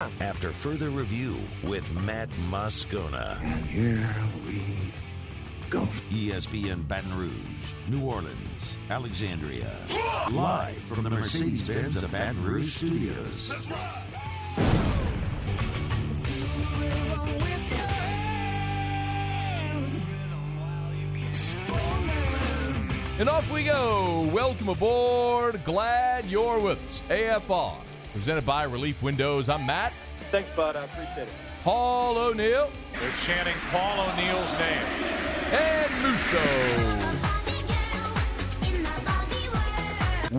After further review with Matt Moscona. And here we go. ESPN Baton Rouge, New Orleans, Alexandria. Live from the Mercedes-Benz of Baton Rouge studios. That's right. And off we go. Welcome aboard. Glad you're with us. AFR, presented by Relief Windows. I'm Matt. Thanks, bud. I appreciate it. Paul O'Neill. They're chanting Paul O'Neill's name. And Musso.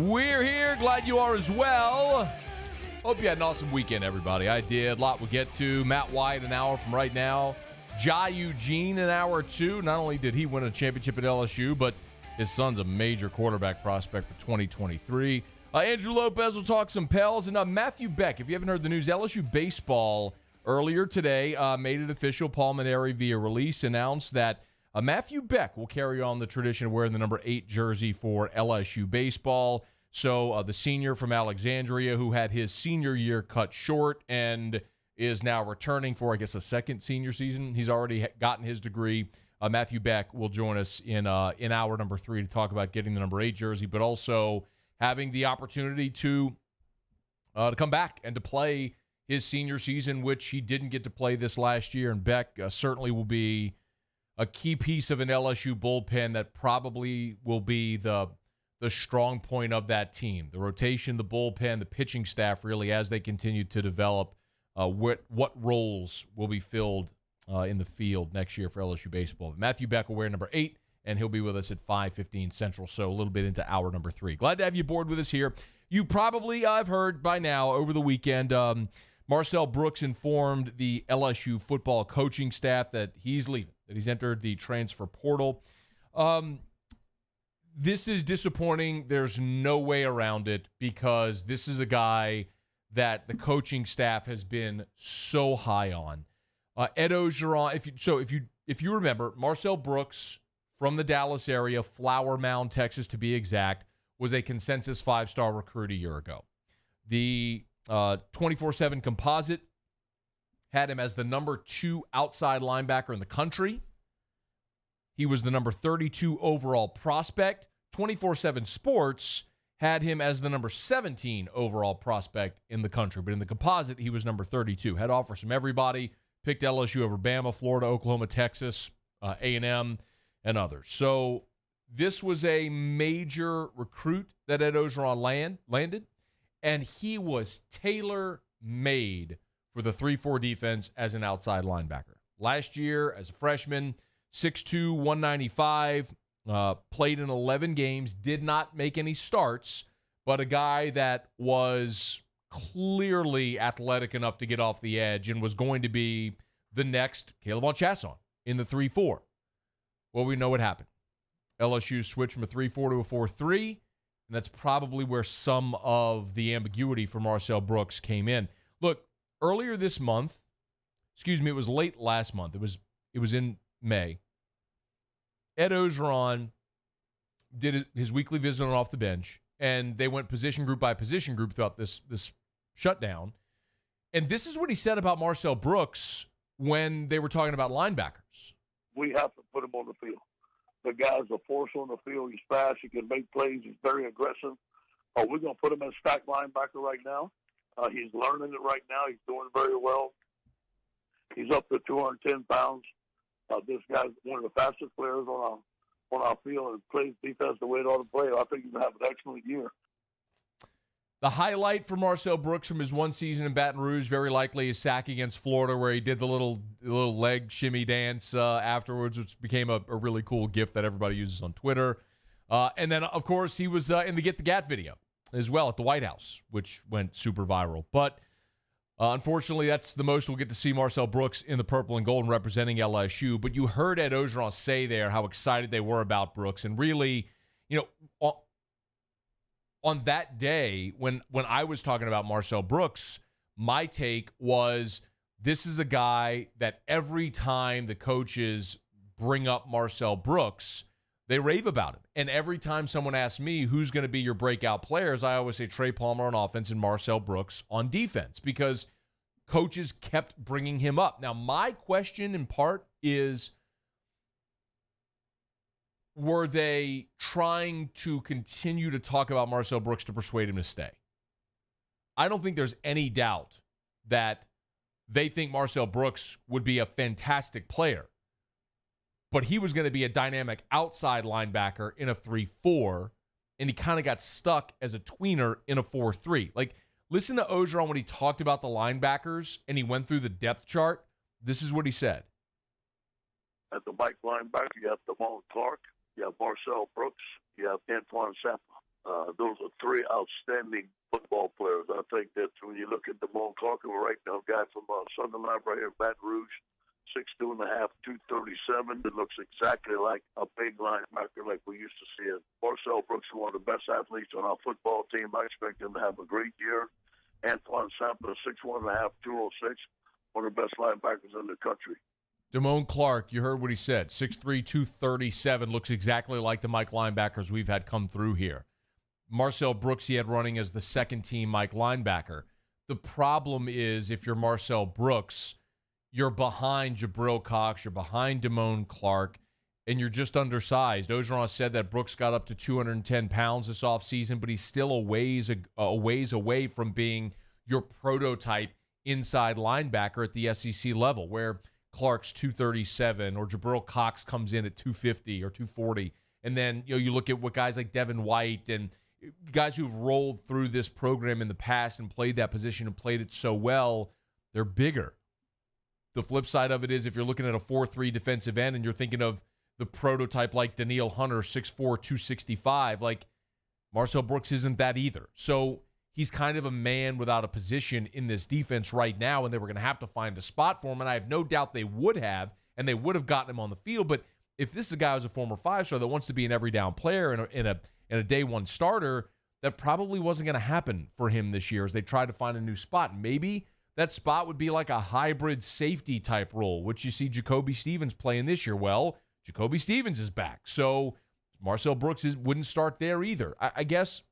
We're here. Glad you are as well. Hope you had an awesome weekend, everybody. I did. A lot we'll get to. Matt White, an hour from right now. Jai Eugene, an hour or two. Not only did he win a championship at LSU, but his son's a major quarterback prospect for 2023. Andrew Lopez will talk some Pels. And Matthew Beck, if you haven't heard the news, LSU baseball earlier today made it official. Paul Maneri, via release, announced that Matthew Beck will carry on the tradition of wearing the number 8 jersey for LSU baseball. So the senior from Alexandria, who had his senior year cut short and is now returning for, I guess, a second senior season. He's already gotten his degree. Matthew Beck will join us in hour number 3 to talk about getting the number 8 jersey, but also having the opportunity to come back and to play his senior season, which he didn't get to play this last year. And Beck certainly will be a key piece of an LSU bullpen that probably will be the strong point of that team. The rotation, the bullpen, the pitching staff, really, as they continue to develop what roles will be filled in the field next year for LSU baseball. Matthew Beck will wear number 8, and he'll be with us at 5:15 Central, so a little bit into hour number 3. Glad to have you aboard with us here. You probably have heard by now over the weekend, Marcel Brooks informed the LSU football coaching staff that he's leaving, that he's entered the transfer portal. This is disappointing. There's no way around it because this is a guy that the coaching staff has been so high on. Ed Ogeron, if you remember, Marcel Brooks from the Dallas area, Flower Mound, Texas to be exact, was a consensus 5-star recruit a year ago. The 24/7 composite had him as the number 2 outside linebacker in the country. He was the number 32 overall prospect. 24/7 Sports had him as the number 17 overall prospect in the country. But in the composite, he was number 32. Had offers from everybody. Picked LSU over Bama, Florida, Oklahoma, Texas, A&M, and others. So this was a major recruit that Ed Ogeron landed, and he was tailor-made for the 3-4 defense as an outside linebacker. Last year, as a freshman, 6'2", 195, played in 11 games, did not make any starts, but a guy that was clearly athletic enough to get off the edge and was going to be the next Caleb Von Chasson in the 3-4. Well, we know what happened. LSU switched from a 3-4 to a 4-3, and that's probably where some of the ambiguity for Marcel Brooks came in. Look, earlier this month, it was late last month. It was in May. Ed Ogeron did his weekly visit on Off the Bench, and they went position group by position group throughout this shutdown. And this is what he said about Marcel Brooks when they were talking about linebackers. We have to put him on the field. The guy's a force on the field. He's fast. He can make plays. He's very aggressive. We're going to put him as stack linebacker right now. He's learning it right now. He's doing very well. He's up to 210 pounds. This guy's one of the fastest players on our field and plays defense the way it ought to play. I think he's going to have an excellent year. The highlight for Marcel Brooks from his one season in Baton Rouge, very likely his sack against Florida, where he did the little leg shimmy dance afterwards, which became a really cool GIF that everybody uses on Twitter. And then, of course, he was in the Get the Gat video as well at the White House, which went super viral. But unfortunately, that's the most we'll get to see Marcel Brooks in the purple and gold representing LSU. But you heard Ed Ogeron say there how excited they were about Brooks. And really, on that day, when I was talking about Marcel Brooks, my take was this is a guy that every time the coaches bring up Marcel Brooks, they rave about him. And every time someone asks me who's going to be your breakout players, I always say Trey Palmer on offense and Marcel Brooks on defense, because coaches kept bringing him up. Now, my question in part is, were they trying to continue to talk about Marcel Brooks to persuade him to stay? I don't think there's any doubt that they think Marcel Brooks would be a fantastic player, but he was going to be a dynamic outside linebacker in a 3-4, and he kind of got stuck as a tweener in a 4-3. Like, listen to Orgeron when he talked about the linebackers and he went through the depth chart. This is what he said. At the Mike linebacker, you have Damone Clark, you have Marcel Brooks, you have Antoine Sampa. Those are three outstanding football players. I think that when you look at Damone Clark, we're right now, a guy from Sunderland right here in Baton Rouge, 6'2.5", 237, that looks exactly like a big linebacker like we used to see it. Marcel Brooks is one of the best athletes on our football team. I expect him to have a great year. Antoine Sampa, 6'1.5", 206, one of the best linebackers in the country. Damone Clark, you heard what he said, 6'3", 237, looks exactly like the Mike linebackers we've had come through here. Marcel Brooks, he had running as the second-team Mike linebacker. The problem is, if you're Marcel Brooks, you're behind Jabril Cox, you're behind Damone Clark, and you're just undersized. Orgeron said that Brooks got up to 210 pounds this offseason, but he's still a ways away from being your prototype inside linebacker at the SEC level, where Clark's 237 or Jabril Cox comes in at 250 or 240. And then you look at what guys like Devin White and guys who've rolled through this program in the past and played that position and played it so well, they're bigger. The flip side of it is, if you're looking at a 4-3 defensive end and you're thinking of the prototype like Danielle Hunter, 6'4", 265, like Marcel Brooks isn't that either. So he's kind of a man without a position in this defense right now, and they were going to have to find a spot for him, and I have no doubt they would have, and they would have gotten him on the field. But if this is a guy who's a former 5-star that wants to be an every down player and a day one starter, that probably wasn't going to happen for him this year as they tried to find a new spot. Maybe that spot would be like a hybrid safety type role, which you see Jacoby Stephens playing this year. Well, Jacoby Stephens is back, so Marcel Brooks wouldn't start there either. I guess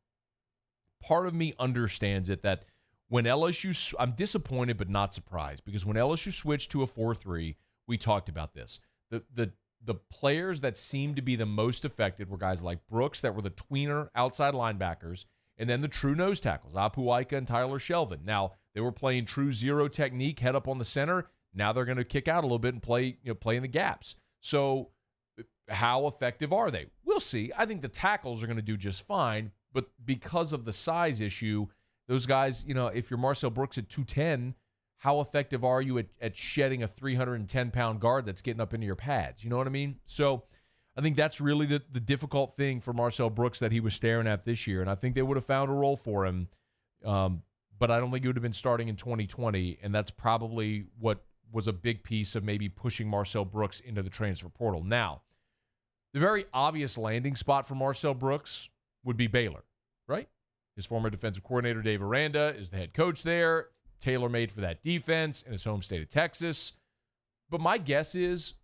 part of me understands it that when LSU, I'm disappointed but not surprised, because when LSU switched to a 4-3, we talked about this. The players that seemed to be the most affected were guys like Brooks, that were the tweener outside linebackers, and then the true nose tackles, Apu Ika and Tyler Shelvin. Now, they were playing true zero technique, head up on the center. Now they're going to kick out a little bit and play in the gaps. So how effective are they? We'll see. I think the tackles are going to do just fine, but because of the size issue, those guys, if you're Marcel Brooks at 210, how effective are you at shedding a 310-pound guard that's getting up into your pads? You know what I mean? So I think that's really the difficult thing for Marcel Brooks that he was staring at this year, and I think they would have found a role for him, but I don't think he would have been starting in 2020, and that's probably what was a big piece of maybe pushing Marcel Brooks into the transfer portal. Now, the very obvious landing spot for Marcel Brooks would be Baylor, right? His former defensive coordinator, Dave Aranda, is the head coach there, tailor-made for that defense in his home state of Texas. But my guess is,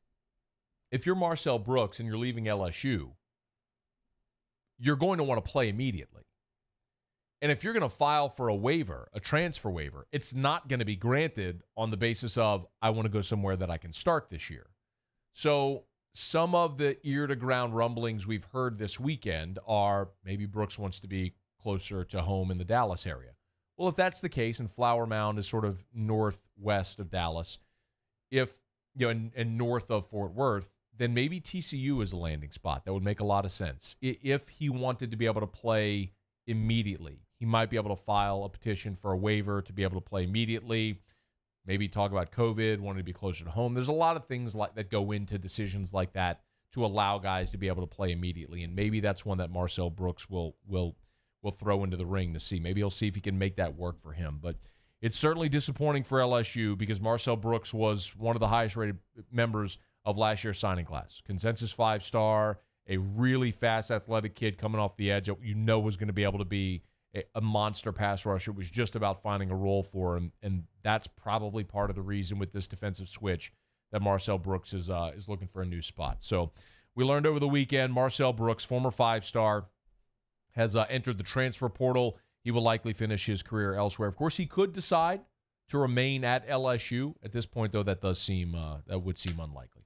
if you're Marcel Brooks and you're leaving LSU, you're going to want to play immediately. And if you're going to file for a waiver, a transfer waiver, it's not going to be granted on the basis of, I want to go somewhere that I can start this year. So some of the ear-to-ground rumblings we've heard this weekend are maybe Brooks wants to be closer to home in the Dallas area. Well, if that's the case, and Flower Mound is sort of northwest of Dallas, and north of Fort Worth, then maybe TCU is a landing spot. That would make a lot of sense. If he wanted to be able to play immediately, he might be able to file a petition for a waiver to be able to play immediately. Maybe talk about COVID, wanting to be closer to home. There's a lot of things like that go into decisions like that to allow guys to be able to play immediately, and maybe that's one that Marcel Brooks will throw into the ring to see. Maybe he'll see if he can make that work for him. But it's certainly disappointing for LSU because Marcel Brooks was one of the highest-rated members of last year's signing class. Consensus 5-star, a really fast, athletic kid coming off the edge that was going to be able to be a monster pass rusher. It was just about finding a role for him, and that's probably part of the reason with this defensive switch that Marcel Brooks is looking for a new spot. So we learned over the weekend, Marcel Brooks, former 5-star, has entered the transfer portal. He will likely finish his career elsewhere. Of course, he could decide to remain at LSU. At this point, though, that would seem unlikely.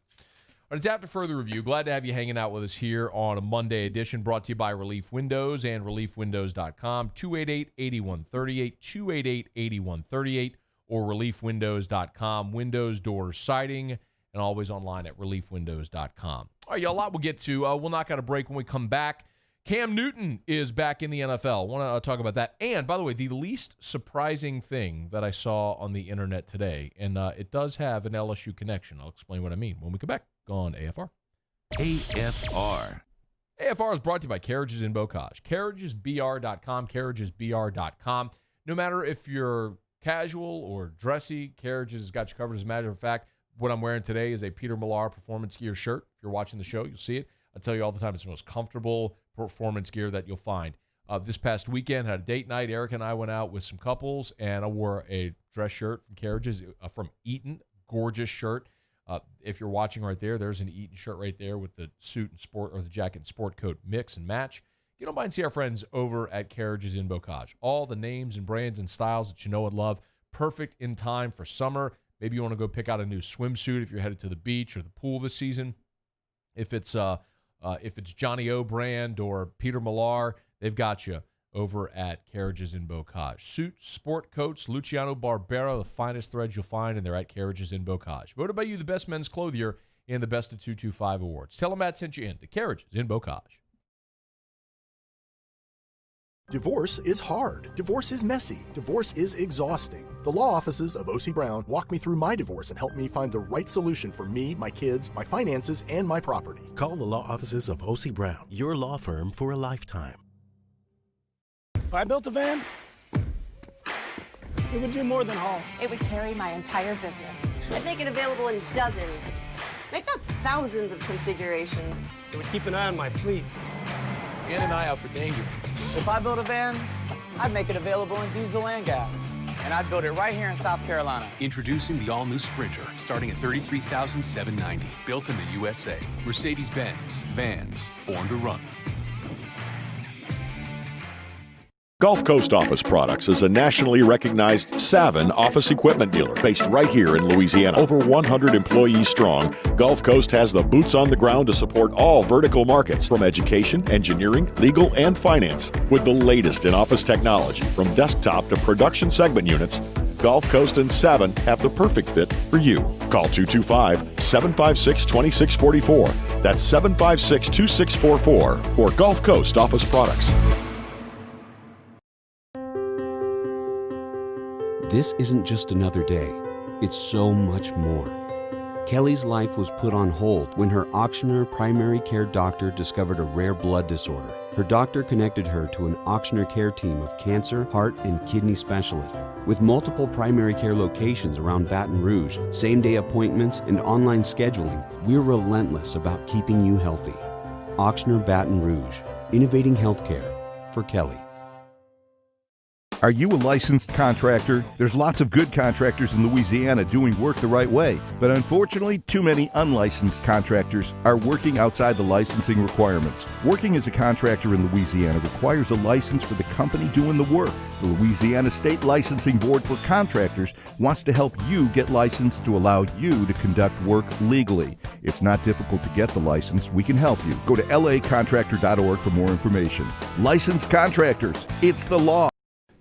All right, it's after further review. Glad to have you hanging out with us here on a Monday edition, brought to you by Relief Windows and ReliefWindows.com. 288-8138, 288-8138, or ReliefWindows.com. Windows, doors, siding, and always online at ReliefWindows.com. All right, a lot we'll get to. We'll knock out a break when we come back. Cam Newton is back in the NFL. I want to talk about that. And, by the way, the least surprising thing that I saw on the internet today, and it does have an LSU connection. I'll explain what I mean when we come back on AFR. AFR. AFR is brought to you by Carriages in Bocage. CarriagesBR.com, CarriagesBR.com. No matter if you're casual or dressy, Carriages has got you covered. As a matter of fact, what I'm wearing today is a Peter Millar Performance Gear shirt. If you're watching the show, you'll see it. I tell you all the time, it's the most comfortable performance gear that you'll find. This past weekend, had a date night. Eric and I went out with some couples, and I wore a dress shirt from Carriages, from Eaton. Gorgeous shirt. If you're watching right there, there's an Eaton shirt right there with the suit and sport, or the jacket and sport coat mix and match. Get on by and see our friends over at Carriages in Bocage. All the names and brands and styles that you know and love. Perfect in time for summer. Maybe you want to go pick out a new swimsuit if you're headed to the beach or the pool this season. If it's Johnny O brand or Peter Millar, they've got you over at Carriages in Bocage. Suits, sport coats, Luciano Barbero, the finest threads you'll find, and they're at Carriages in Bocage. Voted by you the best men's clothier in the Best of 225 awards. Tell them Matt sent you in to Carriages in Bocage. Divorce is hard. Divorce is messy. Divorce is exhausting. The law offices of O.C. Brown walked me through my divorce and helped me find the right solution for me, my kids, my finances, and my property. Call the law offices of O.C. Brown, your law firm for a lifetime. If I built a van, it would do more than haul. It would carry my entire business. I'd make it available in dozens, if not thousands of configurations. It would keep an eye on my fleet. And an eye out for danger. If I built a van, I'd make it available in diesel and gas. And I'd build it right here in South Carolina. Introducing the all-new Sprinter, starting at $33,790. Built in the USA. Mercedes-Benz. Vans. Born to run. Gulf Coast Office Products is a nationally recognized Savin office equipment dealer based right here in Louisiana. Over 100 employees strong, Gulf Coast has the boots on the ground to support all vertical markets from education, engineering, legal, and finance. With the latest in office technology from desktop to production segment units, Gulf Coast and Savin have the perfect fit for you. Call 225-756-2644. That's 756-2644 for Gulf Coast Office Products. This isn't just another day. It's so much more. Kelly's life was put on hold when her Auctioner primary care doctor discovered a rare blood disorder. Her doctor connected her to an Auctioner care team of cancer, heart, and kidney specialists. With multiple primary care locations around Baton Rouge, same-day appointments, and online scheduling, we're relentless about keeping you healthy. Auctioner Baton Rouge, innovating healthcare for Kelly. Are you a licensed contractor? There's lots of good contractors in Louisiana doing work the right way, but unfortunately, too many unlicensed contractors are working outside the licensing requirements. Working as a contractor in Louisiana requires a license for the company doing the work. The Louisiana State Licensing Board for Contractors wants to help you get licensed to allow you to conduct work legally. It's not difficult to get the license. We can help you. Go to lacontractor.org for more information. Licensed contractors, it's the law.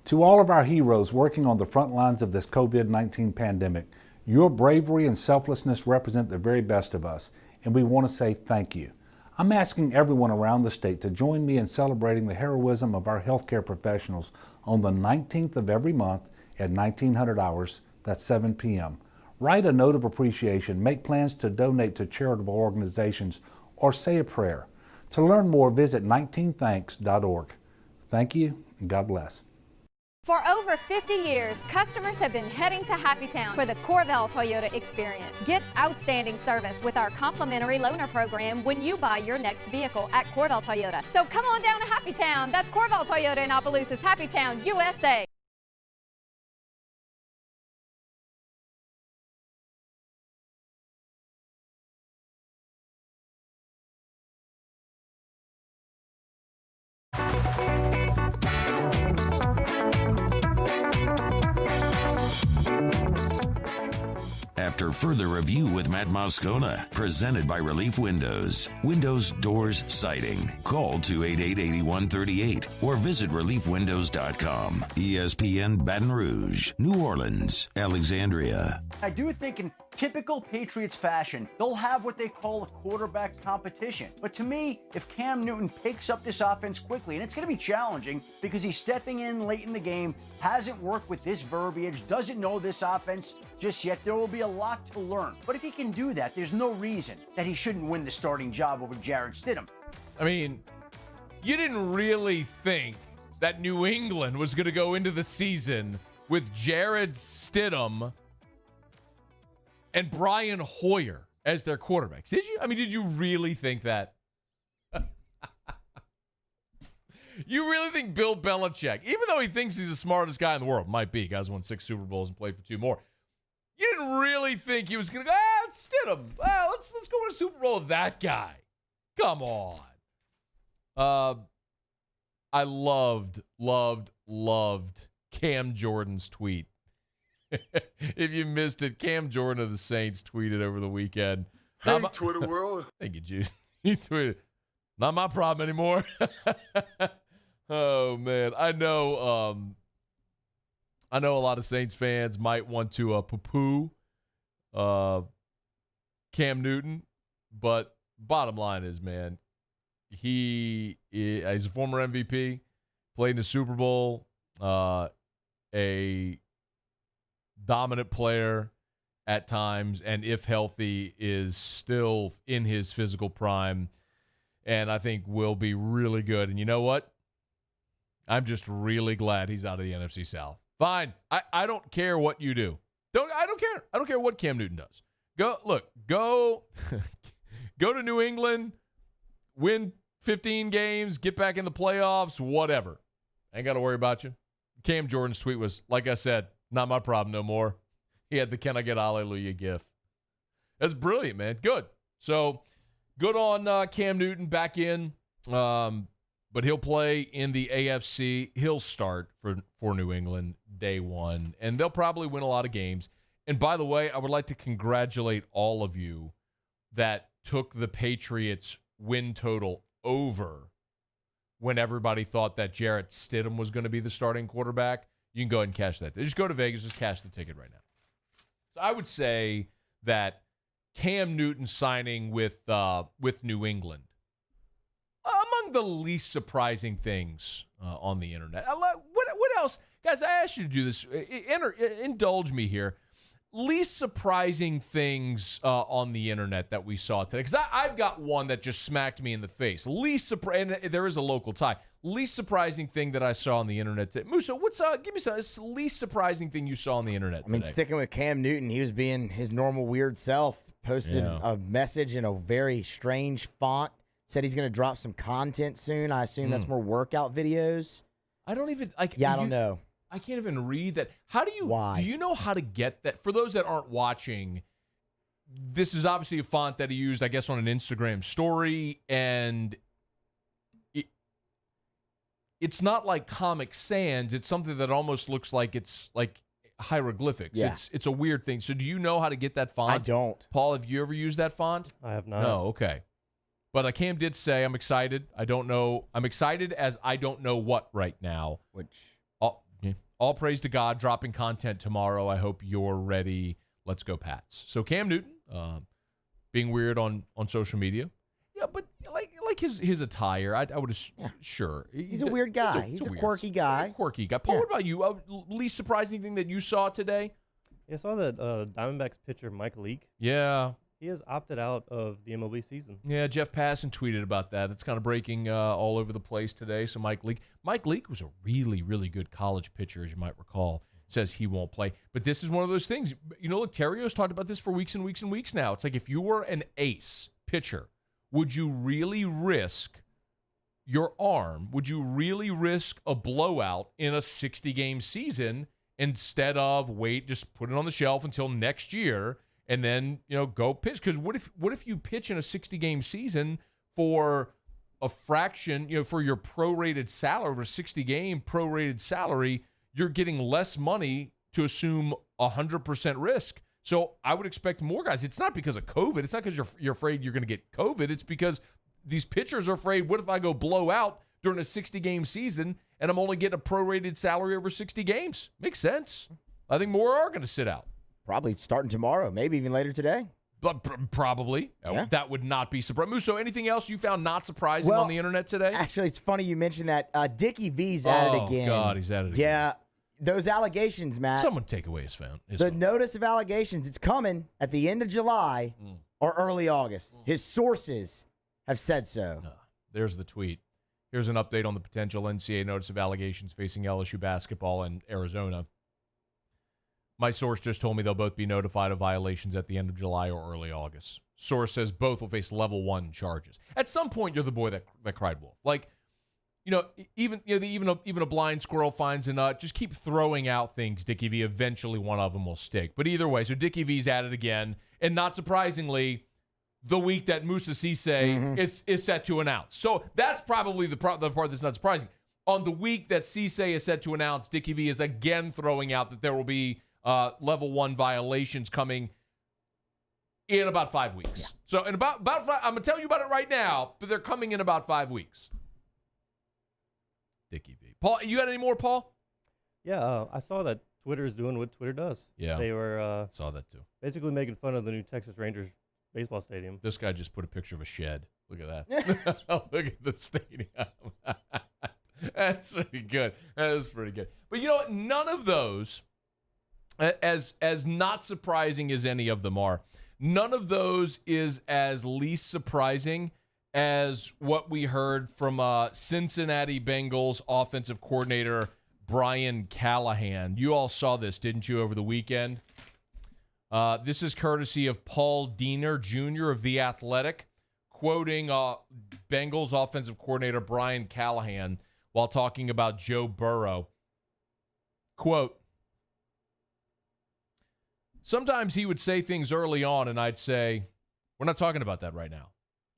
To all of our heroes working on the front lines of this COVID-19 pandemic, your bravery and selflessness represent the very best of us, and we want to say thank you. I'm asking everyone around the state to join me in celebrating the heroism of our healthcare professionals on the 19th of every month at 1900 hours, that's 7 p.m. Write a note of appreciation, make plans to donate to charitable organizations, or say a prayer. To learn more, visit 19thanks.org. Thank you, and God bless. For over 50 years, customers have been heading to Happy Town for the Corval Toyota experience. Get outstanding service with our complimentary loaner program when you buy your next vehicle at Corval Toyota. So come on down to Happy Town. That's Corval Toyota in Opelousas, Happy Town, USA. after further review with Matt Moscona. Presented by Relief Windows. Windows, doors, siding. Call 288-8138 or visit reliefwindows.com. ESPN Baton Rouge, New Orleans, Alexandria. I do think in typical Patriots fashion, they'll have what they call a quarterback competition. But to me, if Cam Newton picks up this offense quickly, and it's going to be challenging because he's stepping in late in the game, hasn't worked with this verbiage, doesn't know this offense just yet, there will be a lot to learn. But if he can do that, there's no reason that he shouldn't win the starting job over Jarrett Stidham. I mean, you didn't really think that New England was going to go into the season with Jarrett Stidham and Brian Hoyer as their quarterbacks, did you? I mean, did you really think that? You really think Bill Belichick, even though he thinks he's the smartest guy in the world, might be, guys won 6 Super Bowls and played for 2 more. You didn't really think he was going to go, Stidham. Let's go win a Super Bowl with that guy. Come on. I loved Cam Jordan's tweet. If you missed it, Cam Jordan of the Saints tweeted over the weekend. Hey, Twitter world. Thank you, Juice. He tweeted, not my problem anymore. Oh, man. I know a lot of Saints fans might want to poo-poo Cam Newton, but bottom line is, man, he's a former MVP, played in the Super Bowl, a dominant player at times, and if healthy, is still in his physical prime, and I think will be really good. And you know what? I'm just really glad he's out of the NFC South. Fine. I don't care what you do. I don't care. I don't care what Cam Newton does. Go to New England, win 15 games, get back in the playoffs, whatever. Ain't got to worry about you. Cam Jordan's tweet was, like I said, not my problem no more. He had the "Can I get hallelujah" gif. That's brilliant, man. Good. So good on Cam Newton back in. But he'll play in the AFC. He'll start for New England day one, and they'll probably win a lot of games. And by the way, I would like to congratulate all of you that took the Patriots win total over when everybody thought that Jarrett Stidham was going to be the starting quarterback. You can go ahead and cash that. Just go to Vegas, just cash the ticket right now. So I would say that Cam Newton signing with New England, among the least surprising things on the internet. What else? Guys, I asked you to do this. Indulge me here. Least surprising things on the internet that we saw today. Because I've got one that just smacked me in the face. And there is a local tie. Least surprising thing that I saw on the internet today. Musa, give me some least surprising thing you saw on the internet today. I mean, sticking with Cam Newton, he was being his normal weird self. Posted a message in a very strange font. Said he's going to drop some content soon. I assume that's more workout videos. I don't even... I don't know. I can't even read that. Why? Do you know how to get that? For those that aren't watching, this is obviously a font that he used, I guess, on an Instagram story, and it's not like Comic Sans. It's something that almost looks like it's like hieroglyphics. Yeah. It's a weird thing. So do you know how to get that font? I don't. Paul, have you ever used that font? I have not. No, okay. But Cam did say, I'm excited. I don't know. I'm excited as I don't know what right now. All praise to God, dropping content tomorrow. I hope you're ready. Let's go, Pats. So Cam Newton, being weird on social media. Yeah, but like his attire, I would sure. He's a weird guy. He's a quirky guy. Quirky guy. Paul, what about you? Least surprising thing that you saw today? Yeah, I saw that Diamondbacks pitcher Mike Leake. Yeah. He has opted out of the MLB season. Yeah, Jeff Passan tweeted about that. It's kind of breaking all over the place today. So Mike Leake was a really, really good college pitcher, as you might recall. Says he won't play. But this is one of those things. You know, look, Terrio's talked about this for weeks and weeks and weeks now. It's like if you were an ace pitcher, would you really risk your arm? Would you really risk a blowout in a 60-game season instead of just put it on the shelf until next year and then, go pitch? Because what if you pitch in a 60-game season for a fraction, for your prorated salary, for a 60-game prorated salary, you're getting less money to assume 100% risk. So I would expect more guys. It's not because of COVID. It's not because you're afraid you're going to get COVID. It's because these pitchers are afraid, what if I go blow out during a 60-game season and I'm only getting a prorated salary over 60 games? Makes sense. I think more are going to sit out. Probably starting tomorrow, maybe even later today. But probably. Yeah. That would not be surprising. Musso, anything else you found not surprising on the internet today? Actually, it's funny you mentioned that. Dickie V's at it again. Oh, God, he's at it again. Yeah, those allegations, Matt. Someone take away his phone. The notice of allegations, it's coming at the end of July or early August. His sources have said so. There's the tweet. Here's an update on the potential NCAA notice of allegations facing LSU basketball and Arizona. My source just told me they'll both be notified of violations at the end of July or early August. Source says both will face level 1 charges. At some point, you're the boy that cried wolf. Like, even a blind squirrel finds a nut. Just keep throwing out things, Dickie V. Eventually, one of them will stick. But either way, so Dickie V's at it again, and not surprisingly, the week that Moussa Cisse is set to announce. So that's probably the part that's not surprising. On the week that Cisse is set to announce, Dickie V is again throwing out that there will be level 1 violations coming in about 5 weeks. Yeah. So in about 5, I'm going to tell you about it right now, but they're coming in about 5 weeks. Dickie V. Paul, you got any more, Paul? Yeah, I saw that Twitter is doing what Twitter does. Yeah. They were saw that too. Basically making fun of the new Texas Rangers baseball stadium. This guy just put a picture of a shed. Look at that. Look at the stadium. That's pretty good. That is pretty good. But you know what? None of those, as not surprising as any of them are, none of those is as least surprising as what we heard from Cincinnati Bengals offensive coordinator Brian Callahan. You all saw this, didn't you, over the weekend? This is courtesy of Paul Diener Jr. of The Athletic, quoting Bengals offensive coordinator Brian Callahan while talking about Joe Burrow. Quote, sometimes he would say things early on, and I'd say, we're not talking about that right now.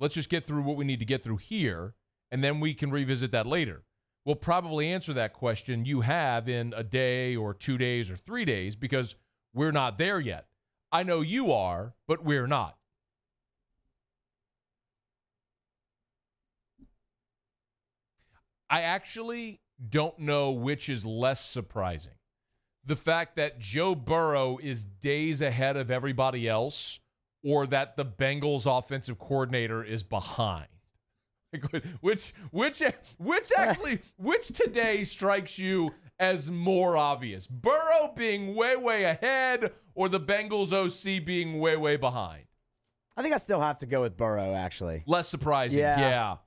Let's just get through what we need to get through here, and then we can revisit that later. We'll probably answer that question you have in a day or 2 days or 3 days because we're not there yet. I know you are, but we're not. I actually don't know which is less surprising. The fact that Joe Burrow is days ahead of everybody else, or that the Bengals offensive coordinator is behind. Which today strikes you as more obvious? Burrow being way ahead, or the Bengals OC being way behind? I think I still have to go with Burrow, actually. Less surprising, yeah.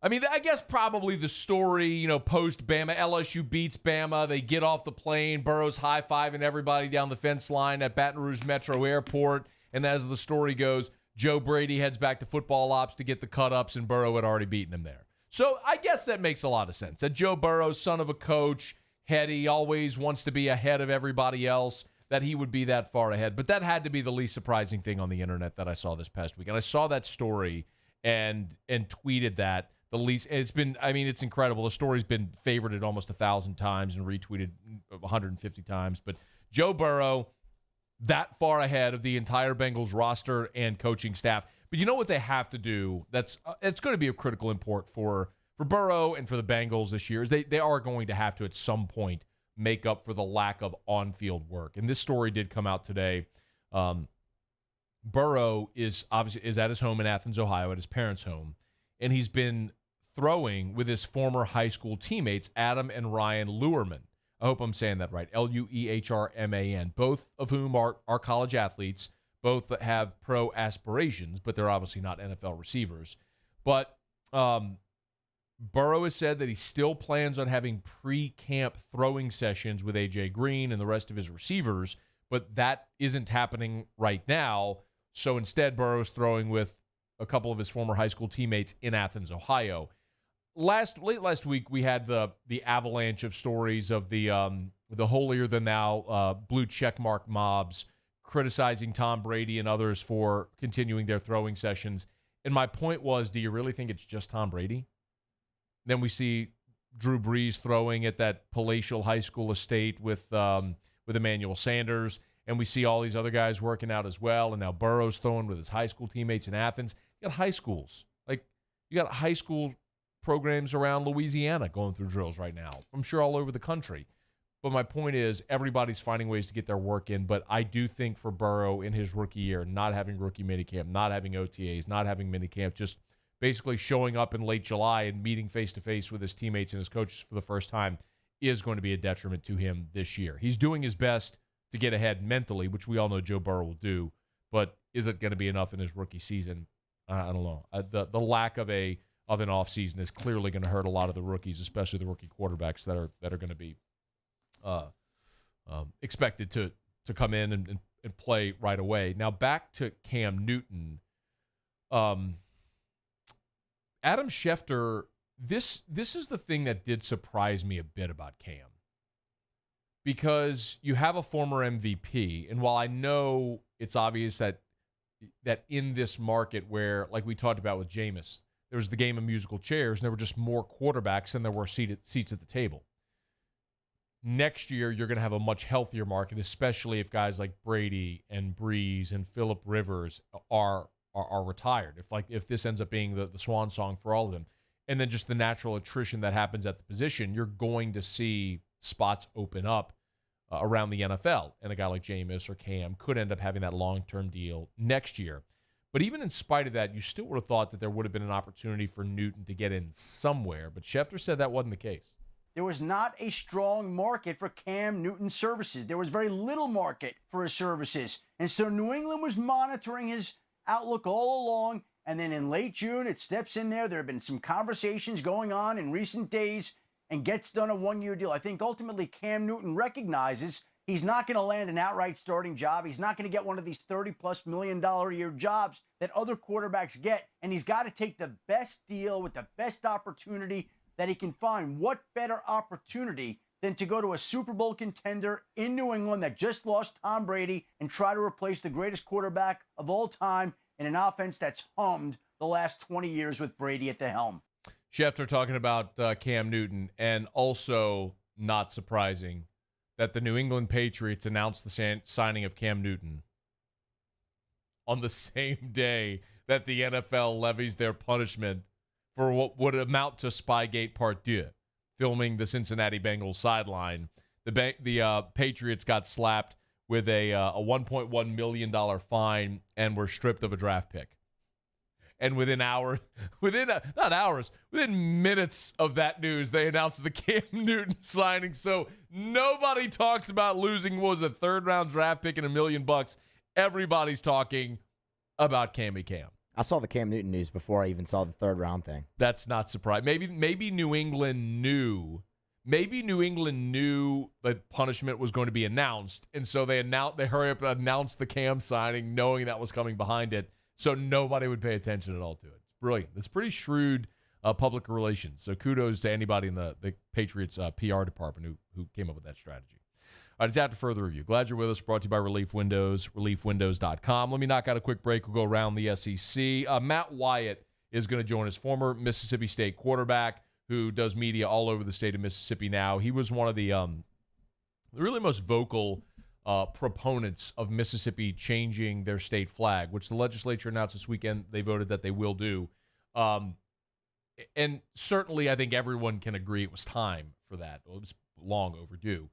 I mean, I guess probably the story, post-Bama, LSU beats Bama, they get off the plane, Burrow's high-fiving everybody down the fence line at Baton Rouge Metro Airport, and as the story goes, Joe Brady heads back to football ops to get the cut-ups, and Burrow had already beaten him there. So I guess that makes a lot of sense. That Joe Burrow, son of a coach, heady, always wants to be ahead of everybody else, that he would be that far ahead. But that had to be the least surprising thing on the internet that I saw this past week. And I saw that story and tweeted that. It's incredible. The story's been favorited almost 1,000 times and retweeted 150 times. But Joe Burrow, that far ahead of the entire Bengals roster and coaching staff. But you know what they have to do? It's going to be of critical import for Burrow and for the Bengals this year. Is they are going to have to at some point make up for the lack of on-field work. And this story did come out today. Burrow is at his home in Athens, Ohio, at his parents' home, and he's been throwing with his former high school teammates, Adam and Ryan Luhrmann. I hope I'm saying that right. Luhrman, both of whom are college athletes, both have pro aspirations, but they're obviously not NFL receivers. But Burrow has said that he still plans on having pre-camp throwing sessions with A.J. Green and the rest of his receivers, but that isn't happening right now. So instead, Burrow is throwing with a couple of his former high school teammates in Athens, Ohio. Late last week, we had the avalanche of stories of the holier-than-thou blue checkmark mobs criticizing Tom Brady and others for continuing their throwing sessions. And my point was, do you really think it's just Tom Brady? Then we see Drew Brees throwing at that palatial high school estate with Emmanuel Sanders. and we see all these other guys working out as well, and now Burrow's throwing with his high school teammates in Athens. You got high schools. Like, you got high school programs around Louisiana going through drills right now. I'm sure all over the country. But my point is, everybody's finding ways to get their work in. But I do think for Burrow in his rookie year, not having rookie minicamp, not having OTAs, not having minicamp, just basically showing up in late July and meeting face-to-face with his teammates and his coaches for the first time is going to be a detriment to him this year. He's doing his best to get ahead mentally, which we all know Joe Burrow will do. But is it going to be enough in his rookie season? I don't know. The lack of an offseason is clearly going to hurt a lot of the rookies, especially the rookie quarterbacks that are going to be expected to come in and play right away. Now back to Cam Newton. Adam Schefter, this is the thing that did surprise me a bit about Cam. Because you have a former MVP, and while I know it's obvious that in this market where, like we talked about with Jameis, there was the game of musical chairs, and there were just more quarterbacks than there were seats at the table. Next year, you're going to have a much healthier market, especially if guys like Brady and Breeze and Phillip Rivers are retired. If this ends up being the swan song for all of them, and then just the natural attrition that happens at the position, you're going to see spots open up around the NFL, and a guy like Jameis or Cam could end up having that long-term deal next year. But even in spite of that, you still would have thought that there would have been an opportunity for Newton to get in somewhere. But Schefter said that wasn't the case. There was not a strong market for Cam Newton's services. There was very little market for his services. And so New England was monitoring his outlook all along. And then in late June, it steps in there. There have been some conversations going on in recent days and gets done a one-year deal. I think ultimately Cam Newton recognizes he's not going to land an outright starting job. He's not going to get one of these $30+ million a year jobs that other quarterbacks get. And he's got to take the best deal with the best opportunity that he can find. What better opportunity than to go to a Super Bowl contender in New England that just lost Tom Brady and try to replace the greatest quarterback of all time in an offense that's hummed the last 20 years with Brady at the helm. Schefter talking about Cam Newton, and also not surprising that the New England Patriots announced the signing of Cam Newton on the same day that the NFL levies their punishment for what would amount to Spygate Part 2, filming the Cincinnati Bengals sideline. The Patriots got slapped with a $1.1 million fine and were stripped of a draft pick. And within minutes of that news, they announced the Cam Newton signing. So nobody talks about losing, what was a third-round draft pick and $1 million. Everybody's talking about Cammy Cam. I saw the Cam Newton news before I even saw the third-round thing. That's not surprising. Maybe New England knew. Maybe New England knew that punishment was going to be announced, and so they hurry up and announced the Cam signing, knowing that was coming behind it, so nobody would pay attention at all to it. It's brilliant. It's pretty shrewd public relations. So kudos to anybody in the Patriots PR department who came up with that strategy. All right, it's after further review. Glad you're with us. Brought to you by Relief Windows, reliefwindows.com. Let me knock out a quick break. We'll go around the SEC. Matt Wyatt is going to join us, former Mississippi State quarterback who does media all over the state of Mississippi now. He was one of the really most vocal proponents of Mississippi changing their state flag, which the legislature announced this weekend they voted that they will do. And certainly I think everyone can agree it was time for that. It was long overdue.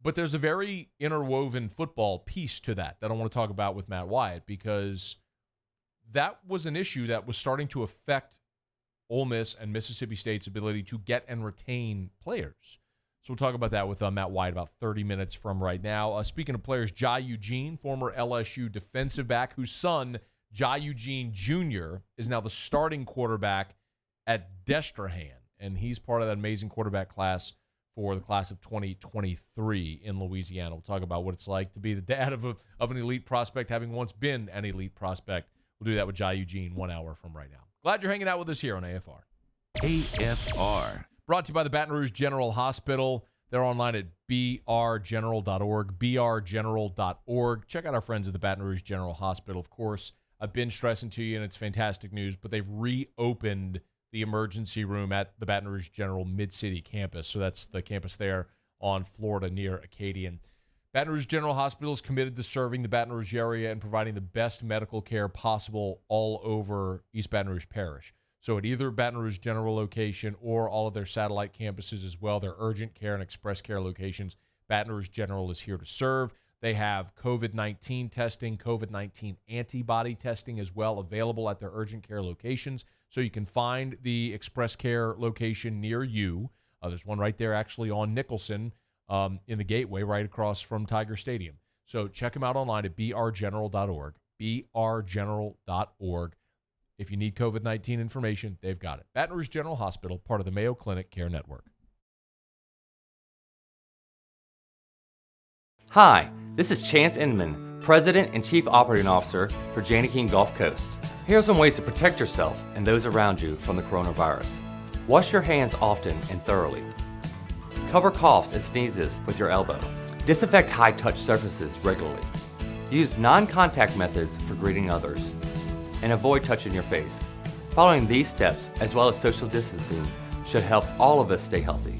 But there's a very interwoven football piece to that I want to talk about with Matt Wyatt, because that was an issue that was starting to affect Ole Miss and Mississippi State's ability to get and retain players. So we'll talk about that with Matt Wyatt about 30 minutes from right now. Speaking of players, Jai Eugene, former LSU defensive back, whose son, Jai Eugene Jr., is now the starting quarterback at Destrehan. And he's part of that amazing quarterback class for the class of 2023 in Louisiana. We'll talk about what it's like to be the dad of an elite prospect, having once been an elite prospect. We'll do that with Jai Eugene 1 hour from right now. Glad you're hanging out with us here on AFR. AFR. Brought to you by the Baton Rouge General Hospital. They're online at brgeneral.org, brgeneral.org. Check out our friends at the Baton Rouge General Hospital. Of course, I've been stressing to you, and it's fantastic news, but they've reopened the emergency room at the Baton Rouge General Mid-City campus. So that's the campus there on Florida near Acadian. Baton Rouge General Hospital is committed to serving the Baton Rouge area and providing the best medical care possible all over East Baton Rouge Parish. So at either Baton Rouge General location or all of their satellite campuses as well, their urgent care and express care locations, Baton Rouge General is here to serve. They have COVID-19 testing, COVID-19 antibody testing as well available at their urgent care locations. So you can find the express care location near you. There's one right there actually on Nicholson in the gateway right across from Tiger Stadium. So check them out online at brgeneral.org, brgeneral.org. If you need COVID-19 information, they've got it. Baton Rouge General Hospital, part of the Mayo Clinic Care Network. Hi, this is Chance Inman, President and Chief Operating Officer for Janney King Gulf Coast. Here are some ways to protect yourself and those around you from the coronavirus. Wash your hands often and thoroughly. Cover coughs and sneezes with your elbow. Disinfect high-touch surfaces regularly. Use non-contact methods for greeting others. And avoid touching your face. Following these steps, as well as social distancing, should help all of us stay healthy.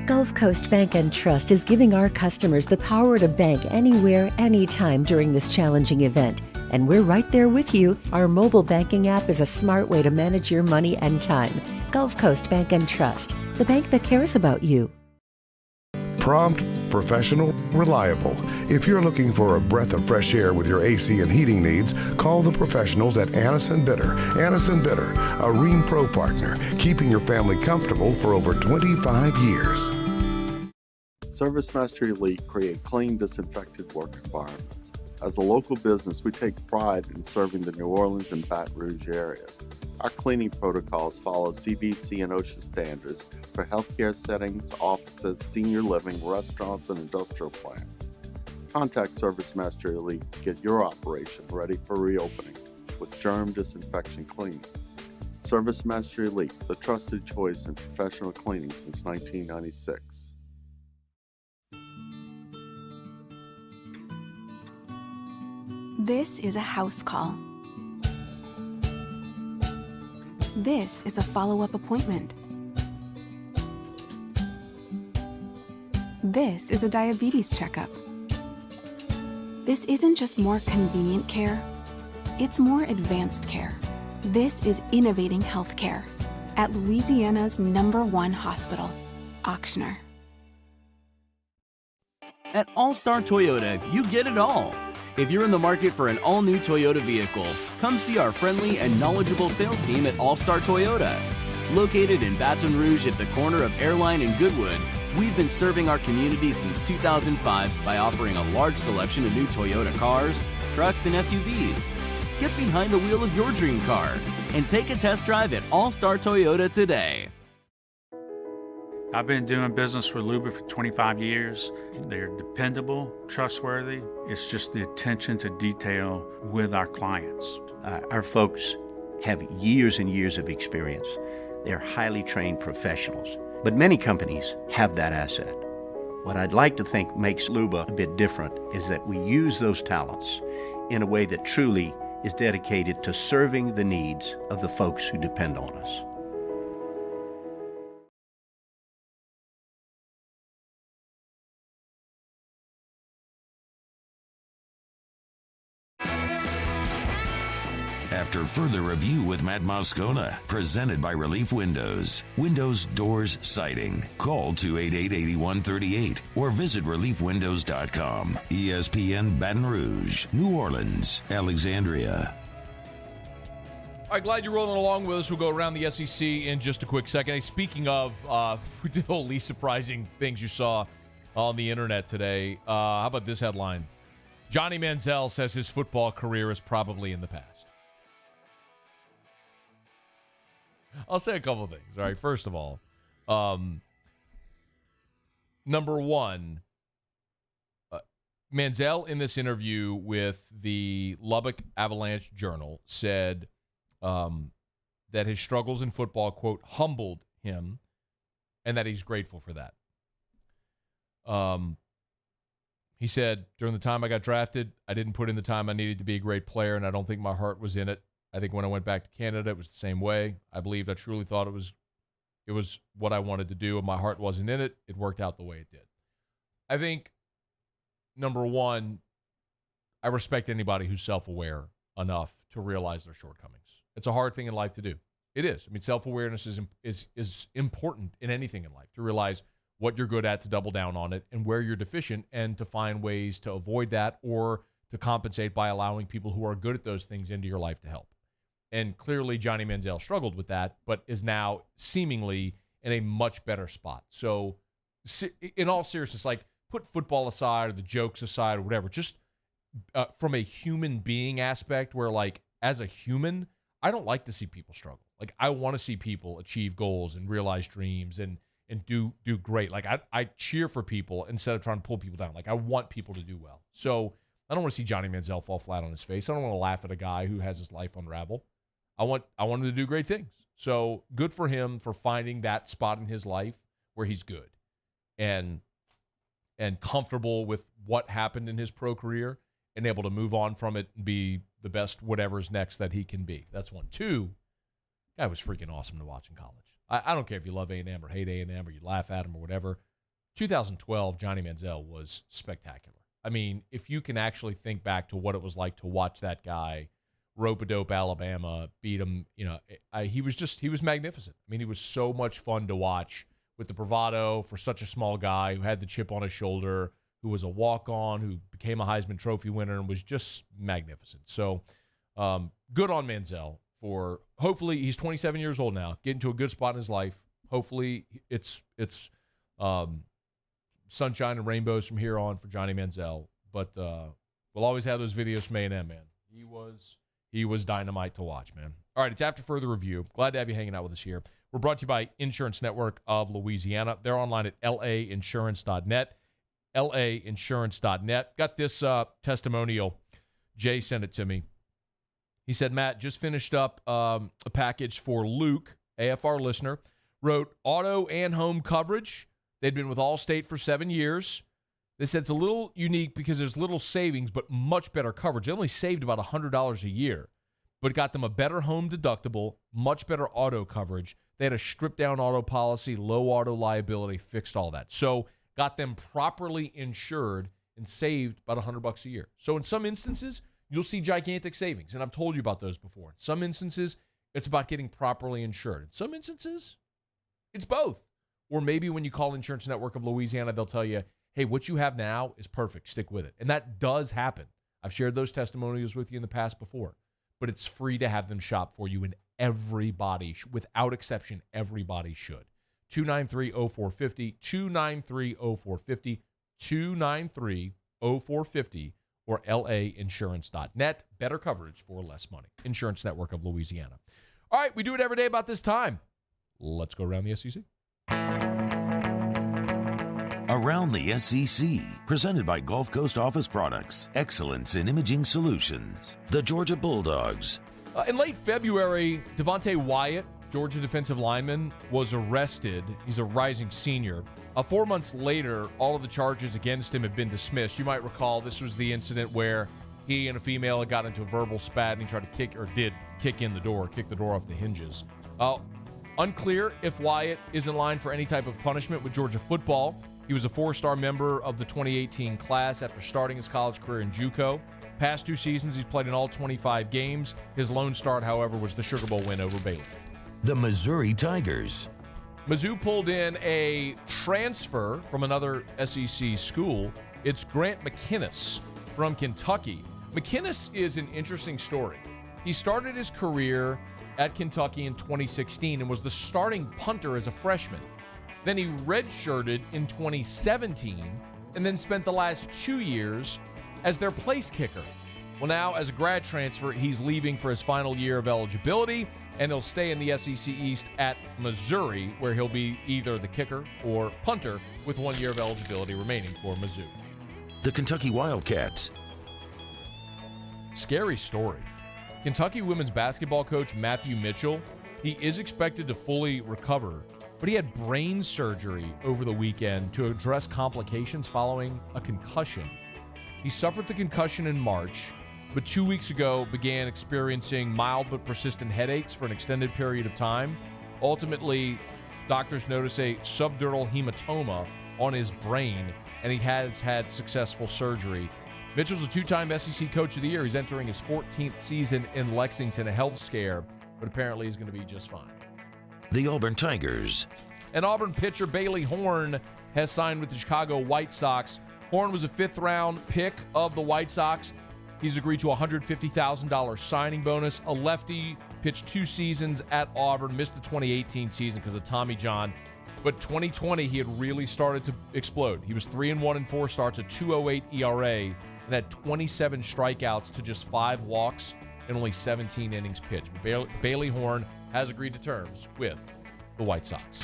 Gulf Coast Bank and Trust is giving our customers the power to bank anywhere, anytime during this challenging event. And we're right there with you. Our mobile banking app is a smart way to manage your money and time. Gulf Coast Bank and Trust, the bank that cares about you. Prompt, professional, reliable. If you're looking for a breath of fresh air with your AC and heating needs, call the professionals at Annis & Bitter. Annis & Bitter, a Rheem Pro partner, keeping your family comfortable for over 25 years. ServiceMaster Leake create clean, disinfected work environments. As a local business, we take pride in serving the New Orleans and Baton Rouge areas. Our cleaning protocols follow CDC and OSHA standards for healthcare settings, offices, senior living, restaurants, and industrial plants. Contact ServiceMaster Elite to get your operation ready for reopening with germ disinfection cleaning. ServiceMaster Elite, the trusted choice in professional cleaning since 1996. This is a house call. This is a follow-up appointment. This is a diabetes checkup. This isn't just more convenient care, it's more advanced care. This is innovating healthcare at Louisiana's #1 hospital, Auctioner. At All-Star Toyota, you get it all. If you're in the market for an all-new Toyota vehicle, come see our friendly and knowledgeable sales team at All-Star Toyota. Located in Baton Rouge at the corner of Airline and Goodwood, we've been serving our community since 2005 by offering a large selection of new Toyota cars, trucks, and SUVs. Get behind the wheel of your dream car and take a test drive at All-Star Toyota today. I've been doing business with Luba for 25 years. They're dependable, trustworthy. It's just the attention to detail with our clients. Our folks have years and years of experience. They're highly trained professionals. But many companies have that asset. What I'd like to think makes Luba a bit different is that we use those talents in a way that truly is dedicated to serving the needs of the folks who depend on us. After further review with Matt Moscona, presented by Relief Windows. Windows, doors, siding. Call 288-8138 or visit reliefwindows.com. ESPN Baton Rouge, New Orleans, Alexandria. All right, glad you're rolling along with us. We'll go around the SEC in just a quick second. Hey, speaking of the whole least surprising things you saw on the internet today, how about this headline? Johnny Manziel says his football career is probably in the past. I'll say a couple of things. All right, first of all, number one, Manziel in this interview with the Lubbock Avalanche Journal said that his struggles in football, quote, humbled him, and that he's grateful for that. He said, during the time I got drafted, I didn't put in the time I needed to be a great player, and I don't think my heart was in it. I think when I went back to Canada, it was the same way. I believed, I truly thought it was It was what I wanted to do, and my heart wasn't in it. It worked out the way it did. I think, number one, I respect anybody who's self-aware enough to realize their shortcomings. It's a hard thing in life to do. It is. I mean, self-awareness is important in anything in life, to realize what you're good at, to double down on it, and where you're deficient, and to find ways to avoid that or to compensate by allowing people who are good at those things into your life to help. And clearly Johnny Manziel struggled with that, but is now seemingly in a much better spot. So in all seriousness, like, put football aside or the jokes aside or whatever, just from a human being aspect where, like, as a human, I don't like to see people struggle. Like, I want to see people achieve goals and realize dreams and do great. Like, I cheer for people instead of trying to pull people down. Like, I want people to do well. So I don't want to see Johnny Manziel fall flat on his face. I don't want to laugh at a guy who has his life unravel. I want him to do great things. So good for him for finding that spot in his life where he's good and comfortable with what happened in his pro career and able to move on from it and be the best whatever's next that he can be. That's one. Two, guy was freaking awesome to watch in college. I don't care if you love A&M or hate A&M or you laugh at him or whatever. 2012, Johnny Manziel was spectacular. I mean, if you can actually think back to what it was like to watch that guy rope-a-dope Alabama beat him, he was magnificent. I mean, he was so much fun to watch with the bravado for such a small guy who had the chip on his shoulder, who was a walk-on, who became a Heisman Trophy winner, and was just magnificent. So good on Manziel for, hopefully, he's 27 years old now, getting to a good spot in his life. Hopefully it's sunshine and rainbows from here on for Johnny Manziel. But we'll always have those videos from A&M, man. He was dynamite to watch, man. All right, it's After Further Review. Glad to have you hanging out with us here. We're brought to you by Insurance Network of Louisiana. They're online at lainsurance.net. lainsurance.net. Got this testimonial. Jay sent it to me. He said, Matt, just finished up a package for Luke, AFR listener, wrote auto and home coverage. They'd been with Allstate for 7 years. They said it's a little unique because there's little savings, but much better coverage. They only saved about $100 a year, but got them a better home deductible, much better auto coverage. They had a stripped-down auto policy, low auto liability, fixed all that. So got them properly insured and saved about $100 a year. So in some instances, you'll see gigantic savings, and I've told you about those before. In some instances, it's about getting properly insured. In some instances, it's both. Or maybe when you call Insurance Network of Louisiana, they'll tell you, hey, what you have now is perfect. Stick with it. And that does happen. I've shared those testimonials with you in the past before. But it's free to have them shop for you, and everybody, without exception, everybody should. 293-0450, 293-0450, 293-0450, or lainsurance.net. Better coverage for less money. Insurance Network of Louisiana. All right, we do it every day about this time. Let's go around the SEC. Around the SEC, presented by Gulf Coast Office Products, excellence in imaging solutions. The Georgia Bulldogs. In late February, Devontae Wyatt, Georgia defensive lineman, was arrested. He's a rising senior. 4 months later, all of the charges against him have been dismissed. You might recall this was the incident where he and a female had got into a verbal spat and he tried to kick the door off the hinges. Unclear if Wyatt is in line for any type of punishment with Georgia football. He was a 4-star member of the 2018 class after starting his college career in JUCO. Past 2 seasons, he's played in all 25 games. His lone start, however, was the Sugar Bowl win over Baylor. The Missouri Tigers. Mizzou pulled in a transfer from another SEC school. It's Grant Mcinnis from Kentucky. Mcinnis is an interesting story. He started his career at Kentucky in 2016 and was the starting punter as a freshman. Then he redshirted in 2017 and then spent the last 2 years as their place kicker. Well, now, as a grad transfer, he's leaving for his final year of eligibility, and he'll stay in the SEC East at Missouri, where he'll be either the kicker or punter with 1 year of eligibility remaining for Mizzou. The Kentucky Wildcats. Scary story. Kentucky women's basketball coach Matthew Mitchell, he is expected to fully recover, but he had brain surgery over the weekend to address complications following a concussion. He suffered the concussion in March, but 2 weeks ago began experiencing mild but persistent headaches for an extended period of time. Ultimately, Doctors notice a subdural hematoma on his brain, and he has had successful surgery. Mitchell's a two-time SEC Coach of the Year. He's entering his 14th season in Lexington, a health scare, but apparently he's going to be just fine. The Auburn Tigers. And Auburn pitcher Bailey Horn has signed with the Chicago White Sox. Horn was a fifth-round pick of the White Sox. He's agreed to a $150,000 signing bonus. A lefty, pitched 2 seasons at Auburn, missed the 2018 season because of Tommy John. But 2020, he had really started to explode. He was 3-1 in 4 starts, a 2.08 ERA, and had 27 strikeouts to just 5 walks and only 17 innings pitched. Bailey Horn has agreed to terms with the White Sox.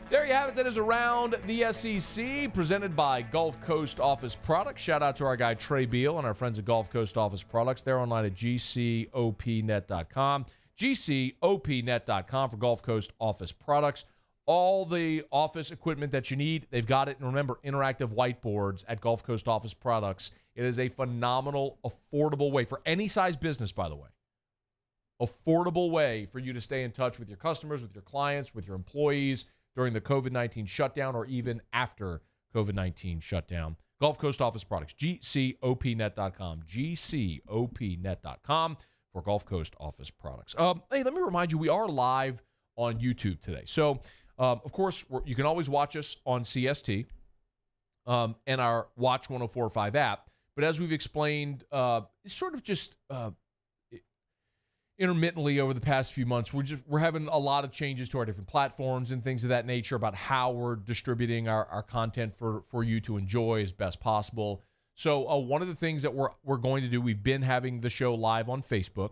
There you have it. That is Around the SEC, presented by Gulf Coast Office Products. Shout out to our guy Trey Beal and our friends at Gulf Coast Office Products. They're online at gcopnet.com. gcopnet.com for Gulf Coast Office Products. All the office equipment that you need, they've got it. And remember, interactive whiteboards at Gulf Coast Office Products. It is a phenomenal, affordable way for any size business, by the way. Affordable way for you to stay in touch with your customers, with your clients, with your employees during the COVID-19 shutdown or even after COVID-19 shutdown. Gulf Coast Office Products, gcopnet.com, gcopnet.com for Gulf Coast Office Products. Hey, let me remind you, we are live on YouTube today. So, of course, you can always watch us on CST and our Watch 104.5 app. But as we've explained, it's sort of just intermittently over the past few months, we're having a lot of changes to our different platforms and things of that nature about how we're distributing our content for you to enjoy as best possible. So one of the things that we're going to do, we've been having the show live on Facebook,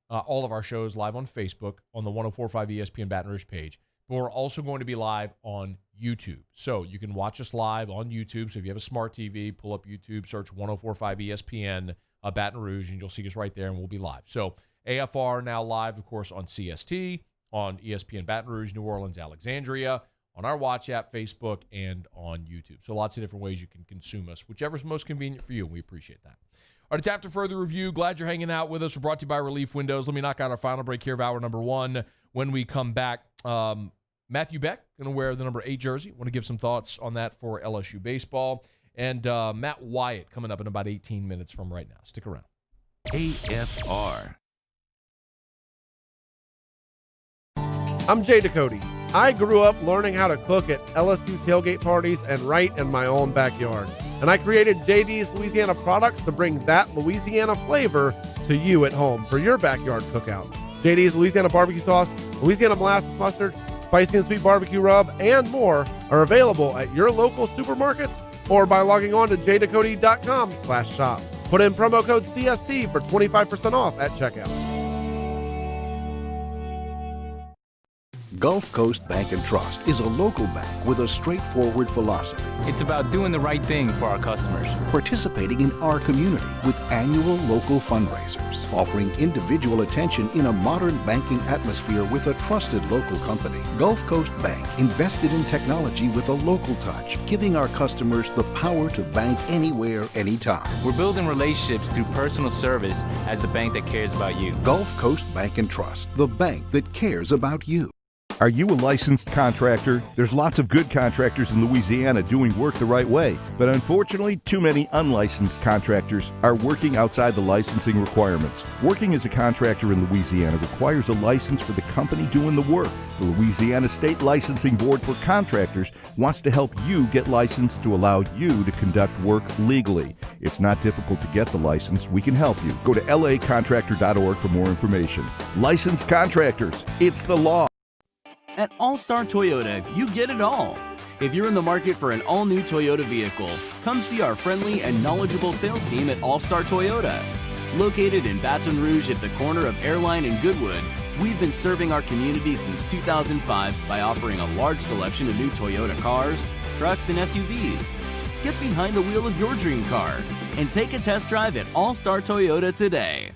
all of our shows live on Facebook on the 104.5 ESPN Baton Rouge page. But we're also going to be live on YouTube. So you can watch us live on YouTube. So if you have a smart TV, pull up YouTube, search 104.5 ESPN Baton Rouge, and you'll see us right there, and we'll be live. So AFR now live, of course, on CST, on ESPN Baton Rouge, New Orleans, Alexandria, on our Watch app, Facebook, and on YouTube. So lots of different ways you can consume us, whichever's most convenient for you, and we appreciate that. All right, it's After Further Review. Glad you're hanging out with us. We're brought to you by Relief Windows. Let me knock out our final break here of hour number 1. When we come back, Matthew Beck going to wear the number 8 jersey. Want to give some thoughts on that for LSU baseball. And Matt Wyatt coming up in about 18 minutes from right now. Stick around. AFR. I'm Jay Ducote. I grew up learning how to cook at LSU tailgate parties and right in my own backyard. And I created JD's Louisiana Products to bring that Louisiana flavor to you at home for your backyard cookout. JD's Louisiana Barbecue Sauce, Louisiana Molasses Mustard, Spicy and Sweet Barbecue Rub, and more are available at your local supermarkets or by logging on to jducote.com/shop. Put in promo code CST for 25% off at checkout. Gulf Coast Bank & Trust is a local bank with a straightforward philosophy. It's about doing the right thing for our customers. Participating in our community with annual local fundraisers. Offering individual attention in a modern banking atmosphere with a trusted local company. Gulf Coast Bank invested in technology with a local touch, giving our customers the power to bank anywhere, anytime. We're building relationships through personal service as the bank that cares about you. Gulf Coast Bank & Trust, the bank that cares about you. Are you a licensed contractor? There's lots of good contractors in Louisiana doing work the right way, but unfortunately, too many unlicensed contractors are working outside the licensing requirements. Working as a contractor in Louisiana requires a license for the company doing the work. The Louisiana State Licensing Board for Contractors wants to help you get licensed to allow you to conduct work legally. It's not difficult to get the license. We can help you. Go to lacontractor.org for more information. Licensed contractors, it's the law. At All-Star Toyota, you get it all. If you're in the market for an all-new Toyota vehicle, come see our friendly and knowledgeable sales team at All-Star Toyota. Located in Baton Rouge at the corner of Airline and Goodwood, we've been serving our community since 2005 by offering a large selection of new Toyota cars, trucks, and SUVs. Get behind the wheel of your dream car and take a test drive at All-Star Toyota today.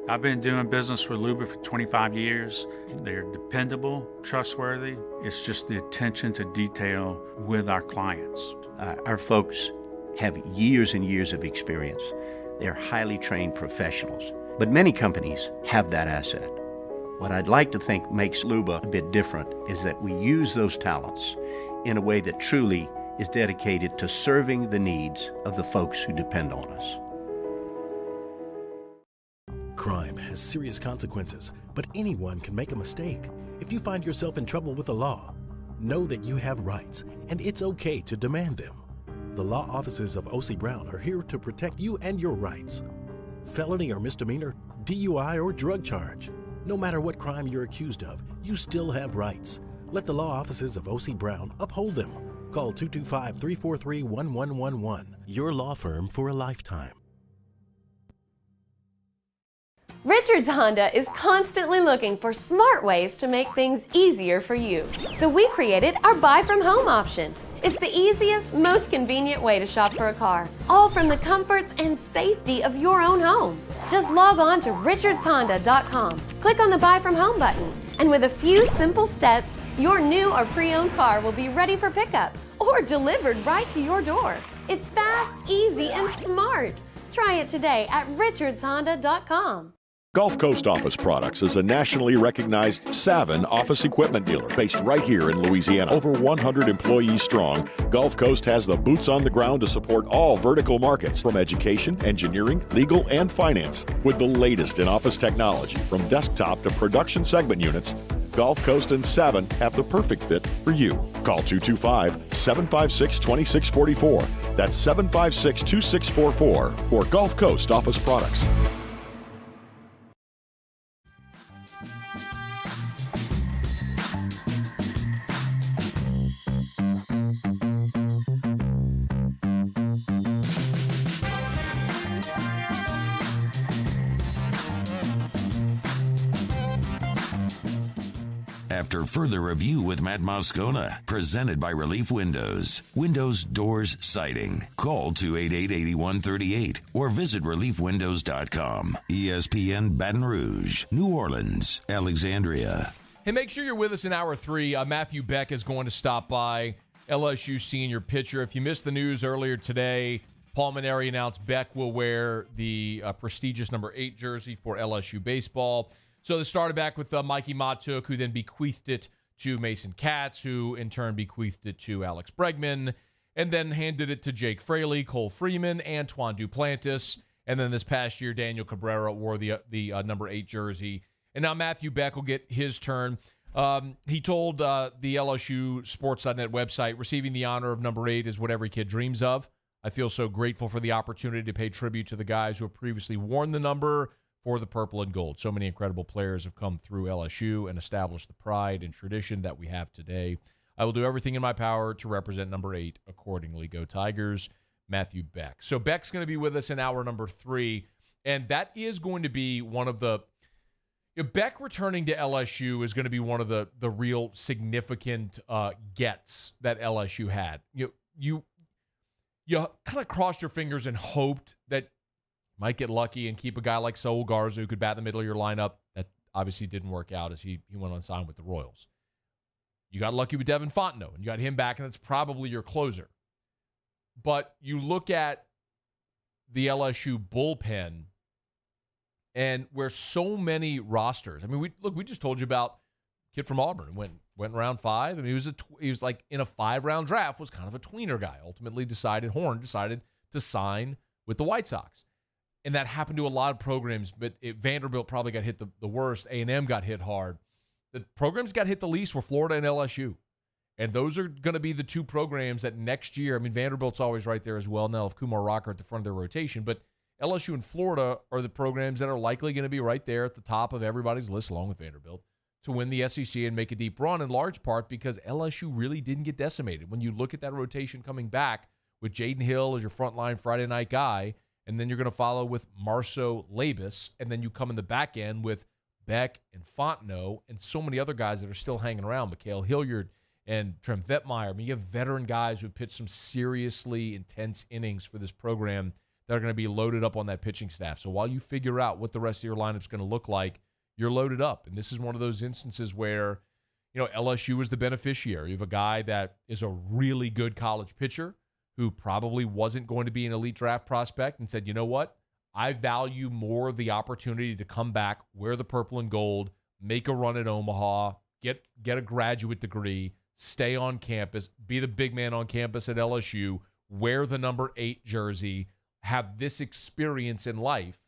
I've been doing business with Luba for 25 years. They're dependable, trustworthy. It's just the attention to detail with our clients. Our folks have years and years of experience. They're highly trained professionals. But many companies have that asset. What I'd like to think makes LUBA a bit different is that we use those talents in a way that truly is dedicated to serving the needs of the folks who depend on us. Crime has serious consequences, but anyone can make a mistake. If you find yourself in trouble with the law, know that you have rights, and it's okay to demand them. The law offices of O.C. Brown are here to protect you and your rights. Felony or misdemeanor, DUI or drug charge. No matter what crime you're accused of, you still have rights. Let the law offices of O.C. Brown uphold them. Call 225-343-1111. Your law firm for a lifetime. Richards Honda is constantly looking for smart ways to make things easier for you. So we created our buy from home option. It's the easiest, most convenient way to shop for a car, all from the comforts and safety of your own home. Just log on to richardshonda.com, click on the Buy From Home button, and with a few simple steps, your new or pre-owned car will be ready for pickup or delivered right to your door. It's fast, easy, and smart. Try it today at richardshonda.com. Gulf Coast Office Products is a nationally recognized Savin office equipment dealer based right here in Louisiana. Over 100 employees strong, Gulf Coast has the boots on the ground to support all vertical markets, from education, engineering, legal, and finance. With the latest in office technology, from desktop to production segment units, Gulf Coast and Savin have the perfect fit for you. Call 225-756-2644. That's 756-2644 for Gulf Coast Office Products. After further review with Matt Moscona, presented by Relief Windows. Windows, doors, siding. Call 288-8138 or visit reliefwindows.com. ESPN Baton Rouge, New Orleans, Alexandria. Hey, make sure you're with us in Hour 3. Matthew Beck is going to stop by, LSU senior pitcher. If you missed the news earlier today, Paul Mainieri announced Beck will wear the prestigious number 8 jersey for LSU baseball. So they started back with Mikey Matuk, who then bequeathed it to Mason Katz, who in turn bequeathed it to Alex Bregman, and then handed it to Jake Fraley, Cole Freeman, Antoine Duplantis. And then this past year, Daniel Cabrera wore the number 8 jersey. And now Matthew Beck will get his turn. He told the LSU Sports.net website, receiving the honor of number 8 is what every kid dreams of. I feel so grateful for the opportunity to pay tribute to the guys who have previously worn the number for the purple and gold. So many incredible players have come through LSU and established the pride and tradition that we have today. I will do everything in my power to represent number 8 accordingly. Go Tigers, Matthew Beck. So Beck's going to be with us in hour number 3, and that is going to be one of the Beck returning to LSU is going to be one of the real significant gets that LSU had. You kind of crossed your fingers and hoped that might get lucky and keep a guy like Saul Garza who could bat in the middle of your lineup. That obviously didn't work out as he went on sign with the Royals. You got lucky with Devin Fontenot, and you got him back, and that's probably your closer. But you look at the LSU bullpen, and where so many rosters. I mean, we just told you about a kid from Auburn went round 5. I mean, he was like in a 5-round draft, was kind of a tweener guy. Ultimately Horn decided to sign with the White Sox. And that happened to a lot of programs, but Vanderbilt probably got hit the worst. A&M got hit hard. The programs got hit the least were Florida and LSU. And those are going to be the two programs that next year, I mean, Vanderbilt's always right there as well now, if Kumar Rocker at the front of their rotation. But LSU and Florida are the programs that are likely going to be right there at the top of everybody's list, along with Vanderbilt, to win the SEC and make a deep run, in large part because LSU really didn't get decimated. When you look at that rotation coming back with Jaden Hill as your frontline Friday night guy, and then you're going to follow with Marceau Labus, and then you come in the back end with Beck and Fontenot and so many other guys that are still hanging around, Mikhail Hilliard and Trem Vetmeyer. I mean, you have veteran guys who have pitched some seriously intense innings for this program that are going to be loaded up on that pitching staff. So while you figure out what the rest of your lineup's going to look like, you're loaded up. And this is one of those instances where, LSU is the beneficiary. You have a guy that is a really good college pitcher who probably wasn't going to be an elite draft prospect and said, you know what? I value more the opportunity to come back, wear the purple and gold, make a run at Omaha, get a graduate degree, stay on campus, be the big man on campus at LSU, wear the number 8 jersey, have this experience in life,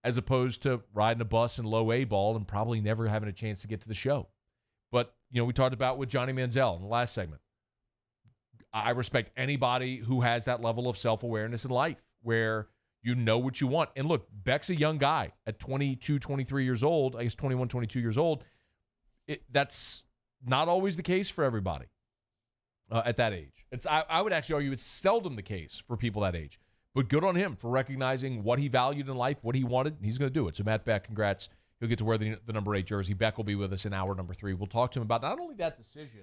as opposed to riding a bus in low A ball and probably never having a chance to get to the show. But, we talked about with Johnny Manziel in the last segment. I respect anybody who has that level of self-awareness in life where you know what you want. And look, Beck's a young guy at 22, 23 years old, I guess 21, 22 years old. That's not always the case for everybody at that age. I would actually argue it's seldom the case for people that age. But good on him for recognizing what he valued in life, what he wanted, and he's going to do it. So Matt Beck, congrats. He'll get to wear the number 8 jersey. Beck will be with us in hour number 3. We'll talk to him about not only that decision,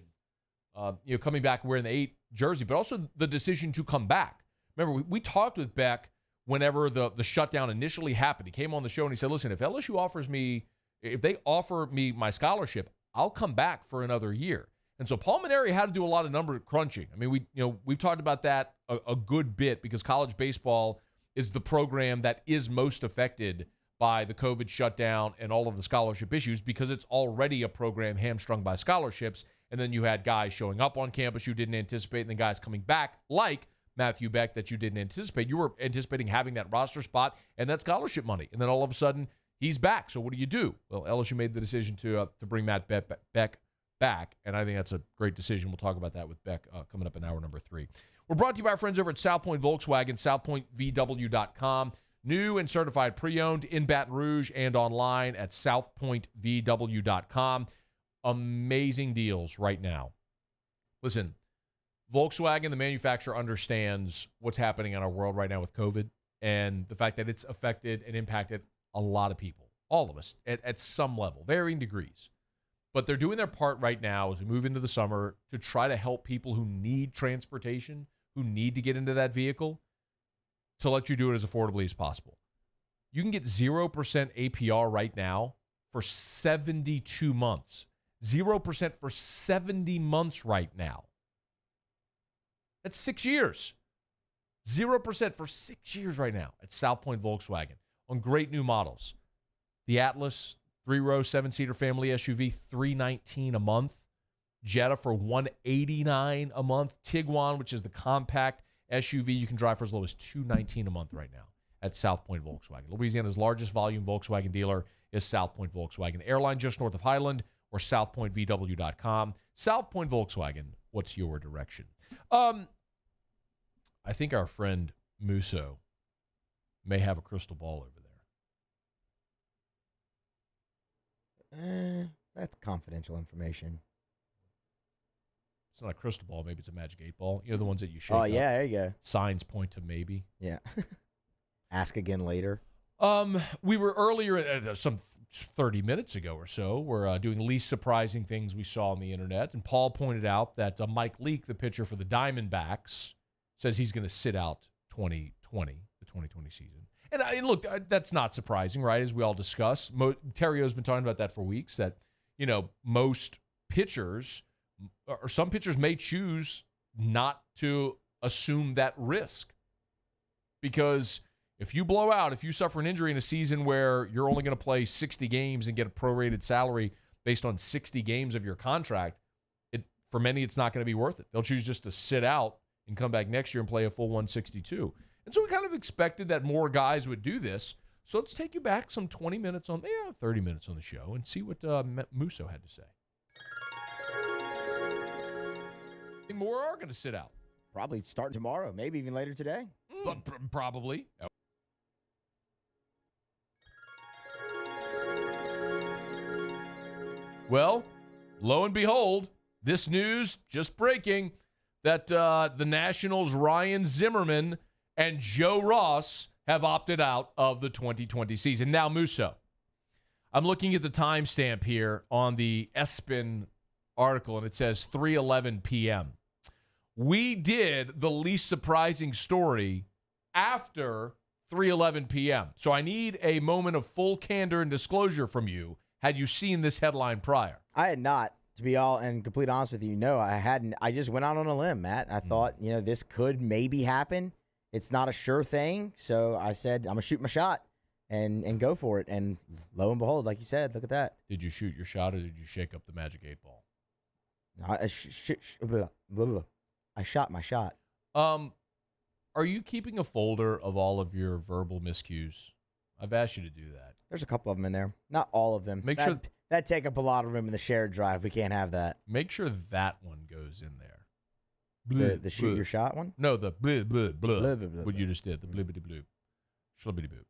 coming back wearing the 8 jersey, but also the decision to come back. Remember, we talked with Beck whenever the shutdown initially happened. He came on the show and he said, listen, if LSU if they offer me my scholarship, I'll come back for another year. And so Paul Mainieri had to do a lot of number crunching. I mean, we've talked about that a good bit because college baseball is the program that is most affected by the COVID shutdown and all of the scholarship issues because it's already a program hamstrung by scholarships. And then you had guys showing up on campus you didn't anticipate, and then guys coming back like Matthew Beck that you didn't anticipate. You were anticipating having that roster spot and that scholarship money. And then all of a sudden, he's back. So what do? Well, LSU made the decision to bring Matt Beck back, and I think that's a great decision. We'll talk about that with Beck coming up in hour number 3. We're brought to you by our friends over at South Point Volkswagen, southpointvw.com. New and certified pre-owned in Baton Rouge and online at southpointvw.com. Amazing deals right now. Listen, Volkswagen, the manufacturer, understands what's happening in our world right now with COVID and the fact that it's affected and impacted a lot of people, all of us, at some level, varying degrees. But they're doing their part right now as we move into the summer to try to help people who need transportation, who need to get into that vehicle, to let you do it as affordably as possible. You can get 0% APR right now for 72 months. 0% for 70 months right now. That's 6 years. 0% for 6 years right now at South Point Volkswagen on great new models. The Atlas, 3-row, 7-seater family SUV, $319 a month. Jetta for $189 a month. Tiguan, which is the compact SUV you can drive for as low as $219 a month right now at South Point Volkswagen. Louisiana's largest volume Volkswagen dealer is South Point Volkswagen. Airline just north of Highland or southpointvw.com. South Point Volkswagen, what's your direction? I think our friend Musso may have a crystal ball over there. That's confidential information. It's not a crystal ball. Maybe it's a magic 8 ball. The ones that you shake. Oh, yeah, there you go. Signs point to maybe. Yeah. Ask again later. We were earlier, some 30 minutes ago or so, we're doing least surprising things we saw on the internet. And Paul pointed out that Mike Leake, the pitcher for the Diamondbacks, says he's going to sit out the 2020 season. And look, that's not surprising, right? As we all discuss. Terrio's been talking about that for weeks, that, most pitchers or some pitchers may choose not to assume that risk. Because if you blow out, if you suffer an injury in a season where you're only going to play 60 games and get a prorated salary based on 60 games of your contract, for many, it's not going to be worth it. They'll choose just to sit out and come back next year and play a full 162. And so we kind of expected that more guys would do this. So let's take you back some 30 minutes on the show and see what Musso had to say. More are going to sit out. Probably starting tomorrow, maybe even later today. Probably. Well, lo and behold, this news just breaking that the Nationals' Ryan Zimmerman and Joe Ross have opted out of the 2020 season. Now, Musso, I'm looking at the timestamp here on the ESPN article, and it says 3:11 p.m. We did the least surprising story after 3:11 p.m. So I need a moment of full candor and disclosure from you. Had you seen this headline prior? I had not. To be all and complete honest with you, no, I hadn't. I just went out on a limb, Matt. I thought, this could maybe happen. It's not a sure thing. So I said, I'm going to shoot my shot. and go for it. And lo and behold, like you said, look at that. Did you shoot your shot or did you shake up the magic 8-ball? I shot my shot. Are you keeping a folder of all of your verbal miscues? I've asked you to do that. There's a couple of them in there. Not all of them. Make sure that take up a lot of room in the shared drive. We can't have that. Make sure that one goes in there. The shoot your shot one? No, the bleh, bleh, bleh. Bleh, bleh, bleh, What you just did. The blibbity bloop. Schlibbity boop.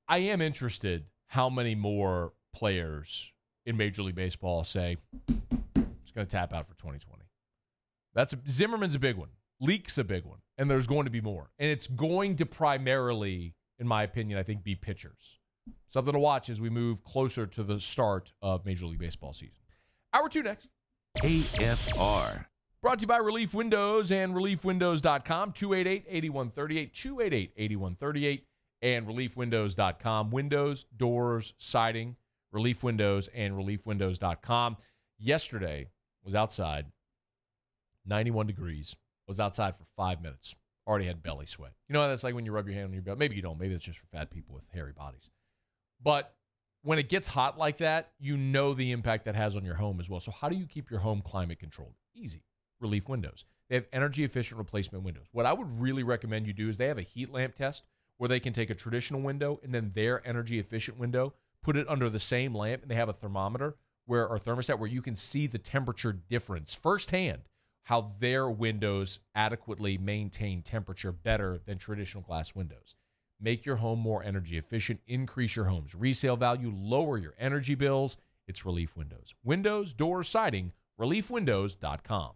I am interested how many more players in Major League Baseball say, it's going to tap out for 2020. Zimmerman's a big one. Leake's a big one. And there's going to be more. And it's going to primarily, in my opinion, I think, be pitchers. Something to watch as we move closer to the start of Major League Baseball season. Hour 2 next. AFR. Brought to you by Relief Windows and ReliefWindows.com. 288-8138. 288-8138. And ReliefWindows.com. Windows, doors, siding. Relief Windows and ReliefWindows.com. Yesterday was outside. 91 degrees. Was outside for 5 minutes. Already had belly sweat. You know, that's like when you rub your hand on your belly. Maybe you don't. Maybe it's just for fat people with hairy bodies. But when it gets hot like that, you know the impact that has on your home as well. So how do you keep your home climate controlled? Easy. Relief Windows. They have energy-efficient replacement windows. What I would really recommend you do is they have a heat lamp test where they can take a traditional window and then their energy-efficient window, put it under the same lamp, and they have a thermometer or thermostat where you can see the temperature difference firsthand, how their windows adequately maintain temperature better than traditional glass windows. Make your home more energy efficient, increase your home's resale value, lower your energy bills. It's Relief Windows. Windows, doors, siding, ReliefWindows.com.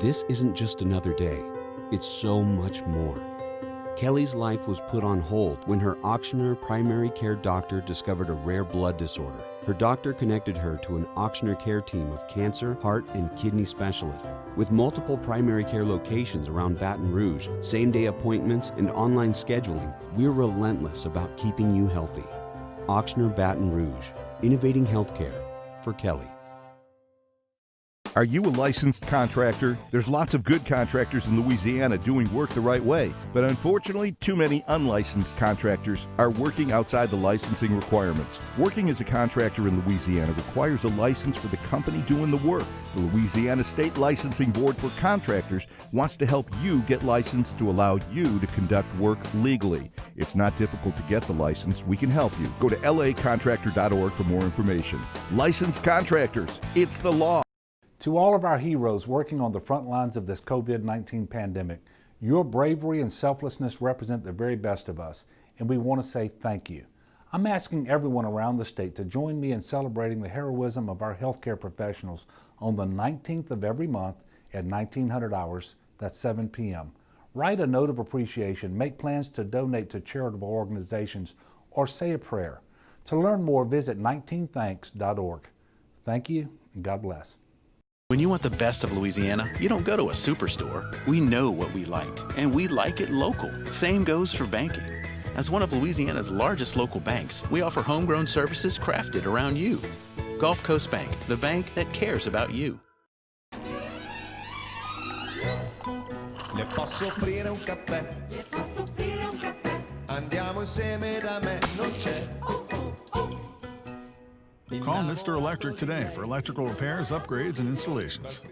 This isn't just another day. It's so much more. Kelly's life was put on hold when her auctioneer primary care doctor discovered a rare blood disorder. Her doctor connected her to an auctioneer care team of cancer, heart, and kidney specialists. With multiple primary care locations around Baton Rouge, same-day appointments, and online scheduling, we're relentless about keeping you healthy. Auctioneer Baton Rouge, innovating healthcare for Kelly. Are you a licensed contractor? There's lots of good contractors in Louisiana doing work the right way, but unfortunately, too many unlicensed contractors are working outside the licensing requirements. Working as a contractor in Louisiana requires a license for the company doing the work. The Louisiana State Licensing Board for Contractors wants to help you get licensed to allow you to conduct work legally. It's not difficult to get the license. We can help you. Go to lacontractor.org for more information. Licensed contractors, it's the law. To all of our heroes working on the front lines of this COVID-19 pandemic, your bravery and selflessness represent the very best of us, and we want to say thank you. I'm asking everyone around the state to join me in celebrating the heroism of our healthcare professionals on the 19th of every month at 1900 hours, that's 7 p.m. Write a note of appreciation, make plans to donate to charitable organizations, or say a prayer. To learn more, visit 19thanks.org. Thank you, and God bless. When you want the best of Louisiana, you don't go to a superstore. We know what we like, and we like it local. Same goes for banking. As one of Louisiana's largest local banks, we offer homegrown services crafted around you. Gulf Coast Bank, the bank that cares about you. Le posso offrire un caffè? Le posso offrire un caffè? Andiamo insieme da me, non c'è. Call Mr. Electric today for electrical repairs, upgrades, and installations.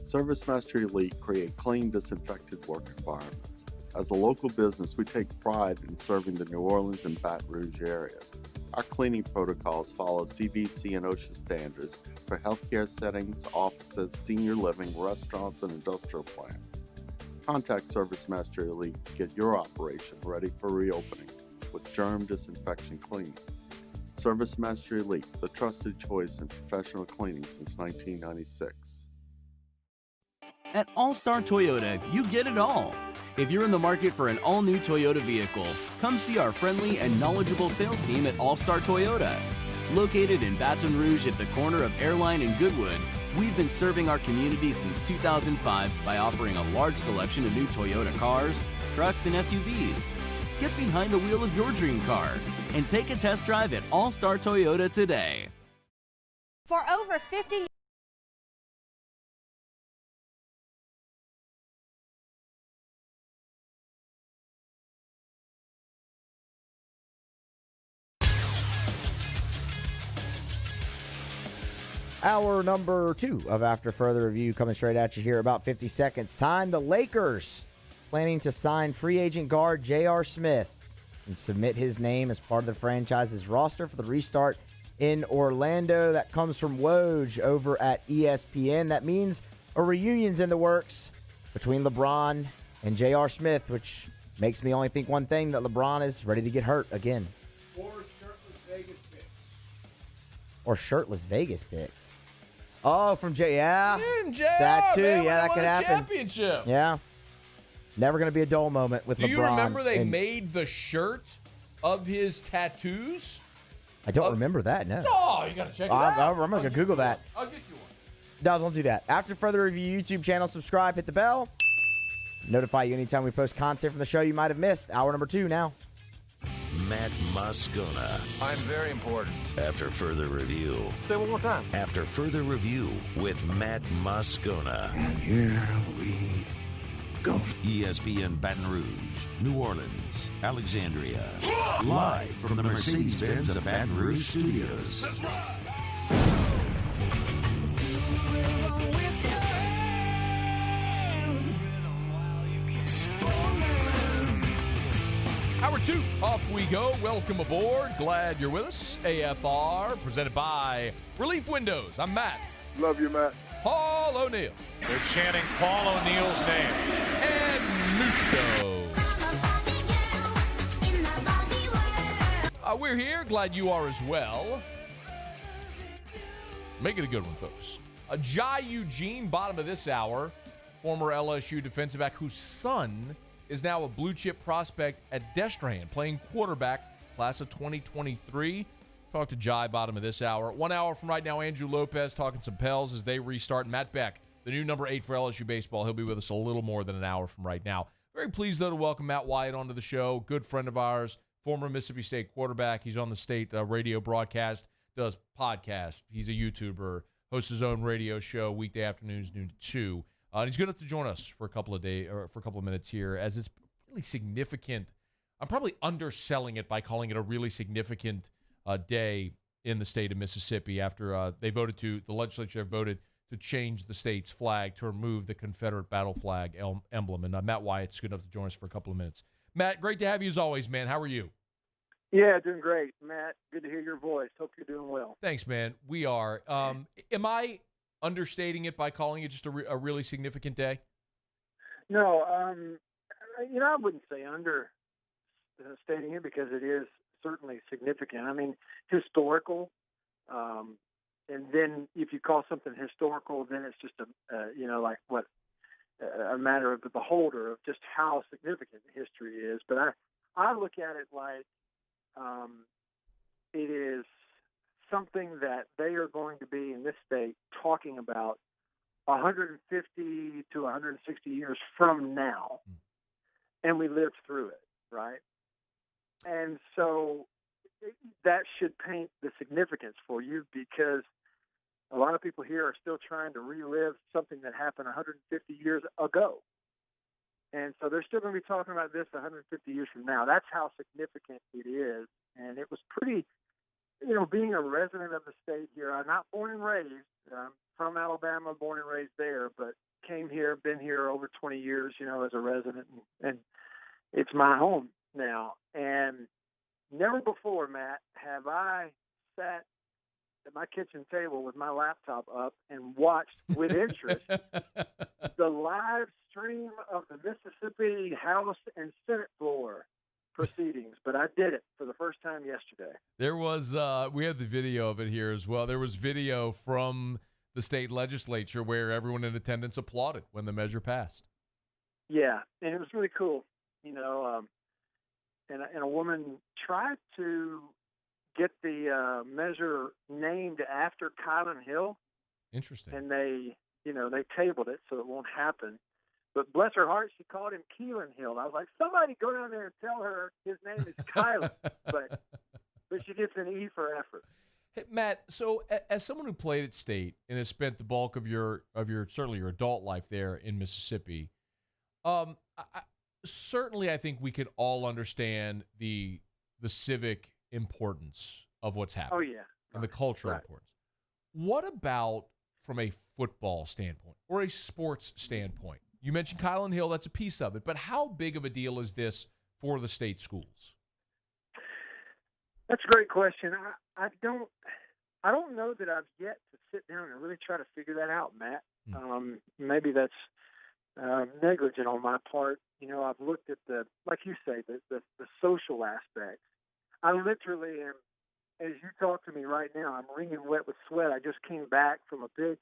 Service Mastery Leake create clean, disinfected work environments. As a local business, we take pride in serving the New Orleans and Baton Rouge areas. Our cleaning protocols follow CDC and OSHA standards for healthcare settings, offices, senior living, restaurants, and industrial plants. Contact Service Mastery Leake to get your operation ready for reopening with germ disinfection cleaning. Service Mastery Leake, the trusted choice in professional cleaning since 1996. At All-Star Toyota, you get it all. If you're in the market for an all-new Toyota vehicle, come see our friendly and knowledgeable sales team at All-Star Toyota. Located in Baton Rouge at the corner of Airline and Goodwood, we've been serving our community since 2005 by offering a large selection of new Toyota cars, trucks, and SUVs. Get behind the wheel of your dream car and take a test drive at All-Star Toyota today. For over 50 years. Hour number 2 of After Further Review coming straight at you here about 50 seconds. Time the Lakers planning to sign free agent guard J.R. Smith and submit his name as part of the franchise's roster for the restart in Orlando. That comes from Woj over at ESPN. That means a reunion's in the works between LeBron and J.R. Smith, which makes me only think one thing, that LeBron is ready to get hurt again. Or shirtless Vegas picks. Oh, from Jay, yeah. That too, man, yeah, that could happen. Championship. Yeah. Never going to be a dull moment with LeBron. Do you remember they made the shirt of his tattoos? I don't remember that, no. Oh, you got to check it out. I'm going to Google that. I'll get you one. No, don't do that. After Further Review YouTube channel, subscribe, hit the bell. Notify you anytime we post content from the show you might have missed. Hour number 2 now. Matt Moscona. I'm very important. After Further Review. Say it one more time. After Further Review with Matt Moscona. And here we go. ESPN Baton Rouge, New Orleans, Alexandria. Live from the Mercedes-Benz of Baton Rouge studios. That's right. Hour 2, off we go. Welcome aboard. Glad you're with us. AFR, presented by Relief Windows. I'm Matt. Love you, Matt. Paul O'Neill. They're chanting Paul O'Neill's name. And Musso. We're here. Glad you are as well. Make it a good one, folks. Jai Eugene, bottom of this hour, former LSU defensive back whose son is now a blue-chip prospect at Destrehan, playing quarterback, class of 2023. Talk to Jai, bottom of this hour. 1 hour from right now, Andrew Lopez talking some Pels as they restart. Matt Beck, the new number 8 for LSU baseball. He'll be with us a little more than an hour from right now. Very pleased, though, to welcome Matt Wyatt onto the show. Good friend of ours, former Mississippi State quarterback. He's on the state radio broadcast, does podcasts. He's a YouTuber, hosts his own radio show weekday afternoons, noon to 2. And he's going to have to join us for a couple of days or for a couple of minutes here, as it's really significant. I'm probably underselling it by calling it a really significant day in the state of Mississippi after the legislature voted to change the state's flag to remove the Confederate battle flag emblem. And Matt Wyatt's good enough to join us for a couple of minutes. Matt, great to have you as always, man. How are you? Yeah, doing great, Matt. Good to hear your voice. Hope you're doing well. Thanks, man. We are. Am I understating it by calling it just a really significant day? No, I wouldn't say understating it, because it is certainly significant. I mean, historical, and then if you call something historical, then it's just a matter of the beholder of just how significant history is. But I look at it like it is something that they are going to be in this state talking about 150 to 160 years from now, and we lived through it, right? And so that should paint the significance for you, because a lot of people here are still trying to relive something that happened 150 years ago. And so they're still going to be talking about this 150 years from now. That's how significant it is. And it was pretty, being a resident of the state here, I'm not born and raised. I'm from Alabama, born and raised there, but came here, been here over 20 years, as a resident. And it's my home now. And never before, Matt, have I sat at my kitchen table with my laptop up and watched with interest the live stream of the Mississippi House and Senate floor proceedings, but I did it for the first time yesterday. There was, we have the video of it here as well. There was video from the state legislature where everyone in attendance applauded when the measure passed. Yeah, and it was really cool, and a woman tried to get the measure named after Kylan Hill. Interesting. And they tabled it so it won't happen. But bless her heart, she called him Keelan Hill. I was like, somebody go down there and tell her his name is Kylan. but she gets an E for effort. Hey, Matt, so as someone who played at State and has spent the bulk of your certainly your adult life there in Mississippi, certainly I think we could all understand the civic importance of what's happening. Oh, yeah. And the cultural importance. What about from a football standpoint or a sports standpoint? You mentioned Kylan Hill, that's a piece of it, but how big of a deal is this for the state schools? That's a great question. I don't know that I've yet to sit down and really try to figure that out, Matt. Maybe that's negligent on my part. I've looked at like you say, the social aspects. I literally am, as you talk to me right now, I'm wringing wet with sweat. I just came back from a big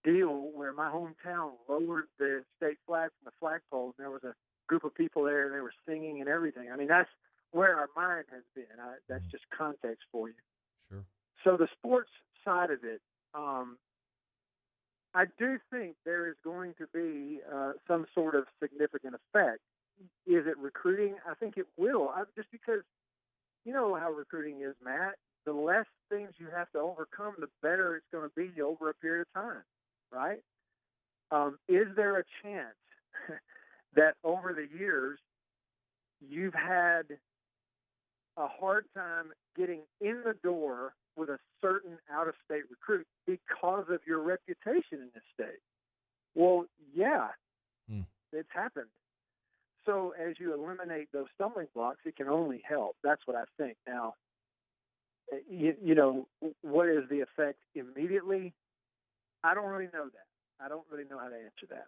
deal where my hometown lowered the state flag from the flagpole. There was a group of people there, and they were singing and everything. I mean, that's where our mind has been. That's just context for you. Sure. So the sports side of it, I do think there is going to be some sort of significant effect. Is it recruiting? I think it will. Just because you know how recruiting is, Matt. The less things you have to overcome, the better it's going to be over a period of time, right? Is there a chance that over the years you've had a hard time getting in the door with a certain out-of-state recruit because of your reputation in this state? Well, yeah, it's happened. So as you eliminate those stumbling blocks, it can only help. That's what I think. Now, what is the effect immediately? I don't really know that. I don't really know how to answer that.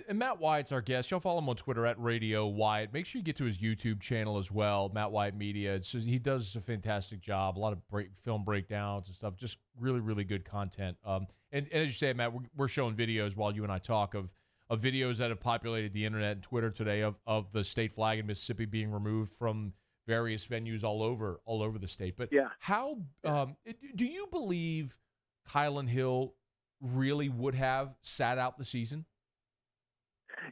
And Matt Wyatt's our guest. Y'all follow him on Twitter at Radio Wyatt. Make sure you get to his YouTube channel as well, Matt Wyatt Media. He does a fantastic job. A lot of film breakdowns and stuff. Just really, really good content. And as you say, Matt, we're showing videos while you and I talk of videos that have populated the internet and Twitter today of the state flag in Mississippi being removed from various venues all over the state. But how do you believe Kylan Hill really would have sat out the season?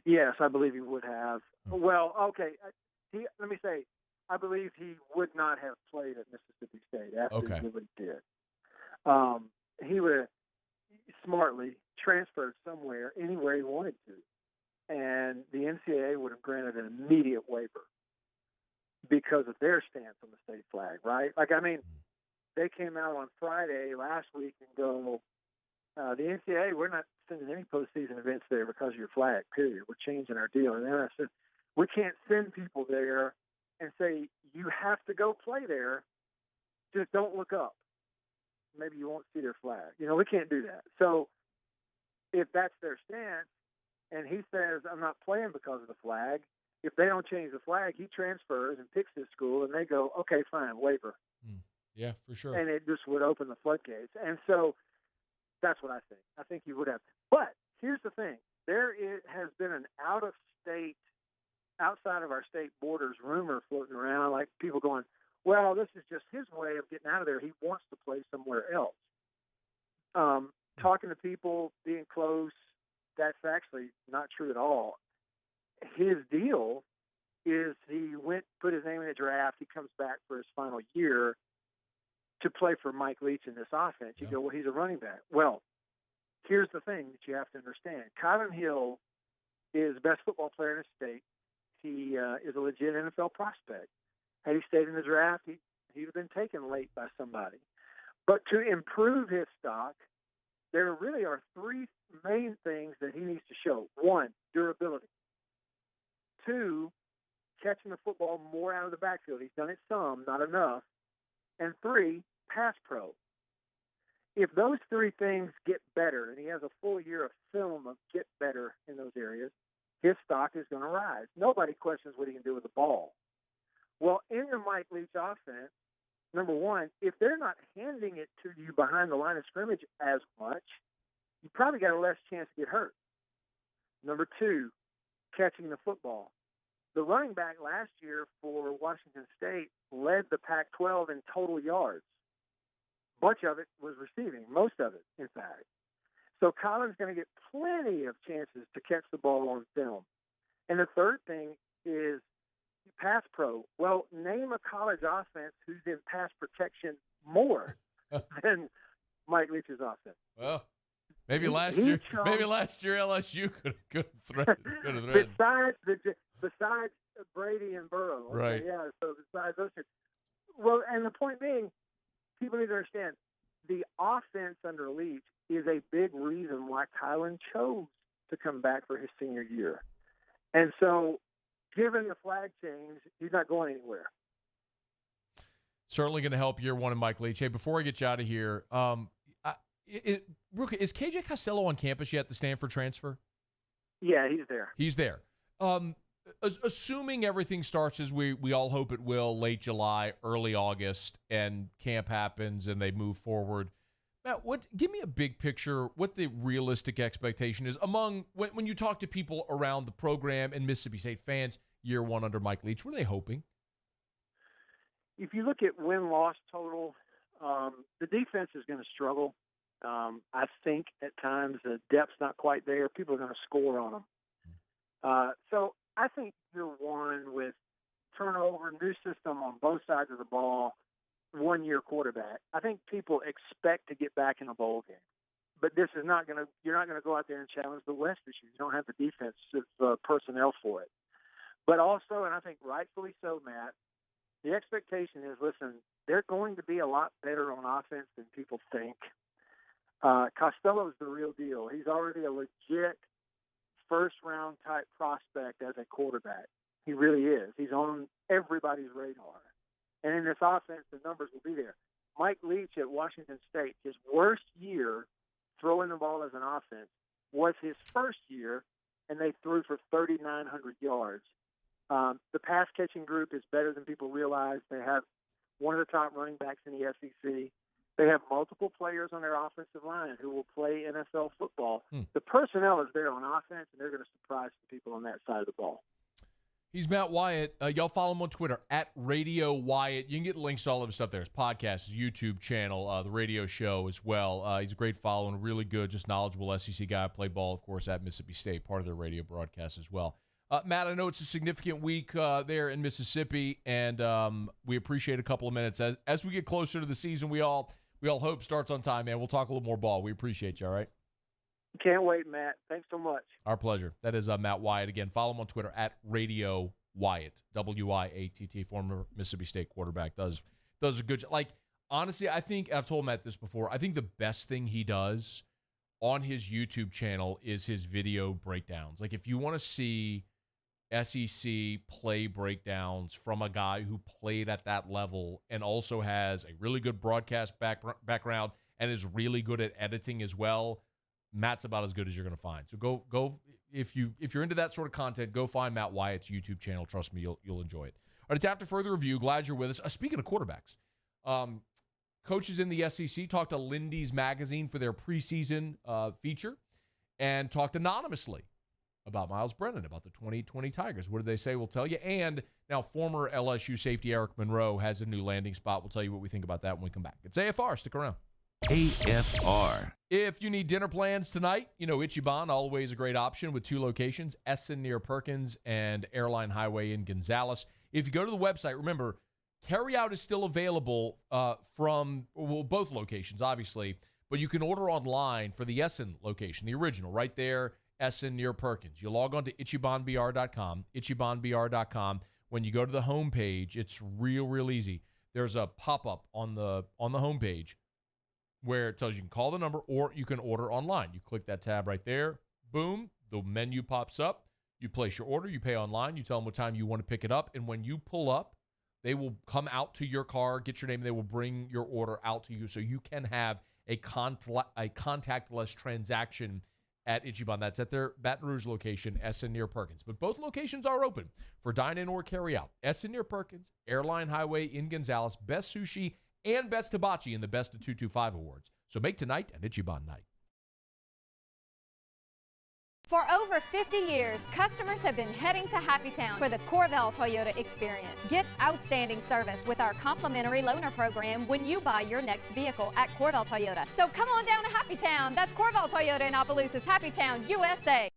Yes, I believe he would have. Well, okay. Let me say, I believe he would not have played at Mississippi State after he did what he did. He would have smartly transferred anywhere he wanted to. And the NCAA would have granted an immediate waiver because of their stance on the state flag, right? Like, I mean, they came out on Friday last week and go, the NCAA, we're not sending any postseason events there because of your flag, period. We're changing our deal. And then I said, we can't send people there and say, you have to go play there. Just don't look up. Maybe you won't see their flag. We can't do that. So if that's their stance, and he says, I'm not playing because of the flag, if they don't change the flag, he transfers and picks his school, and they go, okay, fine, waiver. Yeah, for sure. And it just would open the floodgates. And so that's what I think. I think he would have. But here's the thing. Has been an outside of our state borders rumor floating around, like people going, well, this is just his way of getting out of there. He wants to play somewhere else. Talking to people, being close, that's actually not true at all. His deal is he put his name in the draft. He comes back for his final year to play for Mike Leach in this offense. You go, well, he's a running back. Well, here's the thing that you have to understand. Kylan Hill is the best football player in his state. He is a legit NFL prospect. Had he stayed in the draft, he would have been taken late by somebody. But to improve his stock, there really are three main things that he needs to show. One, durability. Two, catching the football more out of the backfield. He's done it some, not enough. And three, pass pro. If those three things get better, and he has a full year of film of get better in those areas, his stock is going to rise. Nobody questions what he can do with the ball. Well, in the Mike Leach offense, number one, if they're not handing it to you behind the line of scrimmage as much, you probably got a less chance to get hurt. Number two, catching the football. The running back last year for Washington State led the Pac-12 in total yards. Bunch of it was receiving, most of it, in fact. So Kylan's going to get plenty of chances to catch the ball on film. And the third thing is pass pro. Well, name a college offense who's in pass protection more than Mike Leach's offense. Well, maybe last year LSU could have threatened. Besides Brady and Burrow. Okay, right. Yeah, so besides those two. Well, and the point being, people need to understand, the offense under Leake is a big reason why Kylan chose to come back for his senior year. And so, given the flag change, he's not going anywhere. Certainly going to help year one of Mike Leach. Hey, before I get you out of here, is KJ Costello on campus yet, the Stanford transfer? Yeah, he's there. He's there. Assuming everything starts as we all hope it will, late July, early August, and camp happens and they move forward, Matt, give me a big picture, what the realistic expectation is among, when you talk to people around the program and Mississippi State fans, year one under Mike Leach, what are they hoping? If you look at win-loss total, the defense is going to struggle. I think at times the depth's not quite there. People are going to score on them. So I think year one with turnover, new system on both sides of the ball, one-year quarterback, I think people expect to get back in a bowl game. But this is not going to – you're not going to go out there and challenge the West this year. You don't have the defensive personnel for it. But also, and I think rightfully so, Matt, the expectation is, listen, they're going to be a lot better on offense than people think. Costello's the real deal. He's already a legit first-round type prospect as a quarterback. He really is. He's on everybody's radar. And in this offense, the numbers will be there. Mike Leach at Washington State, his worst year throwing the ball as an offense was his first year, and they threw for 3,900 yards. The pass-catching group is better than people realize. They have one of the top running backs in the SEC. They have multiple players on their offensive line who will play NFL football. The personnel is there on offense, and they're going to surprise the people on that side of the ball. He's Matt Wyatt. Y'all follow him on Twitter, @Radio Wyatt. You can get links to all of his stuff there. His podcast, his YouTube channel, the radio show as well. He's a great follow and a really good, just knowledgeable SEC guy. Played ball, of course, at Mississippi State, part of their radio broadcast as well. Matt, I know it's a significant week there in Mississippi, and we appreciate a couple of minutes. As we get closer to the season, we all hope starts on time, man. We'll talk a little more ball. We appreciate you, all right? Can't wait, Matt. Thanks so much. Our pleasure. That is Matt Wyatt. Again, follow him on Twitter, @Radio Wyatt, WYATT, former Mississippi State quarterback. Does a good job. Like, honestly, I think, I've told Matt this before, I think the best thing he does on his YouTube channel is his video breakdowns. Like, if you want to see SEC play breakdowns from a guy who played at that level and also has a really good broadcast background and is really good at editing as well, Matt's about as good as you're going to find. So go if you're into that sort of content, go find Matt Wyatt's YouTube channel. Trust me, you'll enjoy it. All right, it's After Further Review. Glad you're with us. Speaking of quarterbacks, coaches in the SEC talked to Lindy's Magazine for their preseason feature and talked anonymously about Miles Brennan, about the 2020 Tigers. What did they say? We'll tell you. And now former LSU safety Eric Monroe has a new landing spot. We'll tell you what we think about that when we come back. It's AFR. Stick around. AFR. If you need dinner plans tonight, you know Ichiban, always a great option with 2 locations, Essen near Perkins and Airline Highway in Gonzales. If you go to the website, remember, carryout is still available from both locations, obviously, but you can order online for the Essen location, the original, right there, Essen near Perkins. You log on to ichibanbr.com, ichibanbr.com. When you go to the homepage, it's real easy. There's a pop-up on the homepage where it tells you can call the number or you can order online. You click that tab right there. Boom. The menu pops up. You place your order. You pay online. You tell them what time you want to pick it up. And when you pull up, they will come out to your car, get your name, and they will bring your order out to you so you can have a contactless transaction at Ichiban. That's at their Baton Rouge location, Essen near Perkins. But both locations are open for dine-in or carry-out. Essen near Perkins, Airline Highway in Gonzales, best sushi and best hibachi in the Best of 225 awards. So make tonight an Ichiban night. For over 50 years, customers have been heading to Happytown for the Corval Toyota experience. Get outstanding service with our complimentary loaner program when you buy your next vehicle at Corval Toyota. So come on down to Happytown. That's Corval Toyota in Opelousas, Happytown, USA.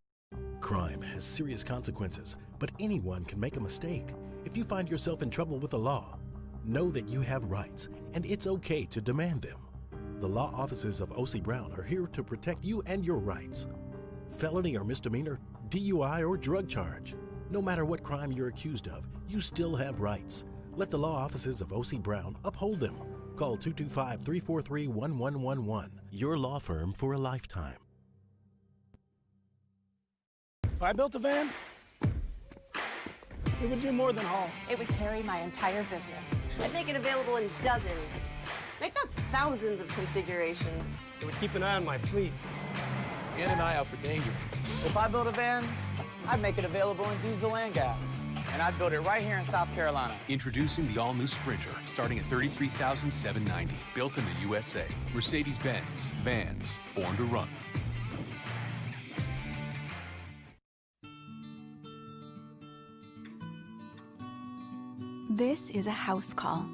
Crime has serious consequences, but anyone can make a mistake. If you find yourself in trouble with the law, know that you have rights, and it's okay to demand them. The law offices of O.C. Brown are here to protect you and your rights. Felony or misdemeanor, DUI or drug charge. No matter what crime you're accused of, you still have rights. Let the law offices of O.C. Brown uphold them. Call 225-343-1111. Your law firm for a lifetime. If I built a van, it would do more than haul. It would carry my entire business. I'd make it available in dozens. Make that thousands of configurations. It would keep an eye on my fleet. And an eye out for danger. If I built a van, I'd make it available in diesel and gas. And I'd build it right here in South Carolina. Introducing the all-new Sprinter, starting at $33,790. Built in the USA. Mercedes-Benz. Vans. Born to run. This is a house call.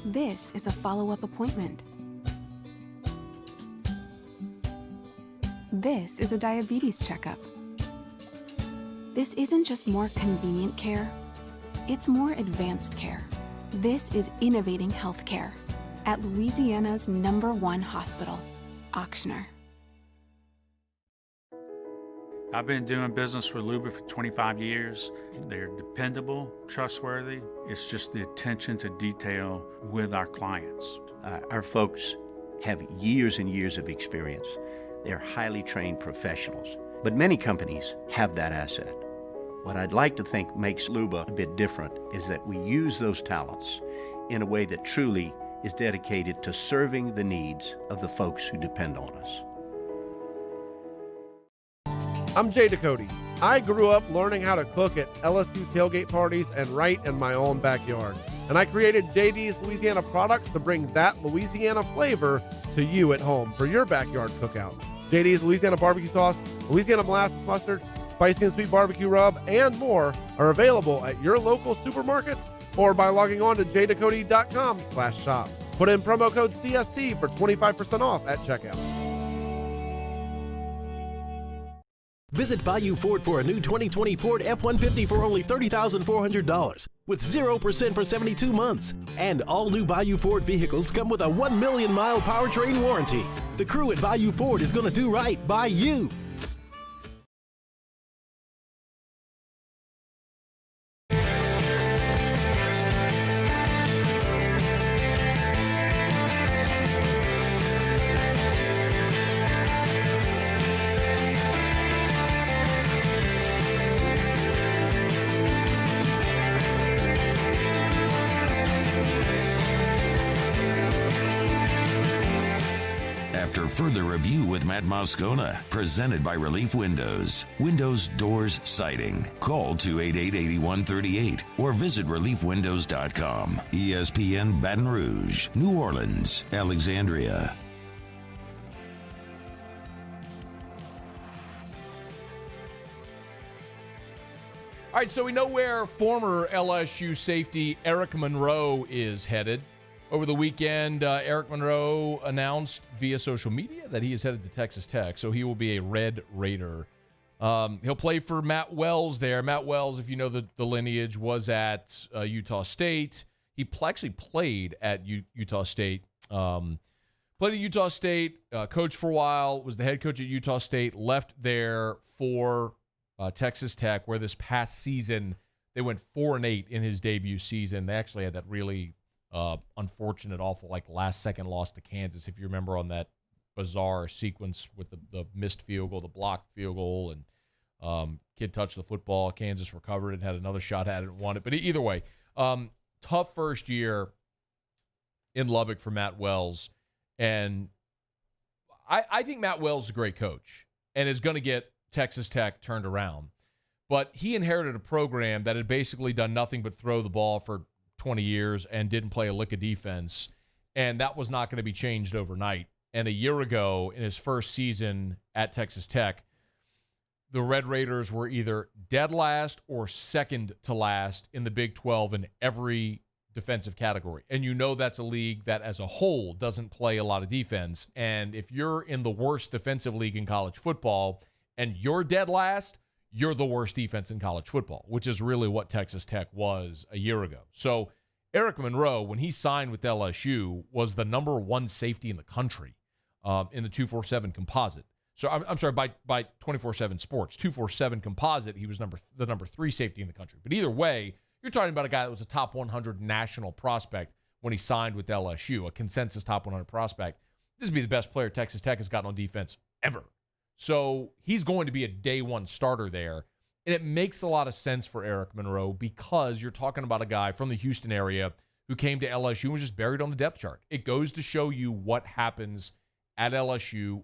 This is a follow-up appointment. This is a diabetes checkup. This isn't just more convenient care, it's more advanced care. This is innovating healthcare at Louisiana's #1 hospital, Auctioner. I've been doing business with Luba for 25 years. They're dependable, trustworthy. It's just the attention to detail with our clients. Our folks have years and years of experience. They're highly trained professionals. But many companies have that asset. What I'd like to think makes Luba a bit different is that we use those talents in a way that truly is dedicated to serving the needs of the folks who depend on us. I'm Jay Ducote. I grew up learning how to cook at LSU tailgate parties and right in my own backyard. And I created JD's Louisiana products to bring that Louisiana flavor to you at home for your backyard cookout. JD's Louisiana barbecue sauce, Louisiana molasses mustard, spicy and sweet barbecue rub, and more are available at your local supermarkets or by logging on to jducote.com/shop. Put in promo code CST for 25% off at checkout. Visit Bayou Ford for a new 2020 Ford F-150 for only $30,400 with 0% for 72 months. And all new Bayou Ford vehicles come with a 1 million mile powertrain warranty. The crew at Bayou Ford is going to do right by you. After further review with Matt Moscona, presented by Relief Windows. Windows, doors, siding. Call 288-8138 or visit reliefwindows.com. ESPN Baton Rouge, New Orleans, Alexandria. All right, so we know where former LSU safety Eric Monroe is headed. Over the weekend, Eric Monroe announced via social media that he is headed to Texas Tech, so he will be a Red Raider. He'll play for Matt Wells there. Matt Wells, if you know the lineage, was at Utah State. He actually played at Utah State. Played at Utah State, coached for a while, was the head coach at Utah State, left there for Texas Tech, where this past season they went 4-8 in his debut season. They actually had that really unfortunate, awful, last-second loss to Kansas, if you remember, on that bizarre sequence with the missed field goal, the blocked field goal, and kid touched the football. Kansas recovered and had another shot at it and won it. But either way, tough first year in Lubbock for Matt Wells. And I think Matt Wells is a great coach and is going to get Texas Tech turned around. But he inherited a program that had basically done nothing but throw the ball for 20 years and didn't play a lick of defense, and that was not going to be changed overnight. And a year ago, in his first season at Texas Tech, the Red Raiders were either dead last or second to last in the Big 12 in every defensive category. And you know that's a league that as a whole doesn't play a lot of defense. And if you're in the worst defensive league in college football and you're dead last, you're the worst defense in college football, which is really what Texas Tech was a year ago. So Eric Monroe, when he signed with LSU, was the #1 safety in the country in the 247 composite. So I'm sorry, by 247 Sports, 247 composite, he was the number 3 safety in the country. But either way, You're talking about a guy that was a top 100 national prospect when he signed with LSU, a consensus top 100 prospect. This would be the best player Texas Tech has gotten on defense ever. So he's going to be a day one starter there. And it makes a lot of sense for Eric Monroe because you're talking about a guy from the Houston area who came to LSU and was just buried on the depth chart. It goes to show you what happens at LSU,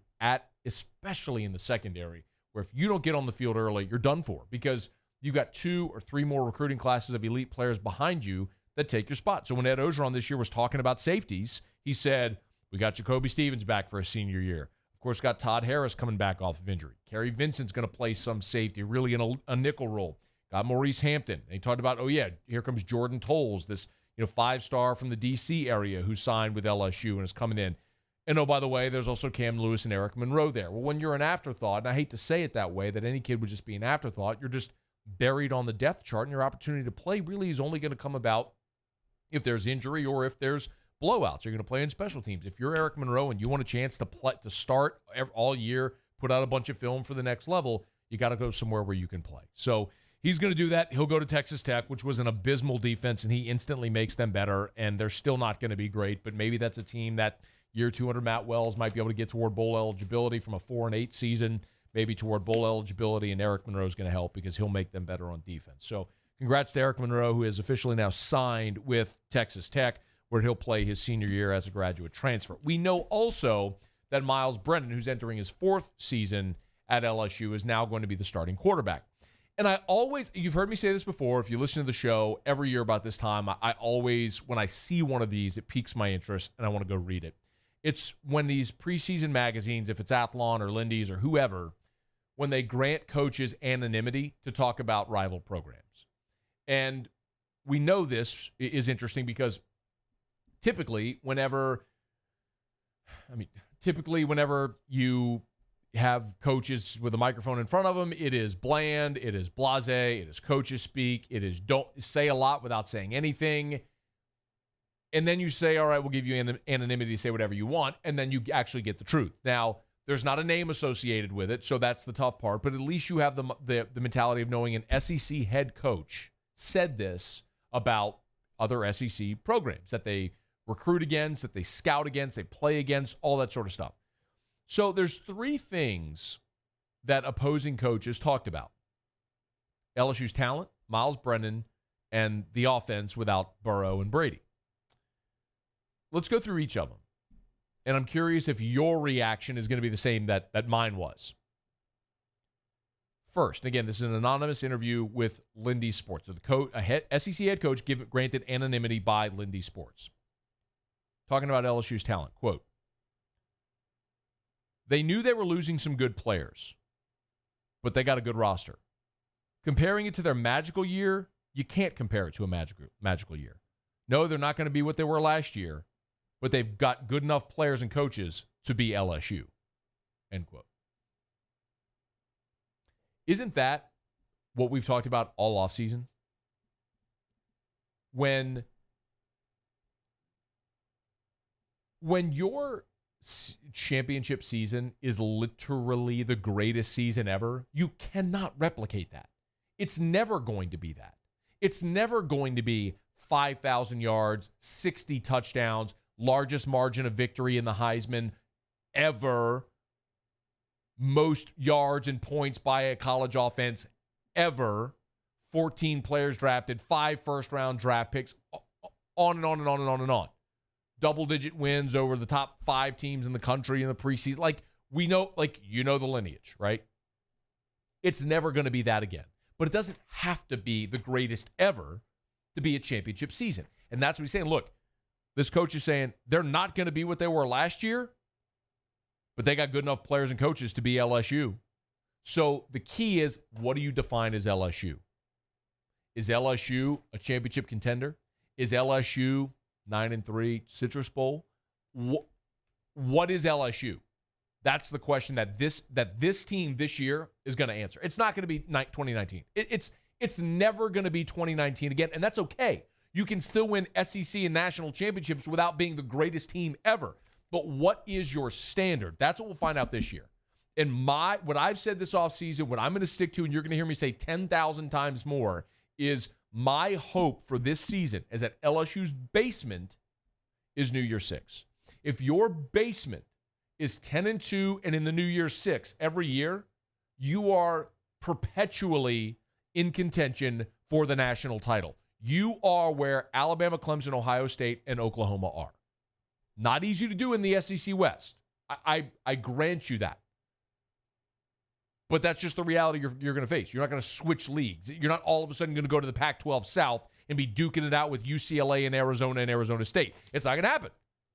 especially in the secondary, where if you don't get on the field early, you're done for because you've got 2 or 3 more recruiting classes of elite players behind you that take your spot. So when Ed Ogeron this year was talking about safeties, he said, we got Jacoby Stephens back for his senior year. Of course, got Todd Harris coming back off of injury. Kerry Vincent's going to play some safety, really in a nickel role. Got Maurice Hampton. And he talked about, here comes Jordan Tolles, this 5-star from the D.C. area who signed with LSU and is coming in. And, by the way, there's also Cam Lewis and Eric Monroe there. Well, when you're an afterthought, and I hate to say it that way, that any kid would just be an afterthought, you're just buried on the depth chart, and your opportunity to play really is only going to come about if there's injury or if there's blowouts. You're going to play in special teams. If you're Eric Monroe and you want a chance to start all year, put out a bunch of film for the next level, you got to go somewhere where you can play. So he's going to do that. He'll go to Texas Tech, which was an abysmal defense, and he instantly makes them better, and they're still not going to be great, but maybe that's a team that year 200 Matt Wells might be able to get toward bowl eligibility from a 4-8 season, maybe toward bowl eligibility, and Eric Monroe is going to help because he'll make them better on defense. So congrats to Eric Monroe, who is officially now signed with Texas Tech, where he'll play his senior year as a graduate transfer. We know also that Miles Brennan, who's entering his 4th season at LSU, is now going to be the starting quarterback. And you've heard me say this before, if you listen to the show every year about this time, I always, when I see one of these, it piques my interest, and I want to go read it. It's when these preseason magazines, if it's Athlon or Lindy's or whoever, when they grant coaches anonymity to talk about rival programs. And we know this is interesting because typically whenever you have coaches with a microphone in front of them, it is bland, it is blasé, it is coaches speak, it is don't say a lot without saying anything. And then you say, all right, we'll give you anonymity to say whatever you want, and then you actually get the truth. Now, there's not a name associated with it, so that's the tough part, but at least you have the mentality of knowing an SEC head coach said this about other SEC programs that they recruit against, that they scout against, they play against, all that sort of stuff. So there's 3 things that opposing coaches talked about. LSU's talent, Miles Brennan, and the offense without Burrow and Brady. Let's go through each of them. And I'm curious if your reaction is going to be the same that mine was. First, again, this is an anonymous interview with Lindy Sports. So a SEC head coach granted anonymity by Lindy Sports. Talking about LSU's talent. Quote, they knew they were losing some good players, but they got a good roster. Comparing it to their magical year, you can't compare it to a magical year. No, they're not going to be what they were last year, but they've got good enough players and coaches to be LSU. End quote. Isn't that what we've talked about all offseason? When your championship season is literally the greatest season ever, you cannot replicate that. It's never going to be that. It's never going to be 5,000 yards, 60 touchdowns, largest margin of victory in the Heisman ever, most yards and points by a college offense ever, 14 players drafted, 5 first-round draft picks, on and on and on and on and on. Double-digit wins over the top 5 teams in the country in the preseason. Like, we know, you know the lineage, right? It's never going to be that again. But it doesn't have to be the greatest ever to be a championship season. And that's what he's saying. Look, this coach is saying they're not going to be what they were last year, but they got good enough players and coaches to be LSU. So the key is, what do you define as LSU? Is LSU a championship contender? Is LSU 9-3 Citrus Bowl? What is LSU? That's the question that this team this year is going to answer. It's not going to be 2019. It's never going to be 2019 again, and that's okay. You can still win SEC and national championships without being the greatest team ever. But what is your standard? That's what we'll find out this year. And what I've said this offseason, what I'm going to stick to, and you're going to hear me say 10,000 times more, is My hope for this season is that LSU's basement is New Year's 6. If your basement is 10-2 and in the New Year's 6 every year, you are perpetually in contention for the national title. You are where Alabama, Clemson, Ohio State, and Oklahoma are. Not easy to do in the SEC West. I grant you that. But that's just the reality you're going to face. You're not going to switch leagues. You're not all of a sudden going to go to the Pac-12 South and be duking it out with UCLA and Arizona State. It's not going to happen.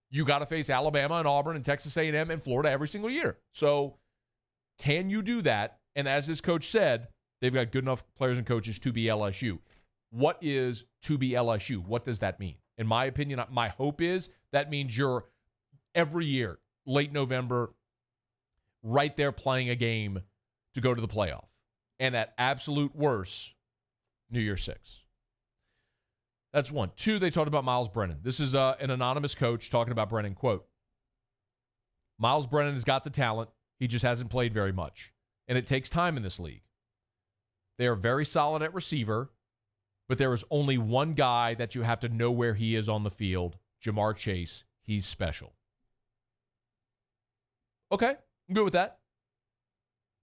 You got to face Alabama and Auburn and Texas A&M and Florida every single year. So can you do that? And as this coach said, they've got good enough players and coaches to be LSU. What is to be LSU? What does that mean? In my opinion, my hope is that means you're every year, late November, right there playing a game to go to the playoff. And at absolute worst, New Year's 6. That's one. Two, they talked about Miles Brennan. This is an anonymous coach talking about Brennan. Quote, Miles Brennan has got the talent. He just hasn't played very much. And it takes time in this league. They are very solid at receiver, but there is only one guy that you have to know where he is on the field, Jamar Chase. He's special. Okay, I'm good with that.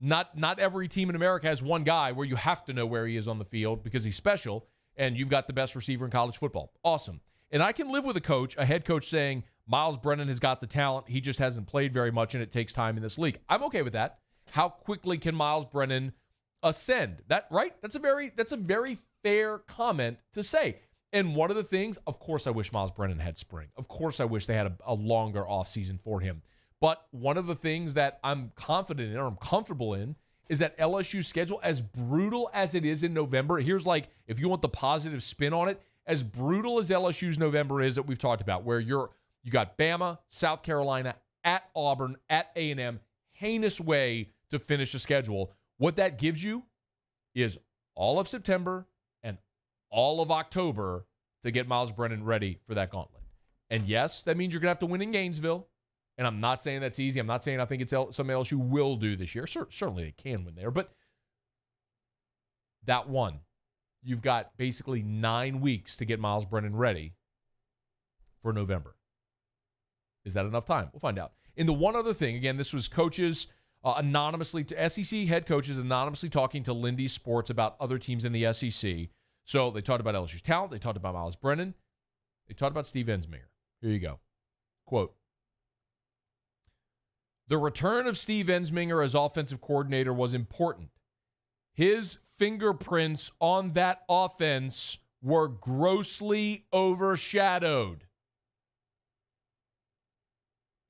Not every team in America has one guy where you have to know where he is on the field because he's special, and you've got the best receiver in college football. Awesome. And I can live with a head coach saying, Miles Brennan has got the talent. He just hasn't played very much, and it takes time in this league. I'm okay with that. How quickly can Miles Brennan ascend? That right? That's a very fair comment to say. And one of the things, of course, I wish Miles Brennan had spring. Of course, I wish they had a longer offseason for him. But one of the things that I'm confident in or I'm comfortable in is that LSU's schedule, as brutal as it is in November, here's like, if you want the positive spin on it, as brutal as LSU's November is that we've talked about, where you got Bama, South Carolina, at Auburn, at A&M, heinous way to finish the schedule. What that gives you is all of September and all of October to get Miles Brennan ready for that gauntlet. And yes, that means you're going to have to win in Gainesville. And I'm not saying that's easy. I'm not saying I think it's something LSU will do this year. Certainly they can win there. But that one, you've got basically 9 weeks to get Miles Brennan ready for November. Is that enough time? We'll find out. And the one other thing, again, this was coaches anonymously, SEC head coaches anonymously talking to Lindy Sports about other teams in the SEC. So they talked about LSU's talent. They talked about Miles Brennan. They talked about Steve Ensminger. Here you go. Quote, the return of Steve Ensminger as offensive coordinator was important. His fingerprints on that offense were grossly overshadowed.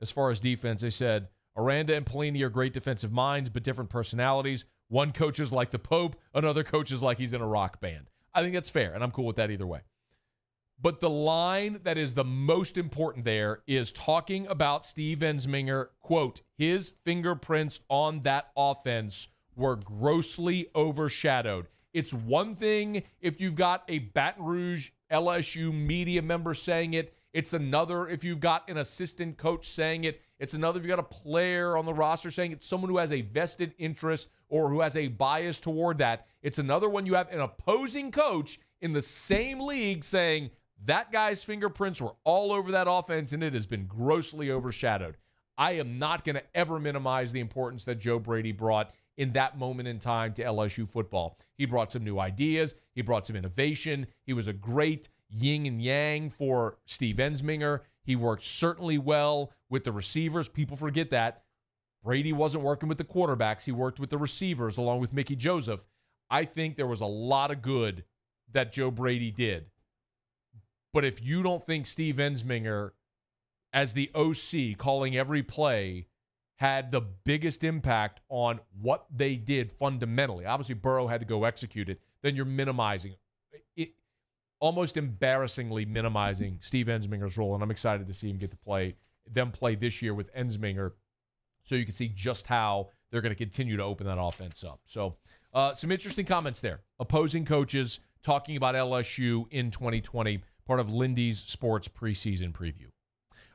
As far as defense, they said, Aranda and Pelini are great defensive minds, but different personalities. One coach is like the Pope, another coach is like he's in a rock band. I think that's fair, and I'm cool with that either way. But the line that is the most important there is talking about Steve Ensminger, quote, his fingerprints on that offense were grossly overshadowed. It's one thing if you've got a Baton Rouge LSU media member saying it. It's another if you've got an assistant coach saying it. It's another if you've got a player on the roster saying it's someone who has a vested interest or who has a bias toward that. It's another when you have an opposing coach in the same league saying that guy's fingerprints were all over that offense and it has been grossly overshadowed. I am not going to ever minimize the importance that Joe Brady brought in that moment in time to LSU football. He brought some new ideas. He brought some innovation. He was a great yin and yang for Steve Ensminger. He worked certainly well with the receivers. People forget that. Brady wasn't working with the quarterbacks. He worked with the receivers along with Mickey Joseph. I think there was a lot of good that Joe Brady did. But if you don't think Steve Ensminger, as the OC calling every play, had the biggest impact on what they did fundamentally, obviously Burrow had to go execute it, then you're minimizing it, almost embarrassingly minimizing Steve Ensminger's role. And I'm excited to see him get to play this year with Ensminger so you can see just how they're going to continue to open that offense up. So some interesting comments there. Opposing coaches talking about LSU in 2020. Part of Lindy's Sports preseason preview.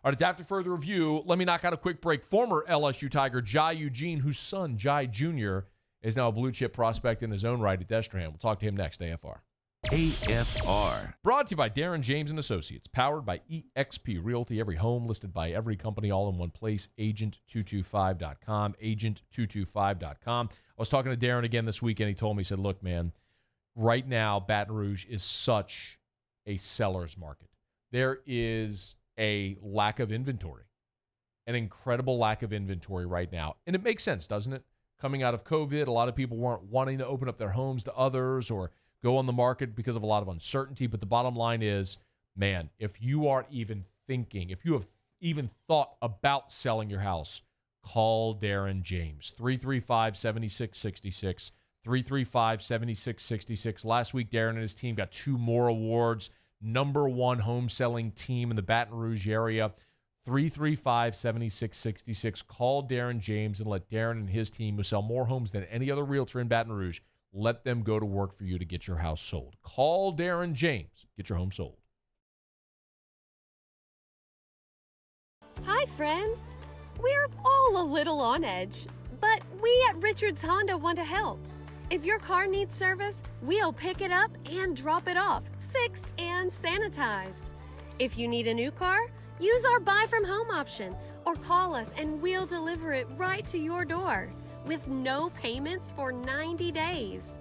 All right, after further review, let me knock out a quick break. Former LSU Tiger Jai Eugene, whose son, Jai Jr., is now a blue-chip prospect in his own right at Destrehan. We'll talk to him next, AFR. AFR. Brought to you by Darren James and Associates, powered by eXp Realty. Every home listed by every company, all in one place. Agent225.com. Agent225.com. I was talking to Darren again this weekend. He told me, he said, look, man, right now Baton Rouge is such a seller's market. There is a lack of inventory, an incredible lack of inventory right now. And it makes sense, doesn't it? Coming out of COVID, a lot of people weren't wanting to open up their homes to others or go on the market because of a lot of uncertainty. But the bottom line is, man, if you aren't even thinking, if you have even thought about selling your house, call Darren James. 335-7666. 335-7666. Last week, Darren and his team got 2 more awards. #1 home selling team in the Baton Rouge area. 335-7666. Call Darren James and let Darren and his team, who sell more homes than any other realtor in Baton Rouge, let them go to work for you to get your house sold. Call Darren James. Get your home sold. Hi, friends. We're all a little on edge, but we at Richards Honda want to help. If your car needs service, we'll pick it up and drop it off, fixed and sanitized. If you need a new car, use our buy from home option or call us and we'll deliver it right to your door with no payments for 90 days.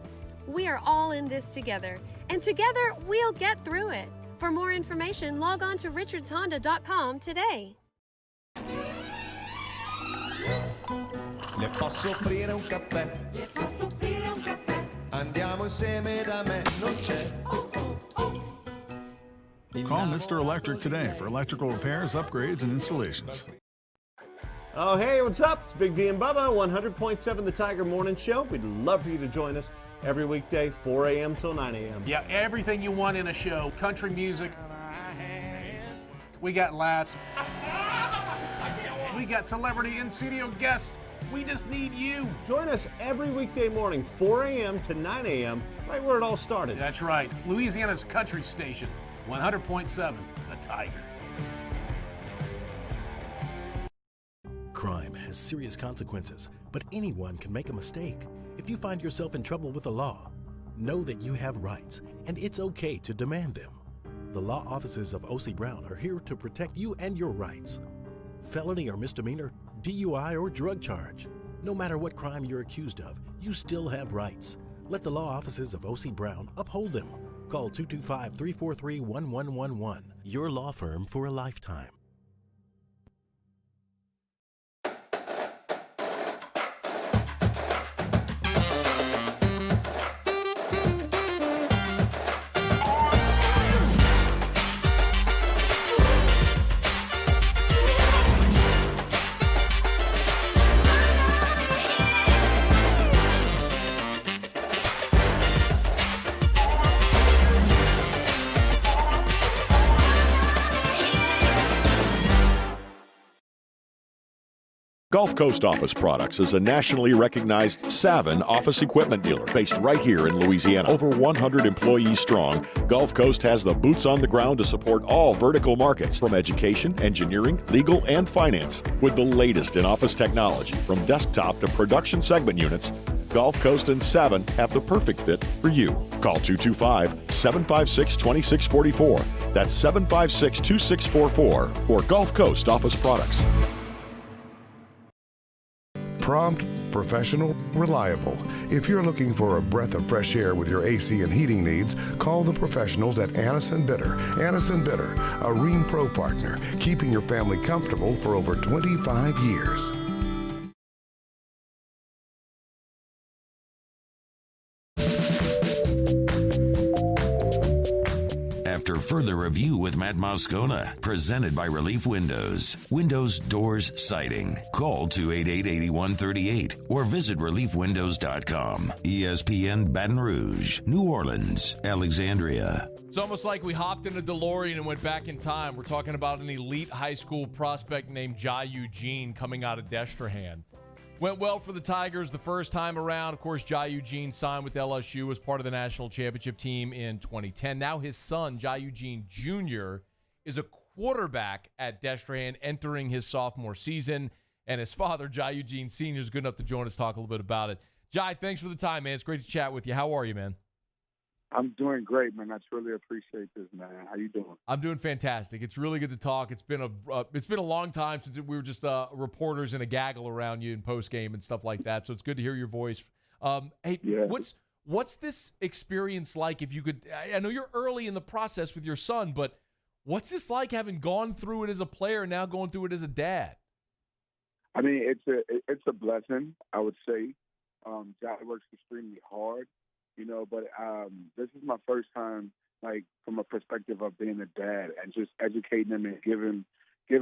We are all in this together, and together we'll get through it. For more information, log on to richardshonda.com today. Le posso offrire un caffè? Andiamo insieme da me, non c'è. Call Mr. Electric today for electrical repairs, upgrades, and installations. Oh, hey, what's up? It's Big V and Bubba, 100.7 The Tiger Morning Show. We'd love for you to join us every weekday, 4 a.m. till 9 a.m. Yeah, everything you want in a show. Country music. We got laughs. We got celebrity in-studio guests. We just need you. Join us every weekday morning, 4 a.m. to 9 a.m., right where it all started. That's right. Louisiana's country station, 100.7 The Tiger. Crime has serious consequences, but anyone can make a mistake. If you find yourself in trouble with the law, know that you have rights, and it's okay to demand them. The law offices of O.C. Brown are here to protect you and your rights. Felony or misdemeanor, DUI or drug charge. No matter what crime you're accused of, you still have rights. Let the law offices of O.C. Brown uphold them. Call 225-343-1111. Your law firm for a lifetime. Gulf Coast Office Products is a nationally recognized Savin office equipment dealer based right here in Louisiana. Over 100 employees strong, Gulf Coast has the boots on the ground to support all vertical markets from education, engineering, legal, and finance. With the latest in office technology, from desktop to production segment units, Gulf Coast and Savin have the perfect fit for you. Call 225-756-2644. That's 756-2644 for Gulf Coast Office Products. Prompt, professional, reliable. If you're looking for a breath of fresh air with your AC and heating needs, call the professionals at Anison Bitter. Anison Bitter, a Rheem Pro partner, keeping your family comfortable for over 25 years. After further review with Matt Moscona, presented by Relief Windows. Windows, doors, siding. Call 288-8138 or visit reliefwindows.com. ESPN Baton Rouge, New Orleans, Alexandria. It's almost like we hopped in a DeLorean and went back in time. We're talking about an elite high school prospect named Jai Eugene coming out of Destrehan. Went well for the Tigers the first time around. Of course, Jai Eugene signed with LSU as part of the national championship team in 2010. Now his son, Jai Eugene Jr., is a quarterback at Destrehan entering his sophomore season. And his father, Jai Eugene Sr., is good enough to join us, talk a little bit about it. Jai, thanks for the time, man. It's great to chat with you. How are you, man? I'm doing great, man. I truly appreciate this, man. How you doing? I'm doing fantastic. It's really good to talk. It's been a long time since we were just reporters in a gaggle around you in post game and stuff like that. So it's good to hear your voice. Hey, Yeah. what's this experience like? If you could, I know you're early in the process with your son, but what's this like having gone through it as a player and now going through it as a dad? I mean, it's a blessing, I would say. Jai works extremely hard, but this is my first time, like, from a perspective of being a dad and just educating him and giving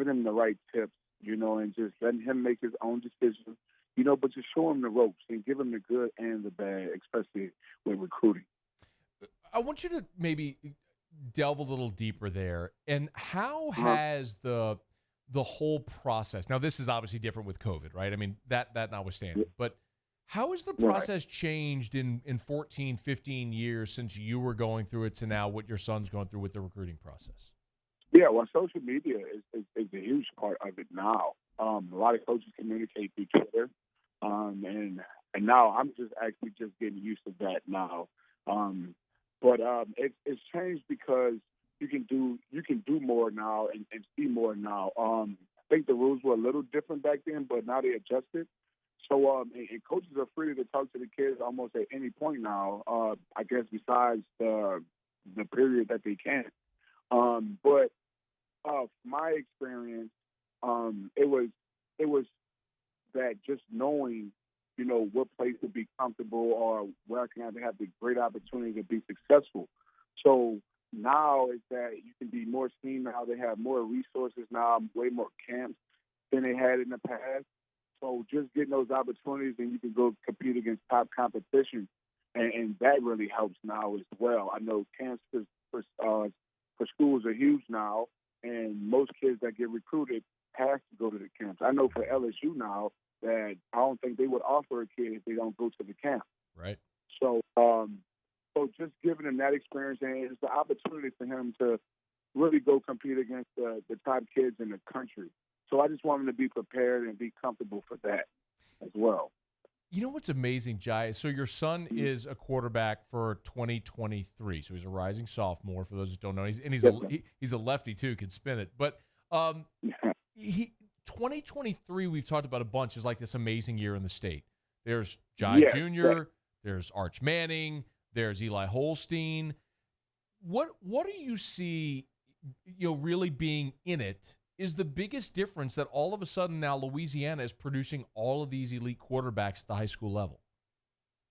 him the right tips, and just letting him make his own decisions, but just show him the ropes and give him the good and the bad, especially with recruiting. I want you to maybe delve a little deeper there. And how has the whole process, now this is obviously different with COVID, right? I mean, that notwithstanding, but how has the process changed in 14, 15 years since you were going through it to now what your son's going through with the recruiting process? Yeah, well, social media is a huge part of it now. A lot of coaches communicate through Twitter, and now I'm just getting used to that now. But it's changed because you can do more now and see more now. I think the rules were a little different back then, but now they adjusted. So and coaches are free to talk to the kids almost at any point now. I guess besides the period that they can. But my experience, it was that just knowing, what place to be comfortable or where I can have the great opportunity to be successful. So now is that you can be more seen now. They have more resources now, way more camps than they had in the past. So just getting those opportunities, and you can go compete against top competition, and that really helps now as well. I know camps for schools are huge now, and most kids that get recruited have to go to the camps. I know for LSU now that I don't think they would offer a kid if they don't go to the camp. Right. So just giving him that experience, and it's the opportunity for him to really go compete against the top kids in the country. So I just want him to be prepared and be comfortable for that as well. You know what's amazing, Jai? So your son is a quarterback for 2023. So he's a rising sophomore. For those who don't know, he's a lefty too, can spin it. But 2023, we've talked about a bunch, is like this amazing year in the state. There's Jai Jr., there's Arch Manning, there's Eli Holstein. What do you see, really being in it? Is the biggest difference that all of a sudden now Louisiana is producing all of these elite quarterbacks at the high school level?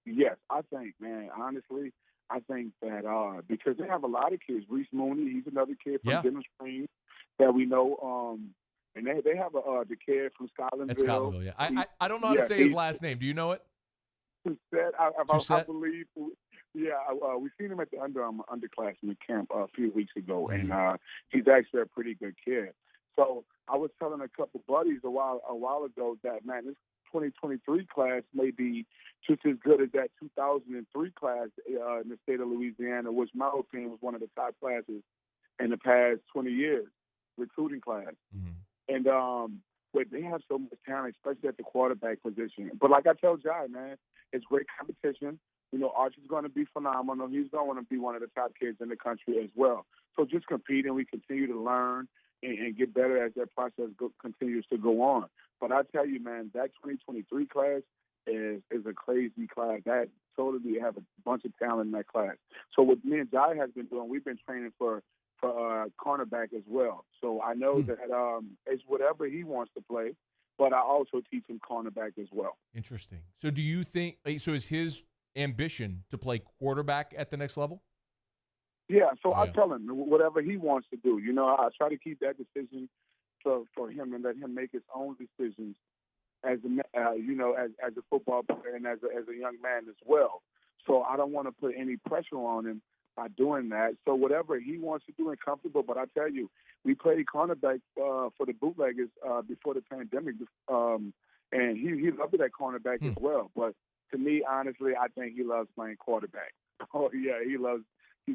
Yes, I think, man, honestly, I think that because they have a lot of kids. Reese Mooney, he's another kid from Denver Springs that we know. And they have the kid from Scotlandville. That's Scotlandville, yeah. I don't know how to say his last name. Do you know it? I believe. Yeah, we've seen him at the underclassmen camp a few weeks ago, and he's actually a pretty good kid. So I was telling a couple buddies a while ago that, man, this 2023 class may be just as good as that 2003 class in the state of Louisiana, which my opinion was one of the top classes in the past 20 years, recruiting class. And but they have so much talent, especially at the quarterback position. But like I tell Jai, man, it's great competition. Arch is going to be phenomenal. He's going to be one of the top kids in the country as well. So just competing, we continue to learn and get better as that process continues to go on. But I tell you, man, that 2023 class is a crazy class. That totally have a bunch of talent in that class. So what me and Jai has been doing, we've been training for cornerback as well. So I know that it's whatever he wants to play, but I also teach him cornerback as well. Interesting. So do you think – so is his ambition to play quarterback at the next level? Yeah, so I tell him whatever he wants to do. I try to keep that decision for him and let him make his own decisions as a football player and as a young man as well. So I don't want to put any pressure on him by doing that. So whatever he wants to do and comfortable. But I tell you, we played cornerback for the Bootleggers before the pandemic, and he loved it at cornerback as well. But to me, honestly, I think he loves playing quarterback. Oh yeah, he's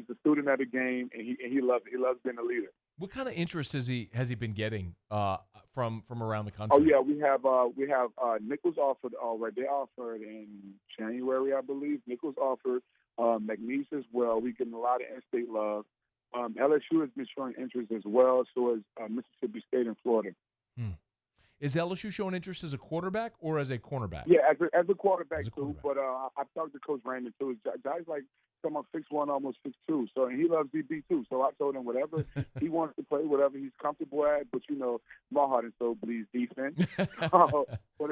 the student of the game, and he loves it. He loves being a leader. What kind of interest has he been getting from around the country? Oh yeah, we have Nichols offered already. They offered in January, I believe. Nichols offered. McNeese as well. We're getting a lot of in-state love. LSU has been showing interest as well, so is Mississippi State and Florida. Is LSU showing interest as a quarterback or as a cornerback? Yeah, as a quarterback too. But I've talked to Coach Raymond too. Guy's like someone 6'1", almost 6'2", so and he loves DB too. So I told him whatever he wants to play, whatever he's comfortable at. But my heart and soul believes defense. But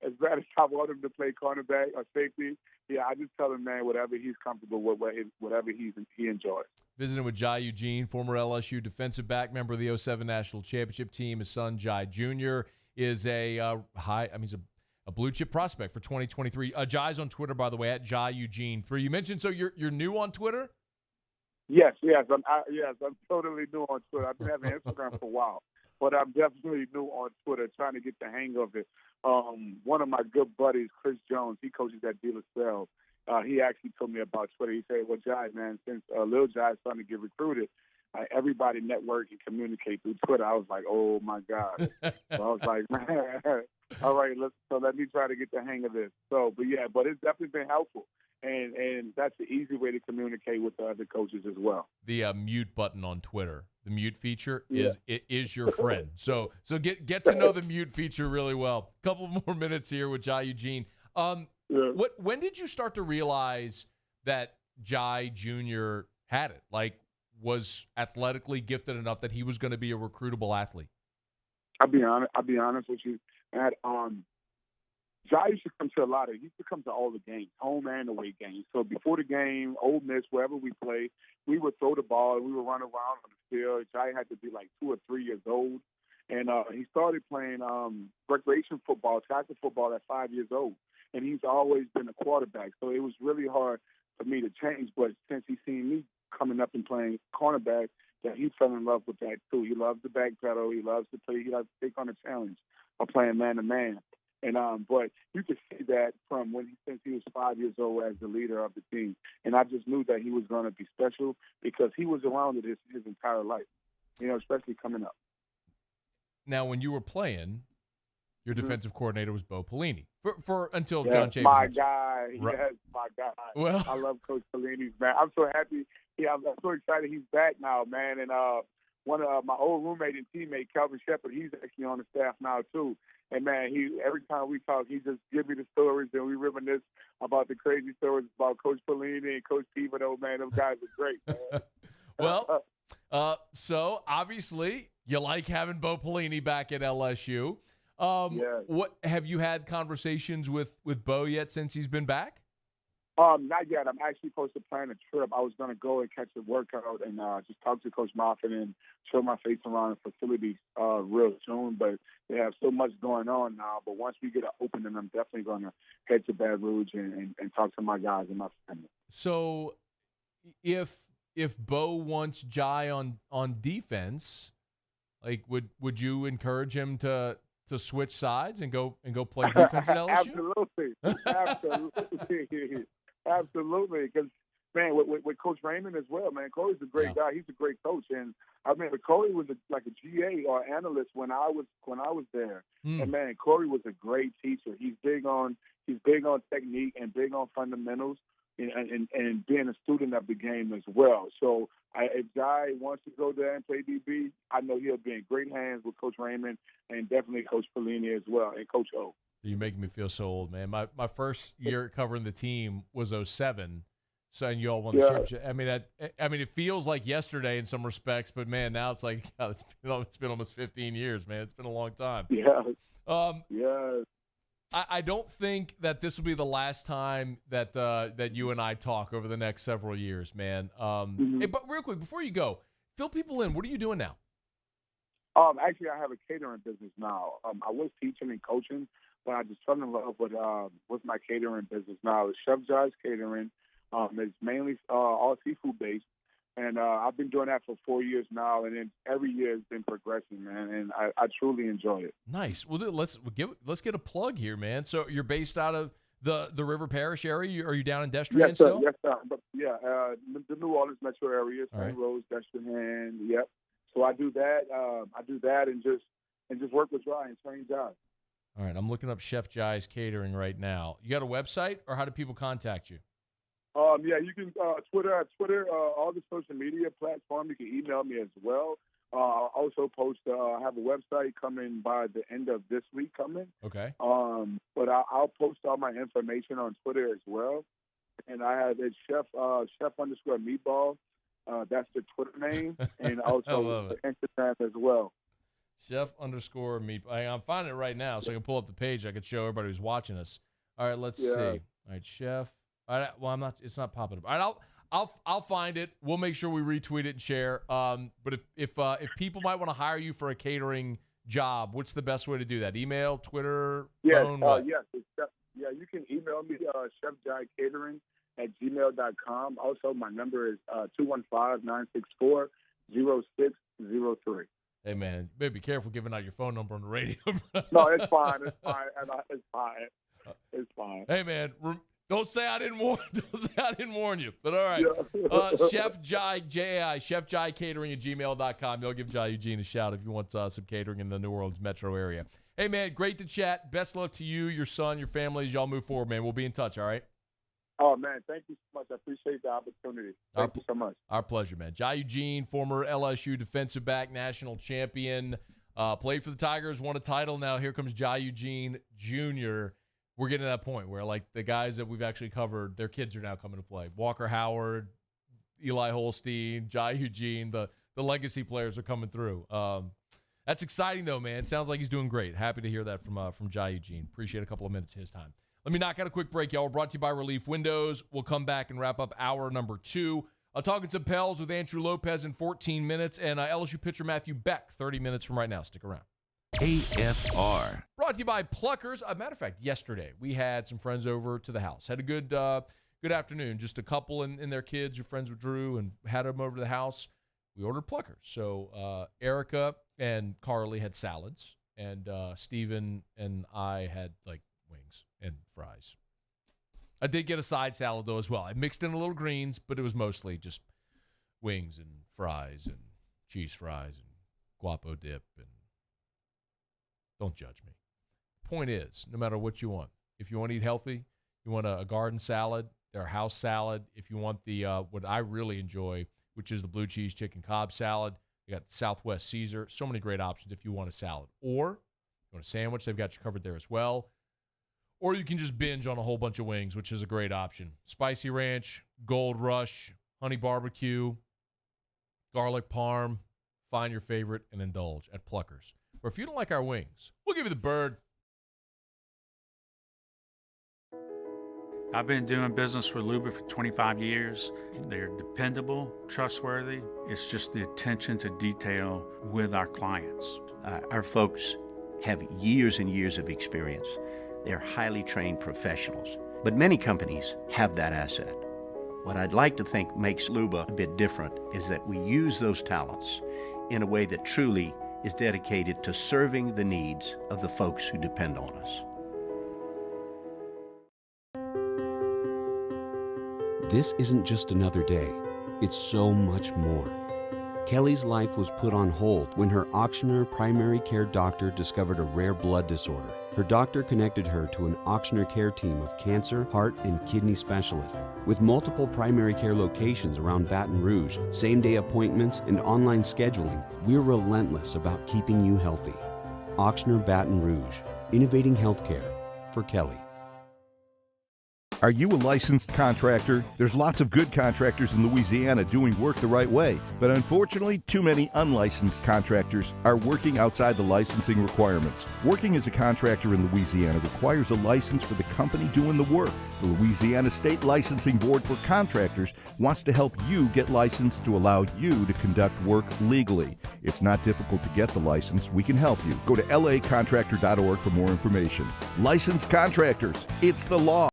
as bad as I want him to play cornerback or safety, yeah, I just tell him, man, whatever he's comfortable with, whatever he enjoys. Visiting with Jai Eugene, former LSU defensive back, member of the 07 National Championship team. His son, Jai Jr., is he's a blue chip prospect for 2023. Jai's on Twitter, by the way, at Jai Eugene 3. You mentioned, so you're new on Twitter? Yes, I'm totally new on Twitter. I've been having Instagram for a while, but I'm definitely new on Twitter, trying to get the hang of it. One of my good buddies, Chris Jones, he coaches at De La Salle. He actually told me about Twitter. He said, well, Jai, man, since Lil Jai is starting to get recruited, everybody network and communicate through Twitter. I was like, oh, my God. So I was like, man, all right, let me try to get the hang of this. So, but it's definitely been helpful. And that's the easy way to communicate with the other coaches as well. The mute button on Twitter, the mute feature is your friend. So get to know the mute feature really well. A couple more minutes here with Jai Eugene. When did you start to realize that Jai Jr. had it? Like, was athletically gifted enough that he was going to be a recruitable athlete? I'll be honest with you. Jai used to come to all the games, home and away games. So before the game, Ole Miss, wherever we played, we would throw the ball and we would run around on the field. Jai had to be like 2 or 3 years old. And he started playing recreation football, tackle football at 5 years old. And he's always been a quarterback. So it was really hard for me to change. But since he's seen me coming up and playing cornerback, that he fell in love with that too. He loves the back pedal. He loves to play. He loves to take on a challenge of playing man-to-man. And but you could see that from since he was 5 years old as the leader of the team. And I just knew that he was going to be special because he was around it his entire life, especially coming up. Now, when you were playing, your defensive coordinator was Bo Pelini until John Chapin. My guy. Right. Yes, my guy. Well, I love Coach Pelini's, man. I'm so happy. Yeah, I'm so excited he's back now, man. And one of my old roommate and teammate, Calvin Shepard, he's actually on the staff now too. And man, every time we talk, he just gives me the stories, and we reminisce about the crazy stories about Coach Pelini and Coach Thibodeau. Man, those guys are great, man. Well, so obviously you like having Bo Pelini back at LSU. What have you had conversations with Bo yet since he's been back? Not yet. I'm actually supposed to plan a trip. I was going to go and catch a workout and just talk to Coach Moffitt and show my face around the facilities real soon. But they have so much going on now. But once we get an opening, I'm definitely going to head to Baton Rouge and talk to my guys and my family. So if Bo wants Jai on defense, like would you encourage him to switch sides and go play defense at LSU? Absolutely, because man, with Coach Raymond as well, man. Corey's a great guy. He's a great coach, and I remember Corey was like a GA or analyst when I was there. And man, Corey was a great teacher. He's big on technique and big on fundamentals, and being a student of the game as well. So if Jai wants to go there and play DB, I know he'll be in great hands with Coach Raymond and definitely Coach Pelini as well and Coach O. You're making me feel so old, man. My first year covering the team was 2007, so and you all won the championship. I mean, it feels like yesterday in some respects, but man, now it's like God, it's been almost 15 years, man. It's been a long time. I don't think that this will be the last time that you and I talk over the next several years, man. Hey, but real quick before you go, fill people in. What are you doing now? Actually, I have a catering business now. I was teaching and coaching, but I just fell in love with my catering business now. It's Chef Jai's Catering. It's mainly all seafood based, and I've been doing that for 4 years now. And then every year it's been progressing, man. And I truly enjoy it. Nice. Well, let's get a plug here, man. So you're based out of the River Parish area. Are you down in Destrehan still? Yes, sir. But the New Orleans metro area, St. Rose, Destrehan. Yep. So I do that. And just work with Jai and train Jai. All right, I'm looking up Chef Jai's Catering right now. You got a website, or how do people contact you? Yeah, you can Twitter, all the social media platforms. You can email me as well. I'll also post. I have a website coming by the end of this week coming. Okay. But I'll post all my information on Twitter as well. And I have it chef_meatball. That's the Twitter name, and also the Instagram as well. Chef_meatball. I'm finding it right now, so I can pull up the page. I can show everybody who's watching us. All right, let's see. All right, Chef. All right, well, I'm not. It's not popping up. All right, I'll find it. We'll make sure we retweet it and share. But if people might want to hire you for a catering job, what's the best way to do that? Email, Twitter, phone? Yes. You can email me chefjaiCatering@gmail.com. Also, my number is 215-964-0603. Hey, man, you better be careful giving out your phone number on the radio. No, it's fine. It's fine. Hey, man, don't say I didn't warn you. But all right. Chef Jai, J-A-I, chefjaiCatering@gmail.com. You'll give Jai Eugene a shout if you want some catering in the New Orleans metro area. Hey, man, great to chat. Best luck to you, your son, your family as y'all move forward, man. We'll be in touch, all right? Oh, man, thank you so much. I appreciate the opportunity. Thank you so much. Our pleasure, man. Jai Eugene, former LSU defensive back, national champion, played for the Tigers, won a title. Now here comes Jai Eugene Jr. We're getting to that point where, like, the guys that we've actually covered, their kids are now coming to play. Walker Howard, Eli Holstein, Jai Eugene, the legacy players are coming through. That's exciting, though, man. Sounds like he's doing great. Happy to hear that from Jai Eugene. Appreciate a couple of minutes of his time. Let me knock out a quick break, y'all. We're brought to you by Relief Windows. We'll come back and wrap up hour number 2. Talking some Pels with Andrew Lopez in 14 minutes, and LSU pitcher Matthew Beck 30 minutes from right now. Stick around. AFR. Brought to you by Pluckers. As a matter of fact, yesterday we had some friends over to the house. Had a good afternoon. Just a couple and their kids, your friends with Drew, and had them over to the house. We ordered Pluckers. So Erica and Carly had salads, and Steven and I had, like, wings and fries. I did get a side salad, though, as well. I mixed in a little greens, but it was mostly just wings and fries and cheese fries and guapo dip. And don't judge me. Point is, no matter what you want, if you want to eat healthy, you want a garden salad, or a house salad. If you want the what I really enjoy, which is the blue cheese chicken Cobb salad, you got the Southwest Caesar. So many great options if you want a salad. Or you want a sandwich, they've got you covered there as well. Or you can just binge on a whole bunch of wings, which is a great option. Spicy ranch, Gold Rush, honey barbecue, garlic parm. Find your favorite and indulge at Pluckers. Or if you don't like our wings, we'll give you the bird. I've been doing business with Luba for 25 years. They're dependable, trustworthy. It's just the attention to detail with our clients. Our folks have years and years of experience. They're highly trained professionals, but many companies have that asset. What I'd like to think makes Luba a bit different is that we use those talents in a way that truly is dedicated to serving the needs of the folks who depend on us. This isn't just another day. It's so much more. Kelly's life was put on hold when her auctioneer primary care doctor discovered a rare blood disorder. Her doctor connected her to an auctioneer care team of cancer, heart, and kidney specialists. With multiple primary care locations around Baton Rouge, same-day appointments, and online scheduling, we're relentless about keeping you healthy. Auctioneer Baton Rouge, innovating healthcare for Kelly. Are you a licensed contractor? There's lots of good contractors in Louisiana doing work the right way, but unfortunately, too many unlicensed contractors are working outside the licensing requirements. Working as a contractor in Louisiana requires a license for the company doing the work. The Louisiana State Licensing Board for Contractors wants to help you get licensed to allow you to conduct work legally. It's not difficult to get the license. We can help you. Go to lacontractor.org for more information. Licensed contractors, it's the law.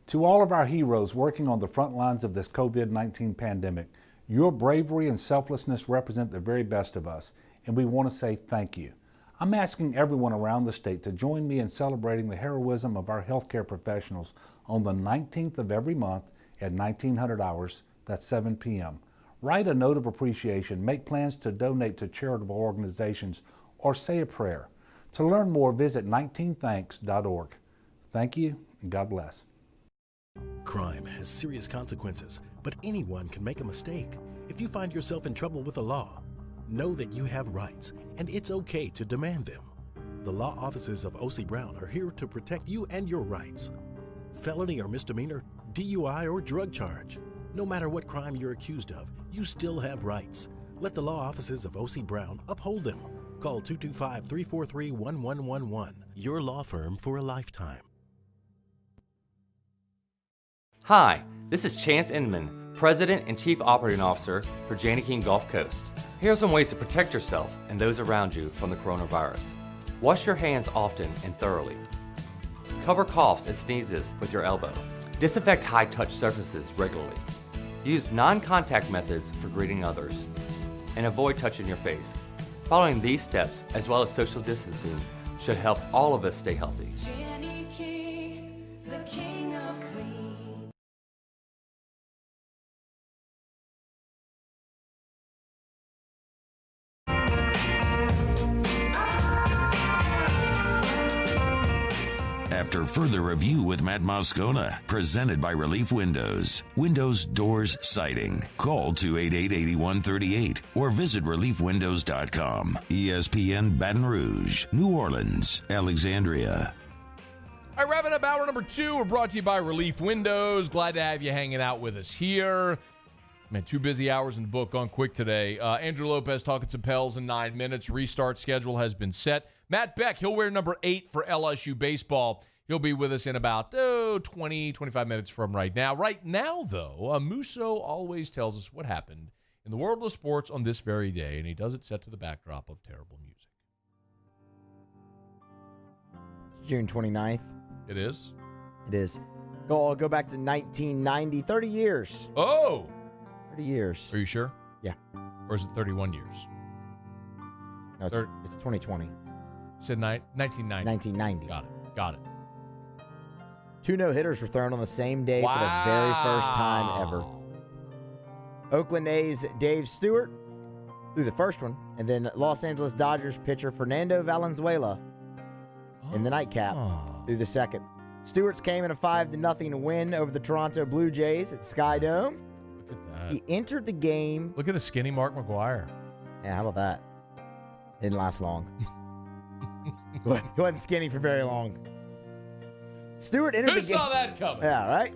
To all of our heroes working on the front lines of this COVID-19 pandemic, your bravery and selflessness represent the very best of us, and we want to say thank you. I'm asking everyone around the state to join me in celebrating the heroism of our healthcare professionals on the 19th of every month at 1900 hours, that's 7 p.m. Write a note of appreciation, make plans to donate to charitable organizations, or say a prayer. To learn more, visit 19thanks.org. Thank you, and God bless. crime has serious consequences, but anyone can make a mistake. If you find yourself in trouble with the law, know that you have rights, and it's okay to demand them. The law offices of O.C. Brown are here to protect you and your rights. Felony or misdemeanor, DUI or drug charge. No matter what crime you're accused of, you still have rights. Let the law offices of O.C. Brown uphold them. Call 225-343-1111. Your law firm for a lifetime. Hi, this is Chance Inman, President and Chief Operating Officer for Janney King Gulf Coast. Here are some ways to protect yourself and those around you from the coronavirus. Wash your hands often and thoroughly. Cover coughs and sneezes with your elbow. Disinfect high-touch surfaces regularly. Use non-contact methods for greeting others. And avoid touching your face. Following these steps, as well as social distancing, should help all of us stay healthy. Janney King, the king of clean. After further review with Matt Moscona, presented by Relief Windows. Windows, doors, siding. Call 288-8138 or visit reliefwindows.com. ESPN Baton Rouge, New Orleans, Alexandria. All right, wrapping up hour number 2. We're brought to you by Relief Windows. Glad to have you hanging out with us here. Man, 2 busy hours in the book, gone quick today. Andrew Lopez talking some Pels in 9 minutes. Restart schedule has been set. Matt Beck, he'll wear number 8 for LSU baseball. He'll be with us in about 20, 25 minutes from right now. Right now, though, Musso always tells us what happened in the world of sports on this very day, and he does it set to the backdrop of terrible music. June 29th. It is? It is. I'll go back to 1990, 30 years. Oh! 30 years. Are you sure? Yeah. Or is it 31 years? No, it's 2020. You said 1990. 1990. Got it. 2 no-hitters were thrown on the same day for the very first time ever. Oakland A's Dave Stewart threw the first one, and then Los Angeles Dodgers pitcher Fernando Valenzuela in the nightcap threw the second. Stewart's came in a 5-0 win over the Toronto Blue Jays at Sky Dome. Look at that. He entered the game. Look at a skinny Mark McGwire. Yeah, how about that? Didn't last long. He wasn't skinny for very long. Stewart entered the game. Who saw that coming? Yeah, right?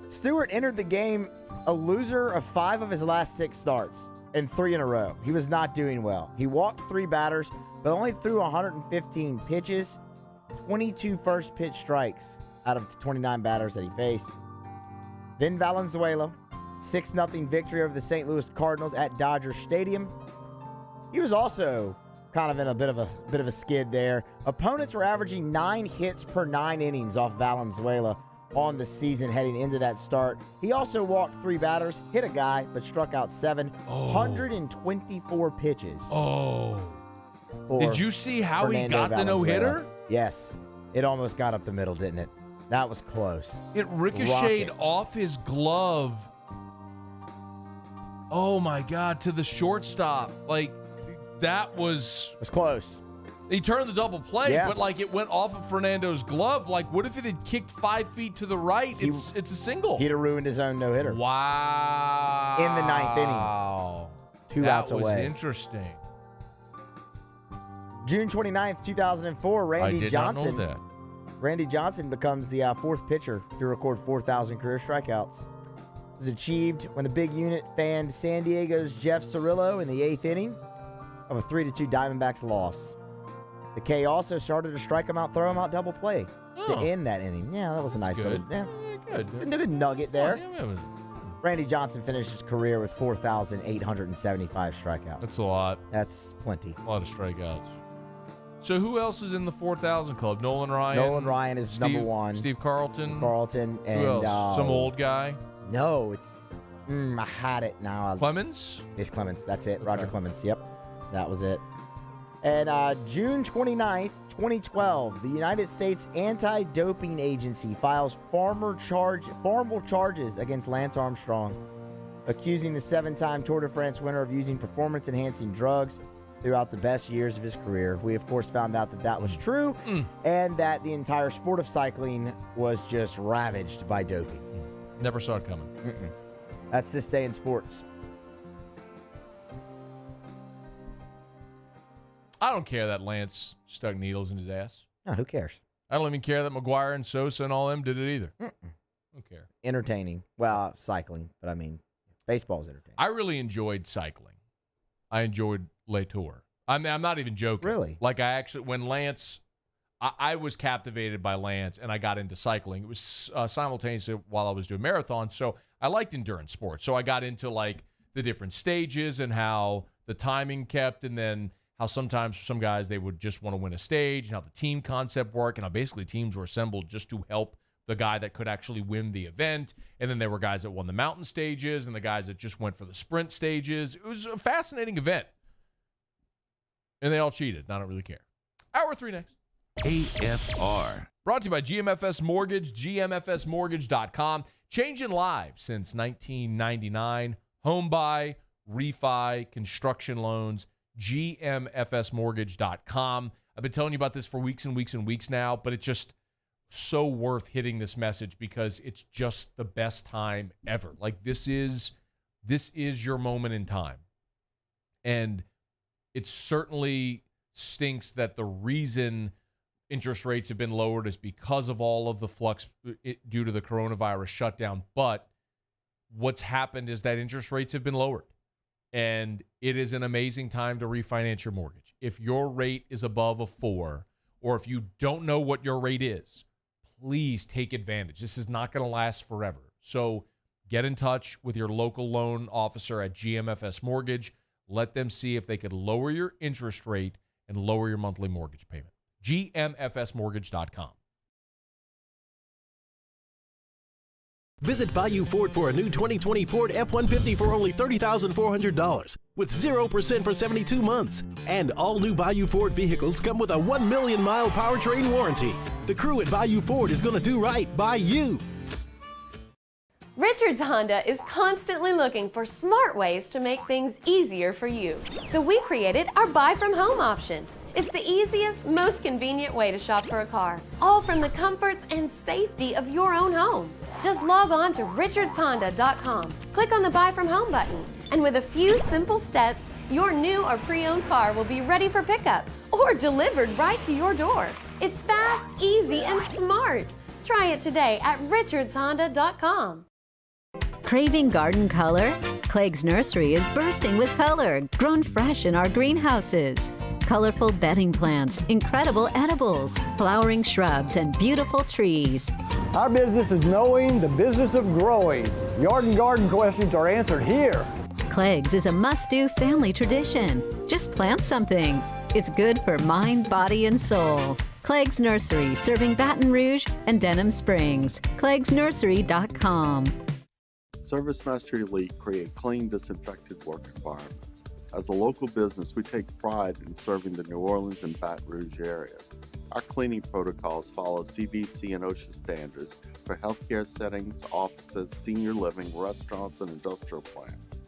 Stewart entered the game a loser of 5 of his last 6 starts and 3 in a row. He was not doing well. He walked 3 batters, but only threw 115 pitches, 22 first pitch strikes out of the 29 batters that he faced. Then Valenzuela, 6-0 victory over the St. Louis Cardinals at Dodger Stadium. He was also kind of in a bit of a skid there. Opponents were averaging 9 hits per 9 innings off Valenzuela on the season heading into that start. He also walked 3 batters, hit a guy, but struck out 7. 124 pitches. Did you see how Fernando he got the no-hitter? Yes. It almost got up the middle, didn't it? That was close. It ricocheted off his glove. Oh, my God, to the shortstop. That was close. He turned the double play, Yeah. but it went off of Fernando's glove. What if it had kicked 5 feet to the right? It's a single. He'd have ruined his own no-hitter. Wow. In the 9th inning. 2 outs away. That was interesting. June 29th, 2004, Randy Johnson. Not know that. Randy Johnson becomes the 4th pitcher to record 4,000 career strikeouts. It was achieved when the big unit fanned San Diego's Jeff Cirillo in the 8th inning of a 3-2 Diamondbacks loss. The K also started a strike him out, throw him out double play to end that inning. Yeah, that was a nice little good nugget there. Randy Johnson finished his career with 4,875 strikeouts. That's a lot. That's plenty. A lot of strikeouts. So who else is in the 4,000 club? Nolan Ryan? Nolan Ryan is number 1. Steve Carlton? And who else? Some old guy? No, it's... I had it now. Clemens? It's Clemens. That's it. Okay. Roger Clemens. Yep. That was it. And June 29th, 2012, the United States Anti-Doping Agency files formal charges against Lance Armstrong, accusing the 7-time Tour de France winner of using performance-enhancing drugs throughout the best years of his career. We, of course, found out that was true and that the entire sport of cycling was just ravaged by doping. Never saw it coming. That's this day in sports. I don't care that Lance stuck needles in his ass. No, who cares? I don't even care that McGuire and Sosa and all them did it either. Don't care. Entertaining. Well, cycling, but I mean, baseball's entertaining. I really enjoyed cycling. I enjoyed Le Tour. I'm not even joking. Really? Like, when Lance, I was captivated by Lance, and I got into cycling. It was simultaneously while I was doing marathons, so I liked endurance sports. So I got into, like, the different stages and how the timing kept, and then how sometimes some guys, they would just want to win a stage, and how the team concept worked, and how basically teams were assembled just to help the guy that could actually win the event. And then there were guys that won the mountain stages and the guys that just went for the sprint stages. It was a fascinating event. And they all cheated. I don't really care. Hour 3 next. AFR. Brought to you by GMFS Mortgage, gmfsmortgage.com. Changing lives since 1999. Home buy, refi, construction loans, gmfsmortgage.com. I've been telling you about this for weeks and weeks and weeks now, but it's just so worth hitting this message because it's just the best time ever. Like, this is your moment in time. And it certainly stinks that the reason interest rates have been lowered is because of all of the flux due to the coronavirus shutdown. But what's happened is that interest rates have been lowered. And it is an amazing time to refinance your mortgage. If your rate is above a 4, or if you don't know what your rate is, please take advantage. This is not going to last forever. So get in touch with your local loan officer at GMFS Mortgage. Let them see if they could lower your interest rate and lower your monthly mortgage payment. GMFSmortgage.com. Visit Bayou Ford for a new 2020 Ford F-150 for only $30,400 with 0% for 72 months. And all new Bayou Ford vehicles come with a 1 million mile powertrain warranty. The crew at Bayou Ford is going to do right by you. Richards Honda is constantly looking for smart ways to make things easier for you. So we created our buy from home option. It's the easiest, most convenient way to shop for a car, all from the comforts and safety of your own home. Just log on to richardshonda.com, click on the Buy From Home button, and with a few simple steps, your new or pre-owned car will be ready for pickup or delivered right to your door. It's fast, easy, and smart. Try it today at richardshonda.com. Craving garden color? Clegg's Nursery is bursting with color, grown fresh in our greenhouses. Colorful bedding plants, incredible edibles, flowering shrubs, and beautiful trees. Our business is knowing the business of growing. Yard and garden questions are answered here. Clegg's is a must-do family tradition. Just plant something. It's good for mind, body, and soul. Clegg's Nursery, serving Baton Rouge and Denham Springs. CleggsNursery.com. Service Mastery Leake create clean, disinfected work environments. As a local business, we take pride in serving the New Orleans and Baton Rouge areas. Our cleaning protocols follow CDC and OSHA standards for healthcare settings, offices, senior living, restaurants, and industrial plants.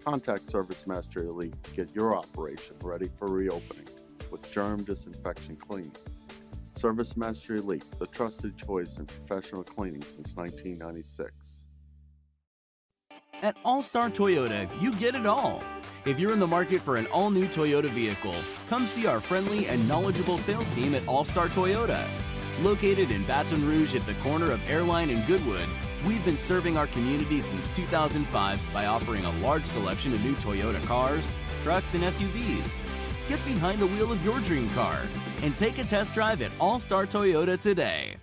Contact Service Mastery Leake to get your operation ready for reopening with germ disinfection cleaning. Service Mastery Leake, the trusted choice in professional cleaning since 1996. At All-Star Toyota, you get it all. If you're in the market for an all-new Toyota vehicle, come see our friendly and knowledgeable sales team at All-Star Toyota. Located in Baton Rouge at the corner of Airline and Goodwood, we've been serving our community since 2005 by offering a large selection of new Toyota cars, trucks, and SUVs. Get behind the wheel of your dream car and take a test drive at All-Star Toyota today.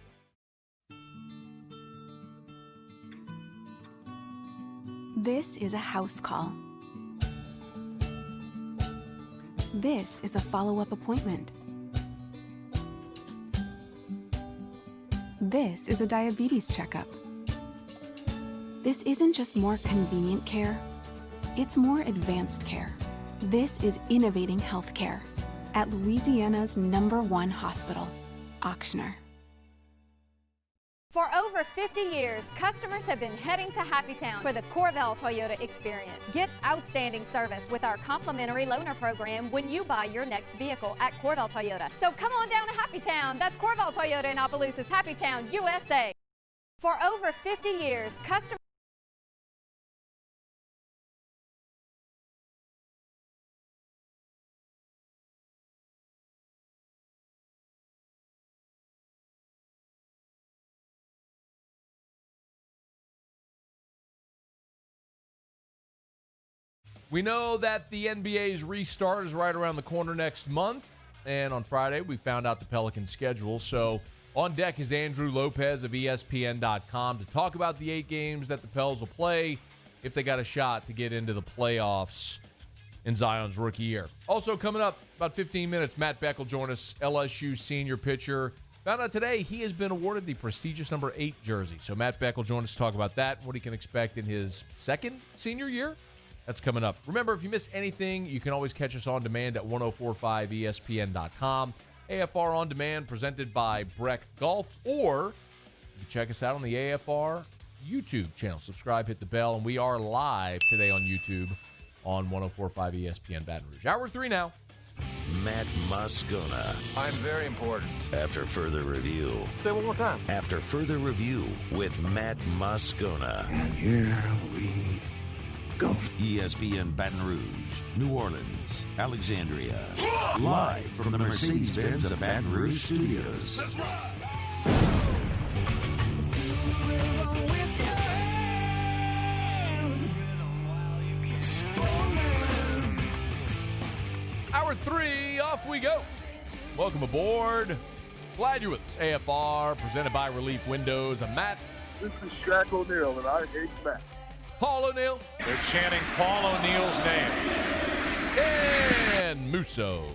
This is a house call. This is a follow-up appointment. This is a diabetes checkup. This isn't just more convenient care, it's more advanced care. This is innovating healthcare at Louisiana's #1 hospital, Ochsner. For over 50 years, customers have been heading to Happytown for the Corval Toyota experience. Get outstanding service with our complimentary loaner program when you buy your next vehicle at Corval Toyota. So come on down to Happytown. That's Corval Toyota in Opelousas, Happytown, USA. For over 50 years, customers We know that the NBA's restart is right around the corner next month. And on Friday, we found out the Pelicans schedule. So on deck is Andrew Lopez of ESPN.com to talk about the 8 games that the Pels will play if they got a shot to get into the playoffs in Zion's rookie year. Also coming up, about 15 minutes, Matt Beck will join us, LSU senior pitcher. Found out today he has been awarded the prestigious number 8 jersey. So Matt Beck will join us to talk about that, what he can expect in his second senior year. That's coming up. Remember, if you miss anything, you can always catch us on demand at 1045ESPN.com. AFR On Demand presented by Breck Golf, or you can check us out on the AFR YouTube channel. Subscribe, hit the bell, and we are live today on YouTube on 1045 ESPN Baton Rouge. Hour 3 now. Matt Moscona. I'm very important. After further review. Say it one more time. After further review with Matt Moscona. And here we go. ESPN Baton Rouge, New Orleans, Alexandria. Live from the Mercedes-Benz of Baton Rouge studios. That's right. Hour 3, off we go. Welcome aboard. Glad you're with us. AFR, presented by Relief Windows. I'm Matt. This is Shaq O'Neal, and I hate Matt. Paul O'Neal. They're chanting Paul O'Neal's name. And Musso.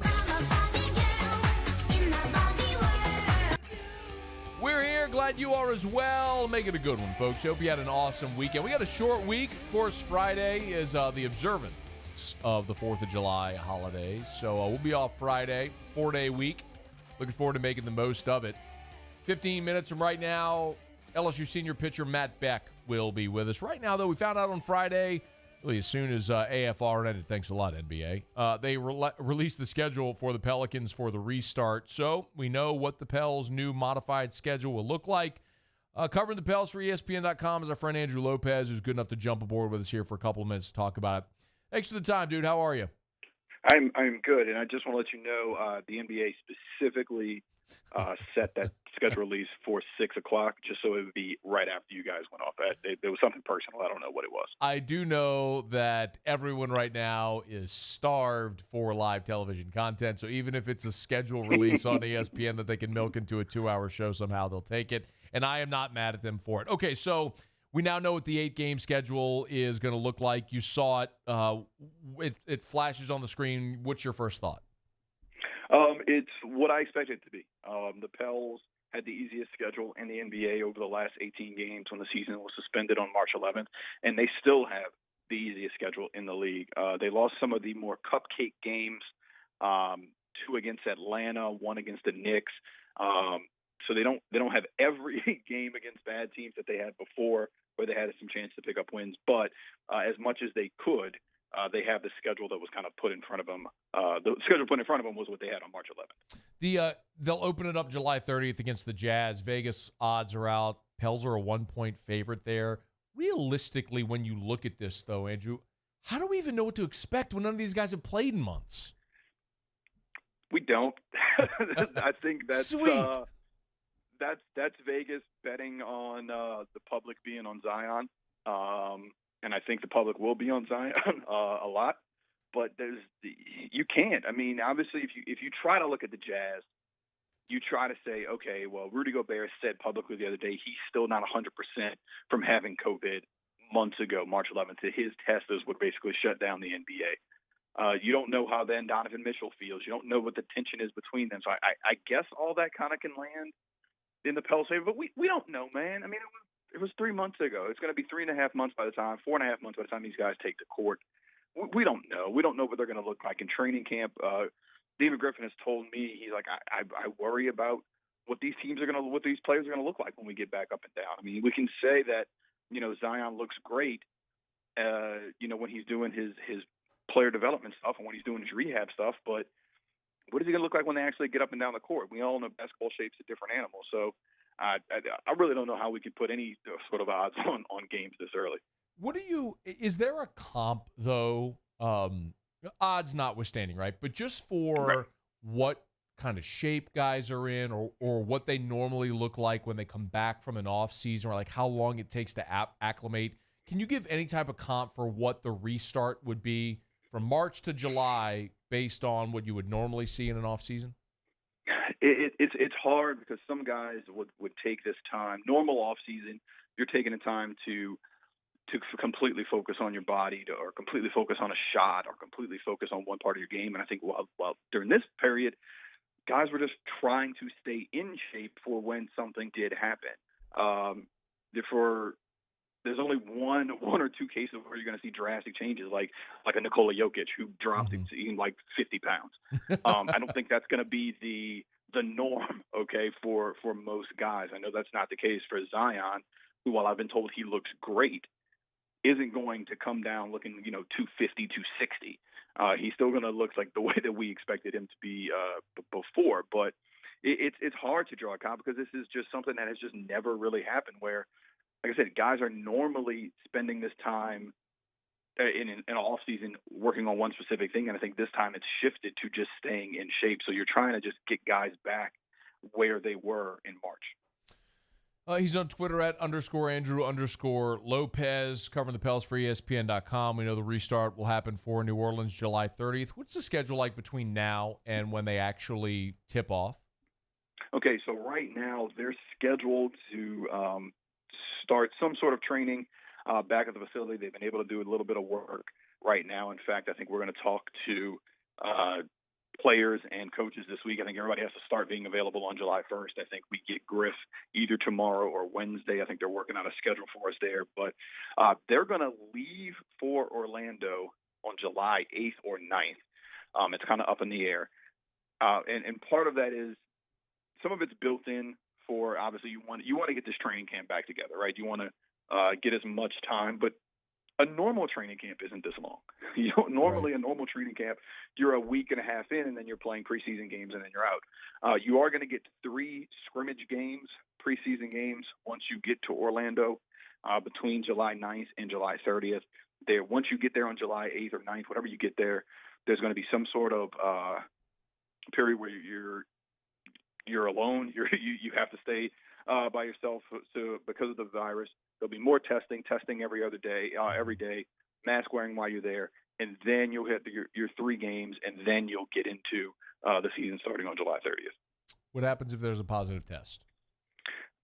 We're here. Glad you are as well. Make it a good one, folks. Hope you had an awesome weekend. We got a short week. Of course, Friday is the observance of the 4th of July holidays. So we'll be off Friday, 4-day week. Looking forward to making the most of it. 15 minutes from right now, LSU senior pitcher Matt Beck will be with us. Right now, though, we found out on Friday, really as soon as AFR ended, thanks a lot, NBA, they released the schedule for the Pelicans for the restart. So we know what the Pels' new modified schedule will look like. Covering the Pels for ESPN.com is our friend Andrew Lopez, who's good enough to jump aboard with us here for a couple of minutes to talk about it. Thanks for the time, dude. How are you? I'm good, and I just want to let you know the NBA specifically set that schedule release for 6 o'clock, just so it would be right after you guys went off. There was something personal. I don't know what it was. I do know that everyone right now is starved for live television content, so even if it's a schedule release on ESPN that they can milk into a 2-hour show somehow, they'll take it, and I am not mad at them for it. Okay, so we now know what the 8-game schedule is going to look like. You saw it. It flashes on the screen. What's your first thought? It's what I expected it to be. The Pels had the easiest schedule in the NBA over the last 18 games when the season was suspended on March 11th, and they still have the easiest schedule in the league. They lost some of the more cupcake games, 2 against Atlanta, 1 against the Knicks. So they don't have every game against bad teams that they had before, where they had some chance to pick up wins. But as much as they could, they have the schedule that was kind of put in front of them. The schedule put in front of them was what they had on March 11th. They'll open it up July 30th against the Jazz. Vegas odds are out. Pels are a 1-point favorite there. Realistically, when you look at this, though, Andrew, how do we even know what to expect when none of these guys have played in months? We don't. I think that's sweet. That's Vegas betting on the public being on Zion, and I think the public will be on Zion a lot. But you can't. I mean, obviously, if you try to look at the Jazz, you try to say, okay, well, Rudy Gobert said publicly the other day he's still not 100% from having COVID months ago, March 11th. His test would basically shut down the NBA. You don't know how then Donovan Mitchell feels. You don't know what the tension is between them. So I guess all that kind of can land in the Pels' favor, but we don't know, man. I mean, it was 3 months ago. It's going to be 3.5 months by the time, 4.5 months by the time these guys take the court. We don't know. We don't know what they're going to look like in training camp. David Griffin has told me, he's like, I worry about what these teams are going to, what these players are going to look like when we get back up and down. I mean, we can say that, Zion looks great, when he's doing his player development stuff and when he's doing his rehab stuff, but what is he going to look like when they actually get up and down the court? We all know basketball shape's a different animal. So I really don't know how we could put any sort of odds on games this early. Is there a comp, though, odds notwithstanding, right? But just for what kind of shape guys are in or what they normally look like when they come back from an off season, or like how long it takes to acclimate, can you give any type of comp for what the restart would be from March to July based on what you would normally see in an off season? It's hard because some guys would take this time. Normal off season, you're taking the time to completely focus on your body, or completely focus on a shot, or completely focus on one part of your game. And I think while during this period, guys were just trying to stay in shape for when something did happen. There's only one or two cases where you're going to see drastic changes, like a Nikola Jokic who dropped in like 50 pounds. I don't think that's going to be the norm, okay, for most guys. I know that's not the case for Zion, who, while I've been told he looks great, isn't going to come down looking, 250, 260. He's still going to look like the way that we expected him to be before. But it's hard to draw a comp because this is just something that has just never really happened where, like I said, guys are normally spending this time in an off season working on one specific thing. And I think this time it's shifted to just staying in shape. So you're trying to just get guys back where they were in March. He's on Twitter at _Andrew_Lopez, covering the Pels for ESPN.com. We know the restart will happen for New Orleans July 30th. What's the schedule like between now and when they actually tip off? Okay, so right now they're scheduled to start some sort of training back at the facility. They've been able to do a little bit of work right now. In fact, I think we're going to talk to players and coaches this week. I think everybody has to start being available on July 1st. I think we get Griff either tomorrow or Wednesday. I think they're working on a schedule for us there. But they're going to leave for Orlando on July 8th or 9th. It's kind of up in the air. And part of that is some of it's built in for, obviously, you want to get this training camp back together, right? You want to get as much time. But a normal training camp isn't this long. Normally, a normal training camp, you're a week and a half in, and then you're playing preseason games, and then you're out. You are going to get 3 scrimmage games, preseason games, once you get to Orlando between July 9th and July 30th. Once you get there on July 8th or 9th, whatever you get there, there's going to be some sort of period where you're alone. You have to stay by yourself because of the virus. There'll be more testing every day, mask wearing while you're there, and then you'll hit your 3 games, and then you'll get into the season starting on July 30th. What happens if there's a positive test?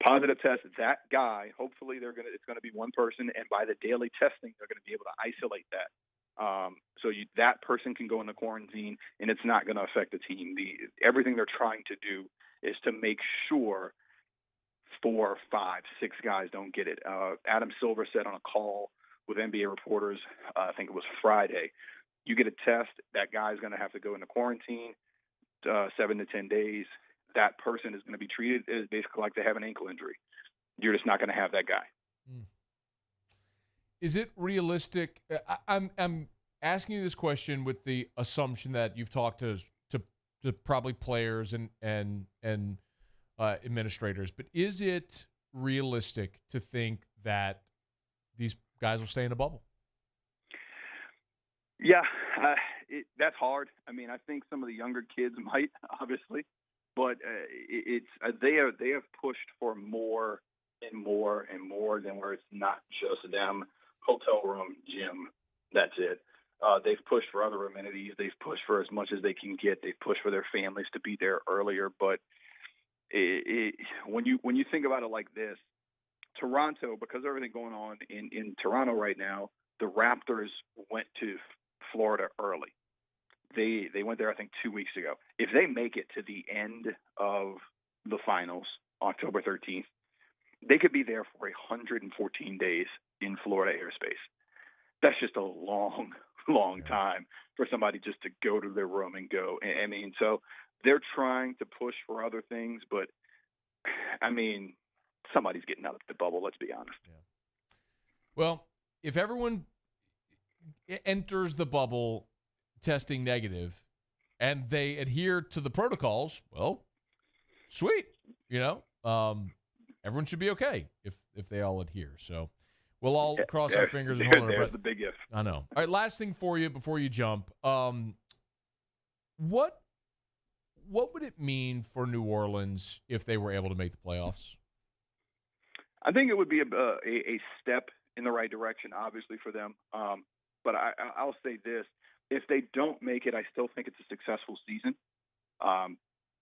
Positive test, that guy, hopefully it's going to be one person, and by the daily testing, they're going to be able to isolate that. So that person can go into quarantine, and it's not going to affect the team. Everything they're trying to do is to make sure 4, 5, 6 guys don't get it. Adam Silver said on a call with NBA reporters, I think it was Friday, you get a test, that guy's going to have to go into quarantine 7 to 10 days. That person is going to be treated as basically like they have an ankle injury. You're just not going to have that guy. Is it realistic? I'm asking you this question with the assumption that you've talked to probably players and administrators, but is it realistic to think that these guys will stay in a bubble? Yeah, that's hard. I mean, I think some of the younger kids might, obviously, but they have pushed for more and more and more than where it's not just them, hotel room, gym, that's it. They've pushed for other amenities. They've pushed for as much as they can get. They've pushed for their families to be there earlier. But when you think about it like this, Toronto, because of everything going on in Toronto right now, the Raptors went to Florida early. They went there, I think, 2 weeks ago. If they make it to the end of the finals, October 13th, they could be there for 114 days in Florida airspace. That's just a long time for somebody just to go to their room and go. I mean, so they're trying to push for other things, but I mean, somebody's getting out of the bubble, let's be honest. Yeah. Well, if everyone enters the bubble testing negative and they adhere to the protocols, well, sweet, everyone should be okay if they all adhere. So we'll all cross our fingers and hold our breath. There's the big if. I know. All right, last thing for you before you jump. What would it mean for New Orleans if they were able to make the playoffs? I think it would be a step in the right direction, obviously, for them. But I'll say this. If they don't make it, I still think it's a successful season.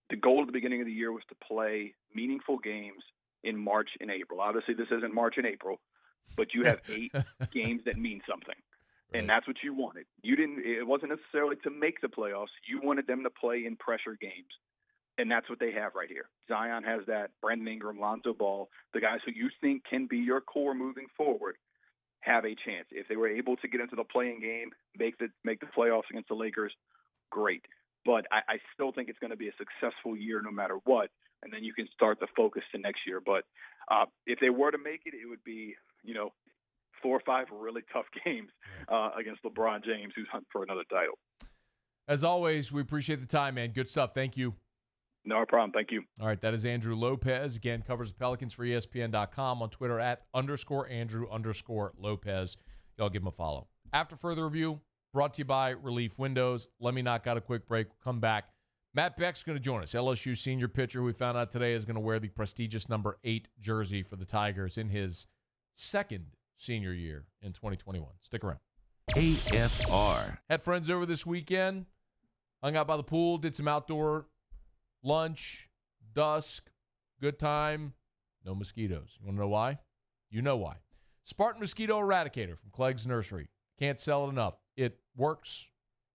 The goal at the beginning of the year was to play meaningful games in March and April. Obviously, this isn't March and April, but you have 8 games that mean something. Right. And that's what you wanted. It wasn't necessarily to make the playoffs. You wanted them to play in pressure games. And that's what they have right here. Zion has that. Brandon Ingram, Lonzo Ball, the guys who you think can be your core moving forward, have a chance. If they were able to get into the play-in game, make the playoffs against the Lakers, great. But I still think it's going to be a successful year no matter what, and then you can start the focus to next year. But if they were to make it, it would be, 4 or 5 really tough games against LeBron James, who's hunting for another title. As always, we appreciate the time, man. Good stuff. Thank you. No problem. Thank you. All right, that is Andrew Lopez. Again, covers the Pelicans for ESPN.com, on Twitter at _Andrew_Lopez. Y'all give him a follow. After further review, brought to you by Relief Windows. Let me knock out a quick break. We'll come back. Matt Beck's going to join us. LSU senior pitcher, who we found out today is going to wear the prestigious number 8 jersey for the Tigers in his second senior year in 2021. Stick around. AFR. Had friends over this weekend. Hung out by the pool, did some outdoor lunch, dusk, good time, no mosquitoes. You want to know why? You know why. Spartan Mosquito Eradicator from Clegg's Nursery. Can't sell it enough. It works.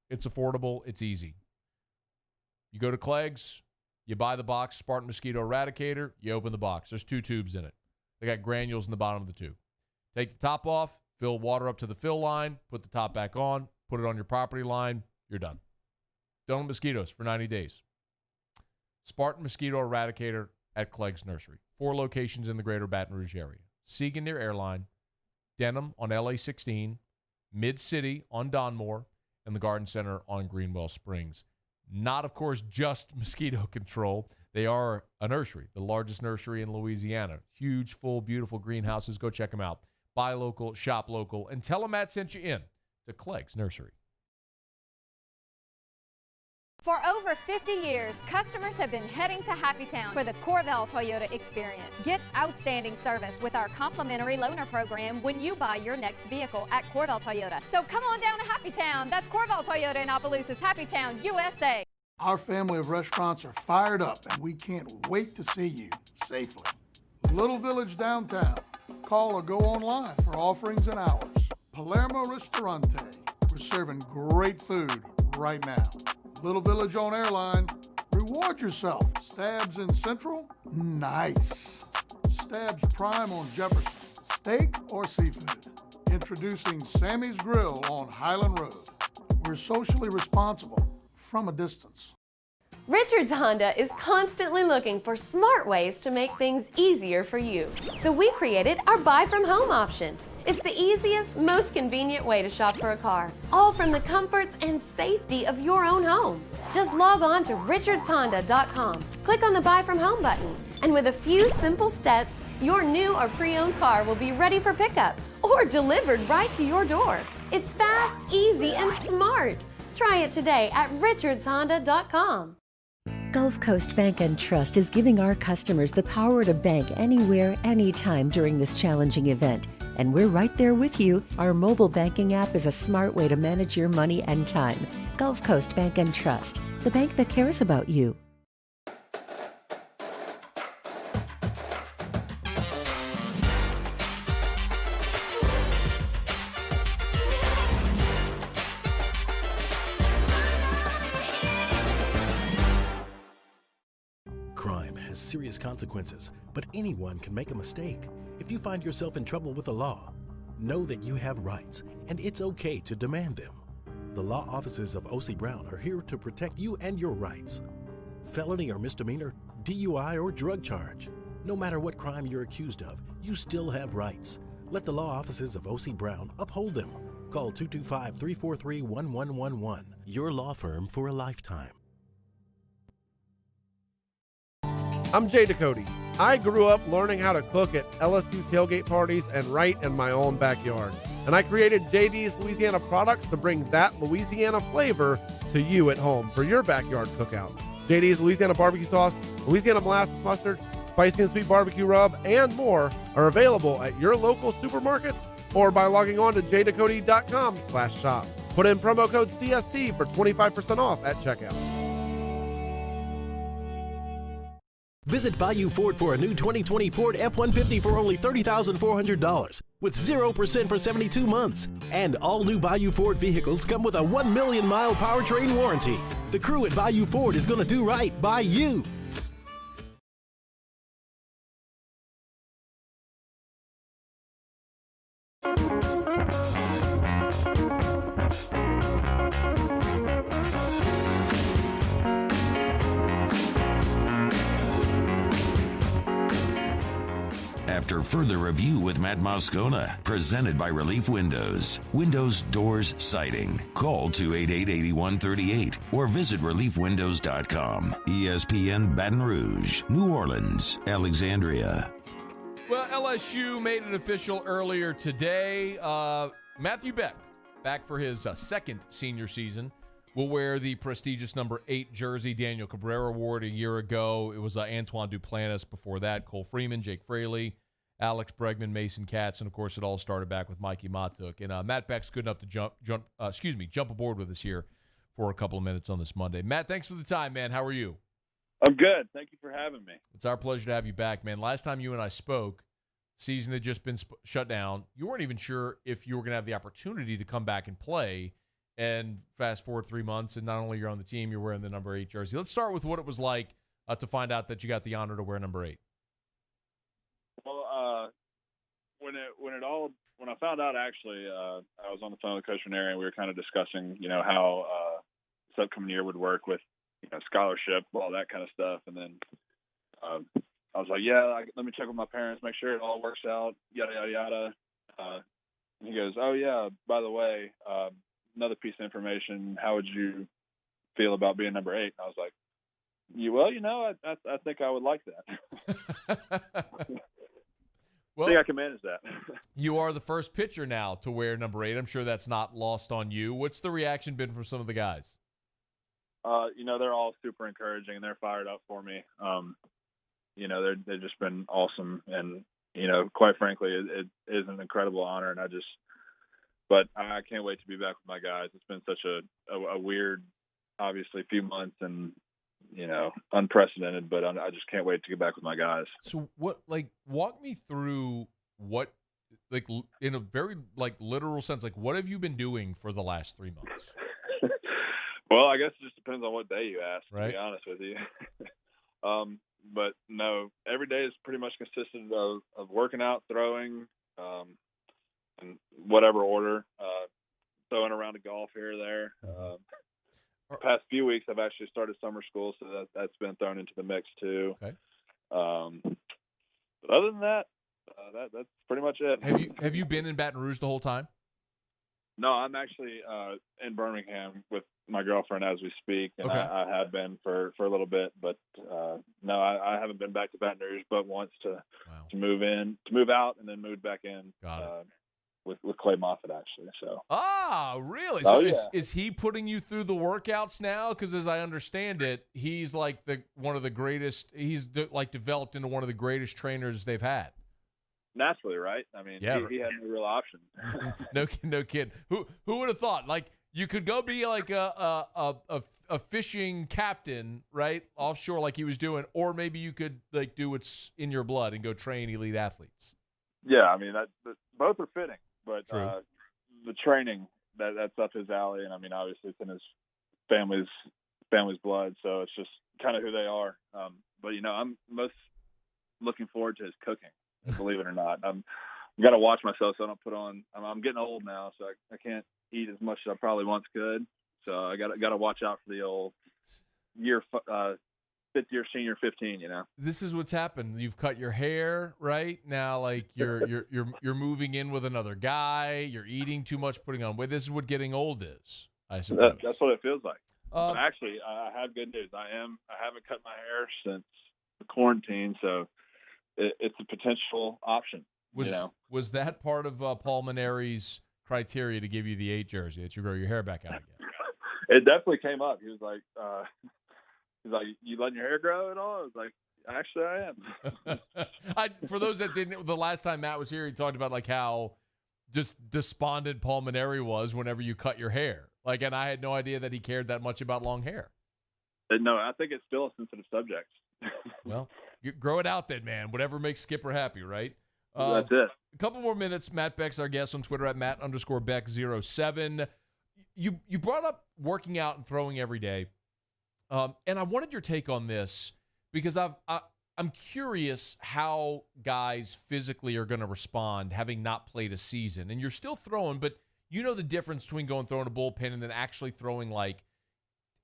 It's affordable. It's easy. You go to Clegg's, you buy the box, Spartan Mosquito Eradicator, you open the box. There's 2 tubes in it. They got granules in the bottom of the tube. Take the top off, fill water up to the fill line, put the top back on, put it on your property line, you're done. Done with mosquitoes for 90 days. Spartan Mosquito Eradicator at Clegg's Nursery. 4 locations in the greater Baton Rouge area. Siegen near Airline, Denham on LA 16, Mid-City on Donmore, and the Garden Center on Greenwell Springs. Not, of course, just mosquito control. They are a nursery, the largest nursery in Louisiana. Huge, full, beautiful greenhouses. Go check them out. Buy local, shop local, and tell them Matt sent you in to Clegg's Nursery. For over 50 years, customers have been heading to Happy Town for the Corvell Toyota experience. Get outstanding service with our complimentary loaner program when you buy your next vehicle at Corvell Toyota. So come on down to Happy Town. That's Corvell Toyota in Opelousas, Happy Town, USA. Our family of restaurants are fired up, and we can't wait to see you safely. Little Village Downtown. Call or go online for offerings and hours. Palermo Ristorante. We're serving great food right now. Little Village on Airline. Reward yourself. Stabs in Central? Nice. Stabs Prime on Jefferson. Steak or seafood? Introducing Sammy's Grill on Highland Road. We're socially responsible from a distance. Richards Honda is constantly looking for smart ways to make things easier for you. So we created our buy from home option. It's the easiest, most convenient way to shop for a car, all from the comforts and safety of your own home. Just log on to richardshonda.com, click on the Buy From Home button, and with a few simple steps, your new or pre-owned car will be ready for pickup or delivered right to your door. It's fast, easy, and smart. Try it today at richardshonda.com. Gulf Coast Bank and Trust is giving our customers the power to bank anywhere, anytime during this challenging event. And we're right there with you. Our mobile banking app is a smart way to manage your money and time. Gulf Coast Bank and Trust, the bank that cares about you. Crime has serious consequences, but anyone can make a mistake. If you find yourself in trouble with the law, know that you have rights, and it's okay to demand them. The law offices of O.C. Brown are here to protect you and your rights. Felony or misdemeanor, DUI or drug charge. No matter what crime you're accused of, you still have rights. Let the law offices of O.C. Brown uphold them. Call 225-343-1111. Your law firm for a lifetime. I'm Jay Ducote. I grew up learning how to cook at LSU tailgate parties and right in my own backyard. And I created JD's Louisiana products to bring that Louisiana flavor to you at home for your backyard cookout. JD's Louisiana barbecue sauce, Louisiana molasses mustard, spicy and sweet barbecue rub, and more are available at your local supermarkets or by logging on to jdacody.com/shop. Put in promo code CST for 25% off at checkout. Visit Bayou Ford for a new 2020 Ford F-150 for only $30,400 with 0% for 72 months. And all new Bayou Ford vehicles come with a 1 million mile powertrain warranty. The crew at Bayou Ford is going to do right by you. After further review with Matt Moscona, presented by Relief Windows. Windows, doors, siding. Call 288-8138 or visit reliefwindows.com. ESPN Baton Rouge, New Orleans, Alexandria. Well, LSU made it official earlier today. Matthew Beck, back for his second senior season, will wear the prestigious number 8 jersey. Daniel Cabrera wore it a year ago. It was Antoine Duplantis before that, Cole Freeman, Jake Fraley, Alex Bregman, Mason Katz, and, of course, it all started back with Mikey Matuk. And Matt Beck's good enough to jump aboard with us here for a couple of minutes on this Monday. Matt, thanks for the time, man. How are you? I'm good. Thank you for having me. It's our pleasure to have you back, man. Last time you and I spoke, season had just been shut down. You weren't even sure if you were going to have the opportunity to come back and play. And fast forward 3 months, and not only you're on the team, you're wearing the number 8 jersey. Let's start with what it was like to find out that you got the honor to wear number 8. Well, when I found out, actually, I was on the phone with Coach Ranieri, and we were kind of discussing, how this upcoming year would work with, scholarship, all that kind of stuff. And then I was like, let me check with my parents, make sure it all works out, yada, yada, yada. And he goes, oh, yeah, by the way, another piece of information, how would you feel about being number 8? And I was like, I think I would like that. Well, I think I can manage that. You are the first pitcher now to wear number 8. I'm sure that's not lost on you. What's the reaction been from some of the guys? They're all super encouraging, and they're fired up for me. They've just been awesome. And, quite frankly, it is an incredible honor. And but I can't wait to be back with my guys. It's been such a weird, obviously, few months and, unprecedented, but I just can't wait to get back with my guys. So walk me through what, in a very, literal sense, what have you been doing for the last 3 months? Well, I guess it just depends on what day you ask, right? To be honest with you. But no, every day is pretty much consisted of working out, throwing, in whatever order, throwing around a golf here or there. The past few weeks, I've actually started summer school, so that's been thrown into the mix too. Okay. But other than that, that's pretty much it. Have you been in Baton Rouge the whole time? No, I'm actually in Birmingham with my girlfriend as we speak, and okay. I have been for a little bit, but no, I haven't been back to Baton Rouge but once to move out, and then moved back in. Got it. With Clay Moffitt, actually. So. Ah, really? Oh, So yeah. is he putting you through the workouts now? Because as I understand it, he's one of the greatest. He's developed into one of the greatest trainers they've had. Naturally, right? I mean, yeah. he had no real option. No kid. Who would have thought? You could go be a fishing captain, right, offshore, like he was doing, or maybe you could do what's in your blood and go train elite athletes. Yeah, I mean both are fitting. But True. the training, that's up his alley. And, I mean, obviously it's in his family's blood, so it's just kind of who they are. But, I'm most looking forward to his cooking, believe it or not. I've got to watch myself so I don't put on – I'm getting old now, so I can't eat as much as I probably once could. So I got to watch out for the old fifth year senior 15, This is what's happened. You've cut your hair, right? Now you're moving in with another guy, you're eating too much, putting on weight. This is what getting old is, I suppose. That's what it feels like. But actually, I have good news. I haven't cut my hair since the quarantine, so it's a potential option. Was that part of Paul Maneri's criteria to give you the 8 jersey, that you grow your hair back out again? It definitely came up. He was like, you letting your hair grow at all? I was like, actually, I am. For those that didn't, the last time Matt was here, he talked about like how just despondent Paul Maneri was whenever you cut your hair. Like, and I had no idea that he cared that much about long hair. No, I think it's still a sensitive subject. Well, you grow it out then, man. Whatever makes Skipper happy, right? That's it. A couple more minutes. Matt Beck's our guest on Twitter at Matt_Beck07. You brought up working out and throwing every day. And I wanted your take on this because I'm curious how guys physically are going to respond having not played a season. And you're still throwing, but you know the difference between throwing a bullpen and then actually throwing like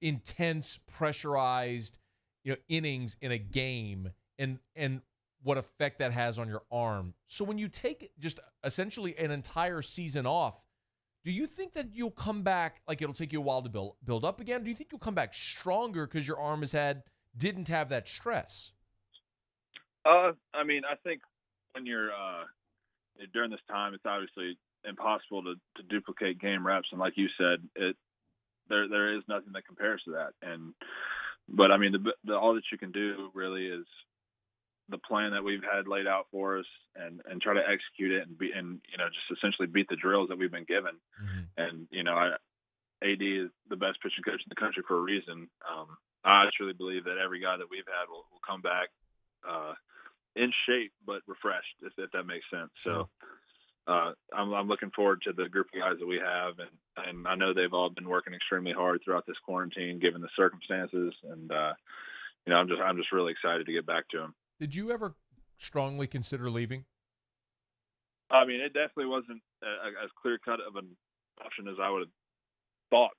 intense, pressurized, innings in a game and what effect that has on your arm. So when you take just essentially an entire season off, do you think that you'll come back, like it'll take you a while to build up again? Do you think you'll come back stronger because your arm didn't have that stress? I mean, I think when you're during this time, it's obviously impossible to duplicate game reps, and like you said, there is nothing that compares to that. But I mean, all that you can do really is the plan that we've had laid out for us, and try to execute it and just essentially beat the drills that we've been given. Mm-hmm. And AD is the best pitching coach in the country for a reason. I truly believe that every guy that we've had will come back in shape but refreshed, if that makes sense. So I'm looking forward to the group of guys that we have, and I know they've all been working extremely hard throughout this quarantine, given the circumstances, and I'm just really excited to get back to them. Did you ever strongly consider leaving? I mean, it definitely wasn't as clear cut of an option as I would have thought.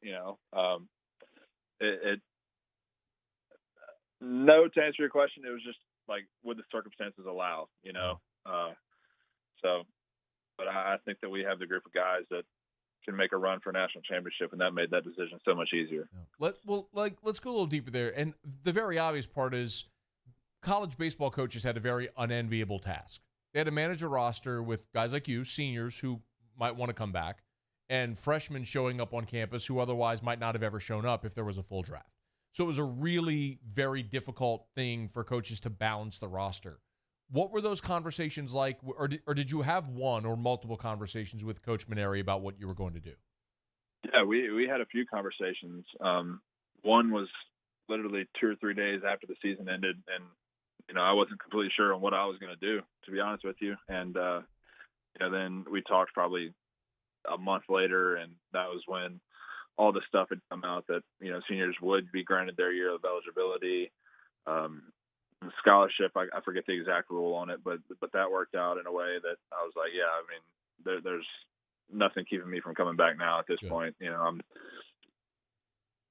No, to answer your question, it was just like, would the circumstances allow? But I think that we have the group of guys that can make a run for a national championship, and that made that decision so much easier. Let's go a little deeper there. And the very obvious part is college baseball coaches had a very unenviable task. They had to manage a roster with guys like you, seniors who might want to come back, and freshmen showing up on campus who otherwise might not have ever shown up if there was a full draft. So it was a really very difficult thing for coaches to balance the roster. What were those conversations like, or did you have one or multiple conversations with Coach Maneri about what you were going to do? Yeah, we had a few conversations. One was literally 2 or 3 days after the season ended, and I wasn't completely sure on what I was going to do, to be honest with you. And then we talked probably a month later, and that was when all the stuff had come out that seniors would be granted their year of eligibility. Scholarship, I forget the exact rule on it, but that worked out in a way that I was like, yeah, I mean, there's nothing keeping me from coming back now at this point.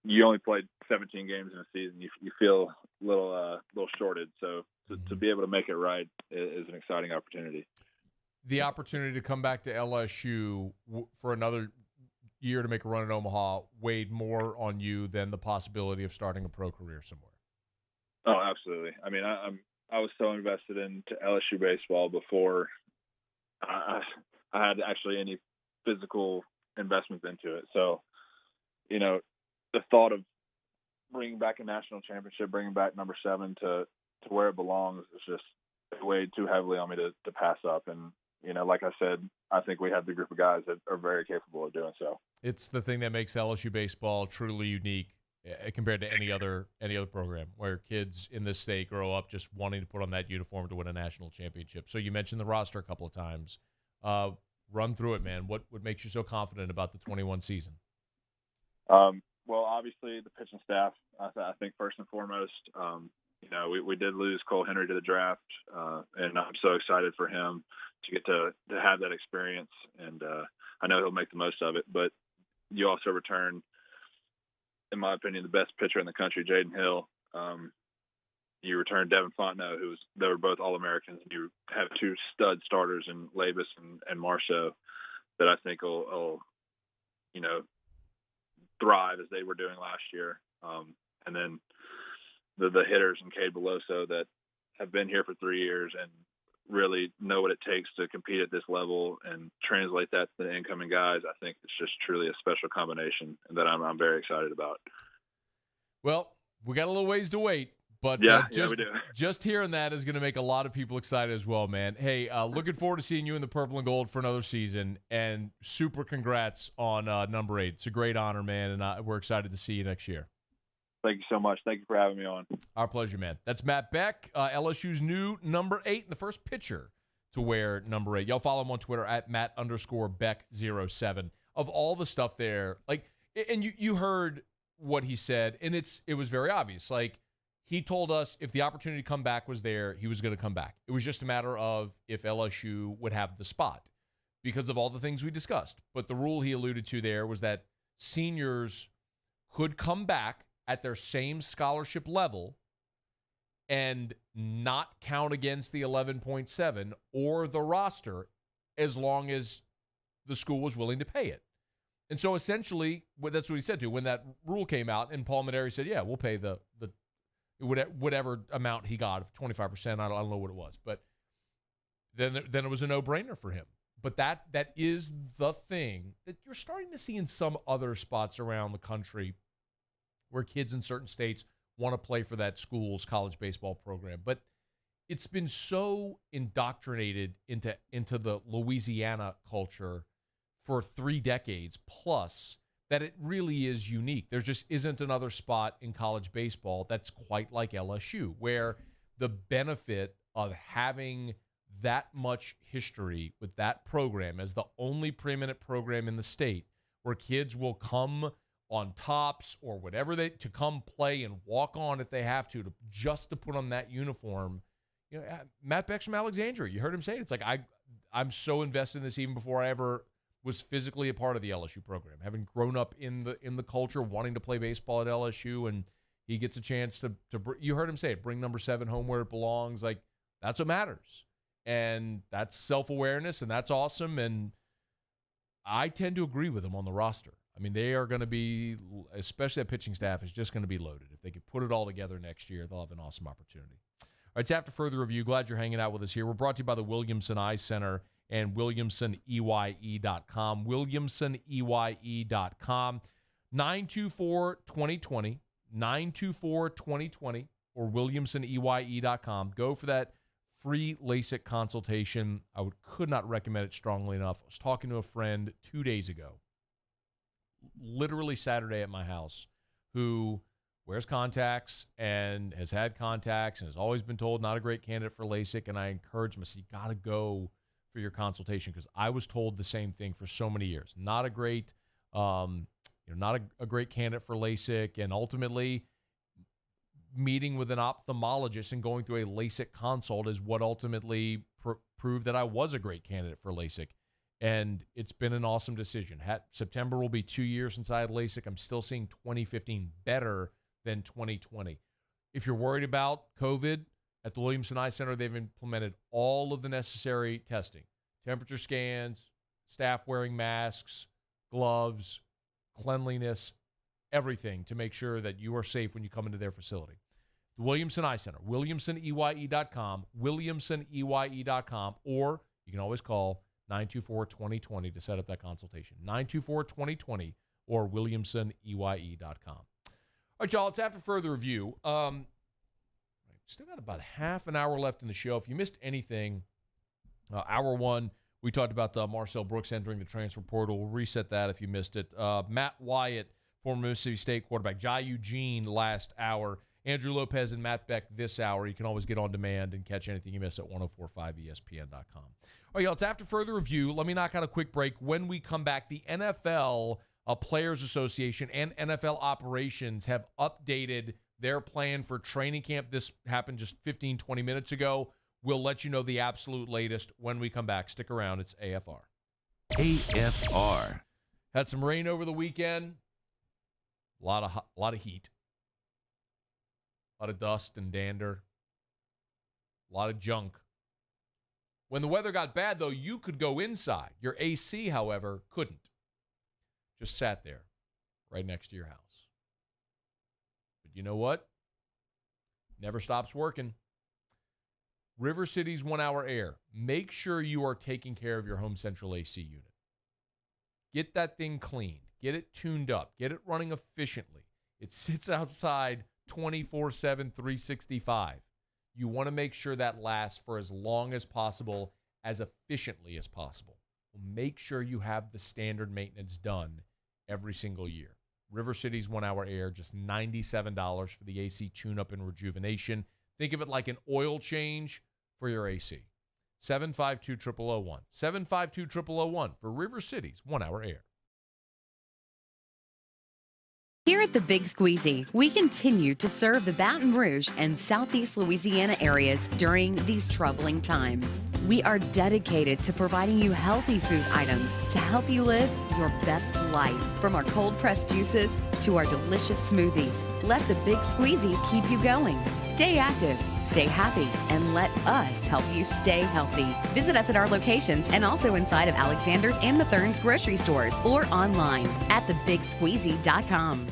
You only played 17 games in a season. You feel a little shorted. So to be able to make it right is an exciting opportunity. The opportunity to come back to LSU for another year to make a run at Omaha weighed more on you than the possibility of starting a pro career somewhere. Oh, absolutely. I mean, I was so invested into LSU baseball before I had actually any physical investments into it. So, the thought of bringing back a national championship, bringing back number 7 to where it belongs is just weighed too heavily on me to pass up. And, like I said, I think we have the group of guys that are very capable of doing so. It's the thing that makes LSU baseball truly unique compared to any other program, where kids in this state grow up just wanting to put on that uniform to win a national championship. So you mentioned the roster a couple of times. Run through it, man. What makes you so confident about the 21 season? Well, obviously the pitching staff. I think first and foremost, we did lose Cole Henry to the draft, and I'm so excited for him to get to have that experience, and I know he'll make the most of it. But you also return, in my opinion, the best pitcher in the country, Jaden Hill. You return Devin Fontenot, they were both All-Americans, and you have 2 stud starters in Labus and Marceau that I think will thrive as they were doing last year. And then the hitters in Cade Beloso that have been here for 3 years, and really know what it takes to compete at this level and translate that to the incoming guys, I think it's just truly a special combination and that I'm very excited about. Well, we got a little ways to wait, but we do. Just hearing that is going to make a lot of people excited as well, man. Hey, looking forward to seeing you in the purple and gold for another season, and super congrats on number 8. It's a great honor, man, and we're excited to see you next year. Thank you so much. Thank you for having me on. Our pleasure, man. That's Matt Beck, LSU's new number 8, and the first pitcher to wear number 8. Y'all follow him on Twitter at Matt_Beck07. Of all the stuff there, like, and you heard what he said, and it was very obvious. Like, he told us if the opportunity to come back was there, he was going to come back. It was just a matter of if LSU would have the spot because of all the things we discussed. But the rule he alluded to there was that seniors could come back at their same scholarship level and not count against the 11.7 or the roster as long as the school was willing to pay it. And so essentially, that's what he said to when that rule came out, and Paul Mederi said, yeah, we'll pay the whatever amount he got, 25%, I don't know what it was. But then it was a no-brainer for him. But that is the thing that you're starting to see in some other spots around the country where kids in certain states want to play for that school's college baseball program. But it's been so indoctrinated into the Louisiana culture for 3 decades plus that it really is unique. There just isn't another spot in college baseball that's quite like LSU, where the benefit of having that much history with that program as the only preeminent program in the state, where kids will come on tops or whatever to come play and walk on if they have to just to put on that uniform. You know, Matt Beck's from Alexandria. You heard him say it. It's like I'm so invested in this even before I ever was physically a part of the LSU program, having grown up in the culture, wanting to play baseball at LSU, and he gets a chance to you heard him say it, bring number 7 home where it belongs. Like, that's what matters. And that's self-awareness, and that's awesome. And I tend to agree with him on the roster. I mean, they are going to be, especially that pitching staff, is just going to be loaded. If they could put it all together next year, they'll have an awesome opportunity. All right, it's After Further Review. Glad you're hanging out with us here. We're brought to you by the Williamson Eye Center and WilliamsonEYE.com. WilliamsonEYE.com. 924-2020. 924-2020 or WilliamsonEYE.com. Go for that free LASIK consultation. I could not recommend it strongly enough. I was talking to a friend 2 days ago, literally Saturday at my house, who wears contacts and has had contacts and has always been told not a great candidate for LASIK. And I encourage him, I said, you got to go for your consultation, because I was told the same thing for so many years. Not a great, not a great candidate for LASIK. And ultimately, meeting with an ophthalmologist and going through a LASIK consult is what ultimately proved that I was a great candidate for LASIK. And it's been an awesome decision. September will be 2 years since I had LASIK. I'm still seeing 2015 better than 2020. If you're worried about COVID, at the Williamson Eye Center, they've implemented all of the necessary testing, temperature scans, staff wearing masks, gloves, cleanliness, everything to make sure that you are safe when you come into their facility. The Williamson Eye Center, WilliamsonEYE.com, WilliamsonEYE.com, or you can always call 924-2020 to set up that consultation. 924-2020 or WilliamsonEYE.com. All right, y'all, it's After Further Review. Still got about half an hour left in the show. If you missed anything, hour 1, we talked about Marcel Brooks entering the transfer portal. We'll reset that if you missed it. Matt Wyatt, former Mississippi State quarterback. Jai Eugene last hour. Andrew Lopez and Matt Beck this hour. You can always get on demand and catch anything you miss at 1045ESPN.com. All right, y'all, it's After Further Review. Let me knock out a quick break. When we come back, the NFL Players Association and NFL Operations have updated their plan for training camp. This happened just 15, 20 minutes ago. We'll let you know the absolute latest when we come back. Stick around. It's AFR. AFR. Had some rain over the weekend. A lot of heat. A lot of dust and dander. A lot of junk. When the weather got bad, though, you could go inside. Your AC, however, couldn't. Just sat there right next to your house. But you know what? Never stops working. River City's 1 Hour Air. Make sure you are taking care of your home central AC unit. Get that thing cleaned. Get it tuned up. Get it running efficiently. It sits outside 24/7, 365. You want to make sure that lasts for as long as possible, as efficiently as possible. Make sure you have the standard maintenance done every single year. River City's 1 Hour Air, just $97 for the AC tune-up and rejuvenation. Think of it like an oil change for your AC. 752-0001. 752-0001 for River City's 1 Hour Air. Here at the Big Squeezy, we continue to serve the Baton Rouge and Southeast Louisiana areas during these troubling times. We are dedicated to providing you healthy food items to help you live your best life. From our cold-pressed juices to our delicious smoothies, let the Big Squeezy keep you going. Stay active, stay happy, and let us help you stay healthy. Visit us at our locations and also inside of Alexander's and Mathern's grocery stores or online at thebigsqueezy.com.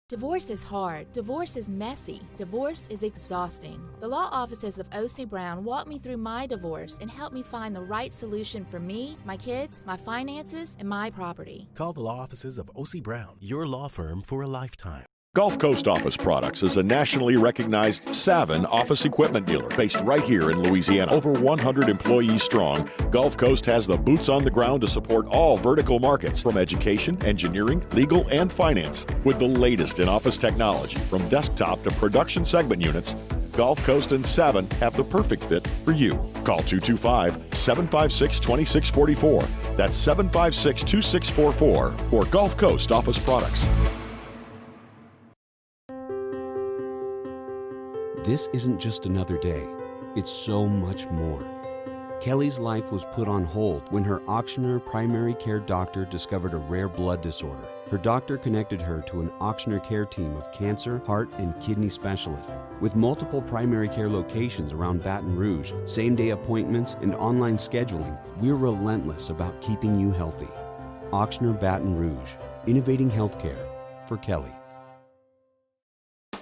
Divorce is hard. Divorce is messy. Divorce is exhausting. The law offices of O.C. Brown walked me through my divorce and helped me find the right solution for me, my kids, my finances, and my property. Call the law offices of O.C. Brown, your law firm for a lifetime. Gulf Coast Office Products is a nationally recognized Savin office equipment dealer based right here in Louisiana. Over 100 employees strong, Gulf Coast has the boots on the ground to support all vertical markets from education, engineering, legal, and finance. With the latest in office technology from desktop to production segment units, Gulf Coast and Savin have the perfect fit for you. Call 225-756-2644. That's 756-2644 for Gulf Coast Office Products. This isn't just another day. It's so much more. Kelly's life was put on hold when her auctioneer primary care doctor discovered a rare blood disorder. Her doctor connected her to an auctioneer care team of cancer, heart, and kidney specialists. With multiple primary care locations around Baton Rouge, same-day appointments, and online scheduling, we're relentless about keeping you healthy. Auctioneer Baton Rouge, innovating healthcare for Kelly.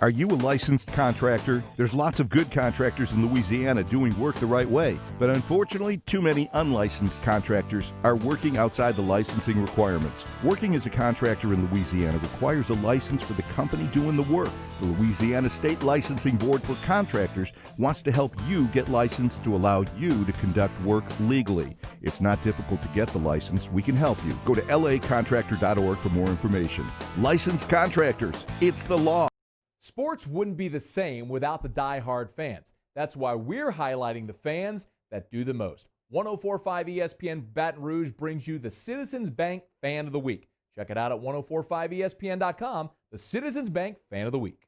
Are you a licensed contractor? There's lots of good contractors in Louisiana doing work the right way, but unfortunately, too many unlicensed contractors are working outside the licensing requirements. Working as a contractor in Louisiana requires a license for the company doing the work. The Louisiana State Licensing Board for Contractors wants to help you get licensed to allow you to conduct work legally. It's not difficult to get the license. We can help you. Go to lacontractor.org for more information. Licensed contractors, it's the law. Sports wouldn't be the same without the die-hard fans. That's why we're highlighting the fans that do the most. 104.5 ESPN Baton Rouge brings you the Citizens Bank Fan of the Week. Check it out at 1045ESPN.com, the Citizens Bank Fan of the Week.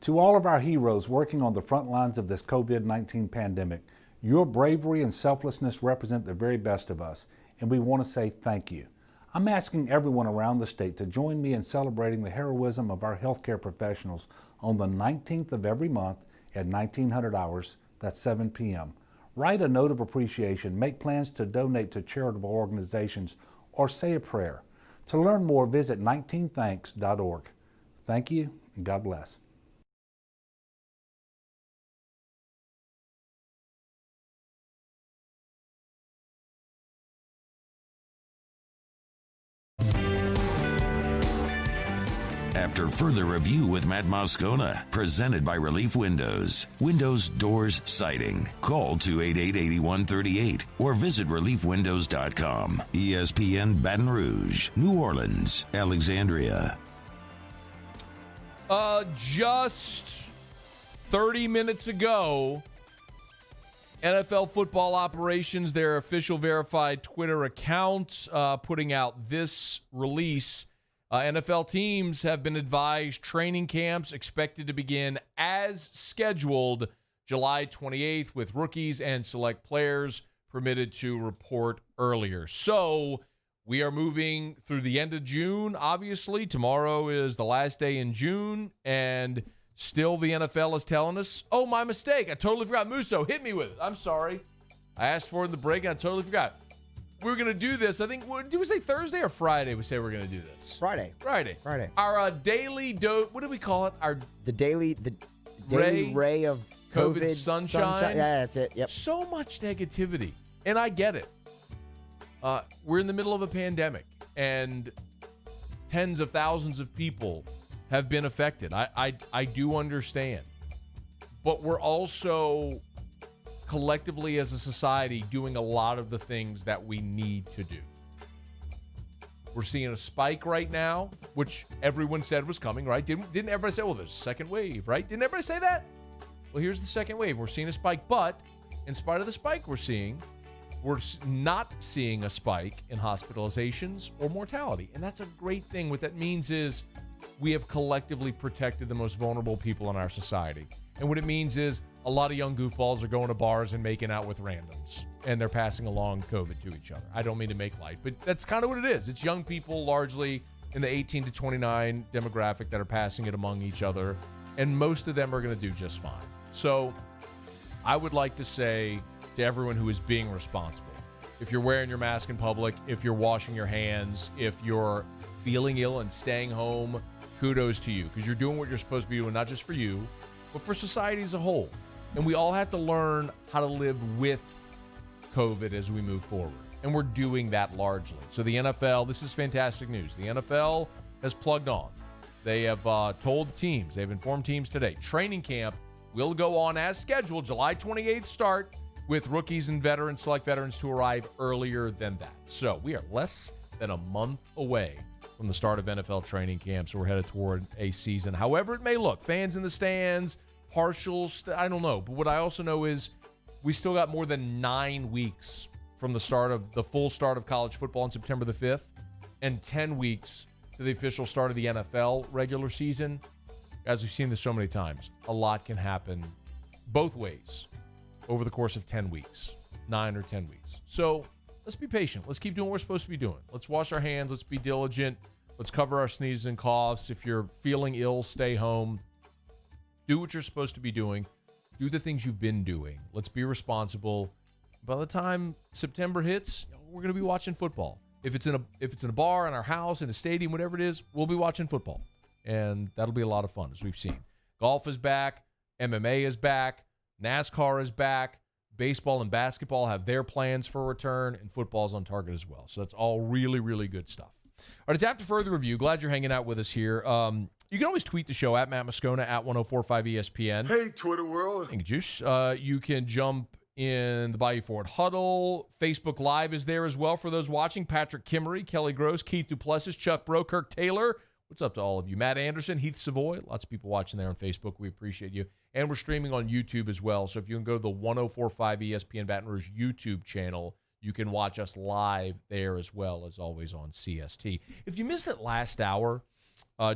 To all of our heroes working on the front lines of this COVID-19 pandemic, your bravery and selflessness represent the very best of us, and we want to say thank you. I'm asking everyone around the state to join me in celebrating the heroism of our healthcare professionals on the 19th of every month at 1900 hours, that's 7 p.m. Write a note of appreciation, make plans to donate to charitable organizations, or say a prayer. To learn more, visit 19thanks.org. Thank you, and God bless. After further review with Matt Moscona, presented by Relief Windows. Windows, doors, siding. Call 288-8138 or visit reliefwindows.com. ESPN Baton Rouge, New Orleans, Alexandria. Just 30 minutes ago, NFL Football Operations, their official verified Twitter account, putting out this release. NFL teams have been advised training camps expected to begin as scheduled July 28th, with rookies and select players permitted to report earlier. So we are moving through the end of June, obviously. Tomorrow is the last day in June, and still the NFL is telling us, oh, my mistake. I totally forgot. Musso, hit me with it. I'm sorry. I asked for it in the break, and I totally forgot. We were going to do this. I think, did we say Thursday or Friday we say we're going to do this? Friday. Our daily what do we call it? The daily ray of COVID sunshine. Yeah, that's it. Yep. So much negativity. And I get it. We're in the middle of a pandemic, and tens of thousands of people have been affected. I do understand. But we're also collectively as a society doing a lot of the things that we need to do. We're seeing a spike right now, which everyone said was coming, right? Didn't everybody say, well, there's a second wave, right? Didn't everybody say that? Well, here's the second wave. We're seeing a spike, but in spite of the spike we're not seeing a spike in hospitalizations or mortality. And that's a great thing. What that means is we have collectively protected the most vulnerable people in our society. And what it means is a lot of young goofballs are going to bars and making out with randoms, and they're passing along COVID to each other. I don't mean to make light, but that's kind of what it is. It's young people largely in the 18 to 29 demographic that are passing it among each other, and most of them are going to do just fine. So I would like to say to everyone who is being responsible, if you're wearing your mask in public, if you're washing your hands, if you're feeling ill and staying home, kudos to you, because you're doing what you're supposed to be doing, not just for you, but for society as a whole. And we all have to learn how to live with COVID as we move forward. And we're doing that largely. So the NFL, this is fantastic news. The NFL has plugged on. They have told teams, they've informed teams today, training camp will go on as scheduled, July 28th start, with rookies and veterans, select veterans to arrive earlier than that. So we are less than a month away from the start of NFL training camp, so we're headed toward a season. However it may look, fans in the stands, partial, I don't know. But what I also know is we still got more than 9 weeks from the full start of college football on September the 5th, and 10 weeks to the official start of the NFL regular season. As we've seen this so many times, a lot can happen both ways over the course of 10 weeks, 9 or 10 weeks. So let's be patient. Let's keep doing what we're supposed to be doing. Let's wash our hands. Let's be diligent. Let's cover our sneezes and coughs. If you're feeling ill, stay home. Do what you're supposed to be doing. Do the things you've been doing. Let's be responsible. By the time September hits, we're going to be watching football. If it's in a bar, in our house, in a stadium, whatever it is, we'll be watching football. And that'll be a lot of fun, as we've seen. Golf is back. MMA is back. NASCAR is back. Baseball and basketball have their plans for return, and football's on target as well. So that's all really, really good stuff. All right, it's after further review. Glad you're hanging out with us here. You can always tweet the show at Matt Moscona at 1045 ESPN. Hey, Twitter world. Thank you, Juice. You can jump in the Bayou Ford Huddle. Facebook Live is there as well for those watching. Patrick Kimmery, Kelly Gross, Keith Duplessis, Chuck Bro, Kirk Taylor. What's up to all of you? Matt Anderson, Heath Savoy. Lots of people watching there on Facebook. We appreciate you. And we're streaming on YouTube as well. So if you can go to the 1045 ESPN Baton Rouge YouTube channel, you can watch us live there as well as always on CST. If you missed it last hour,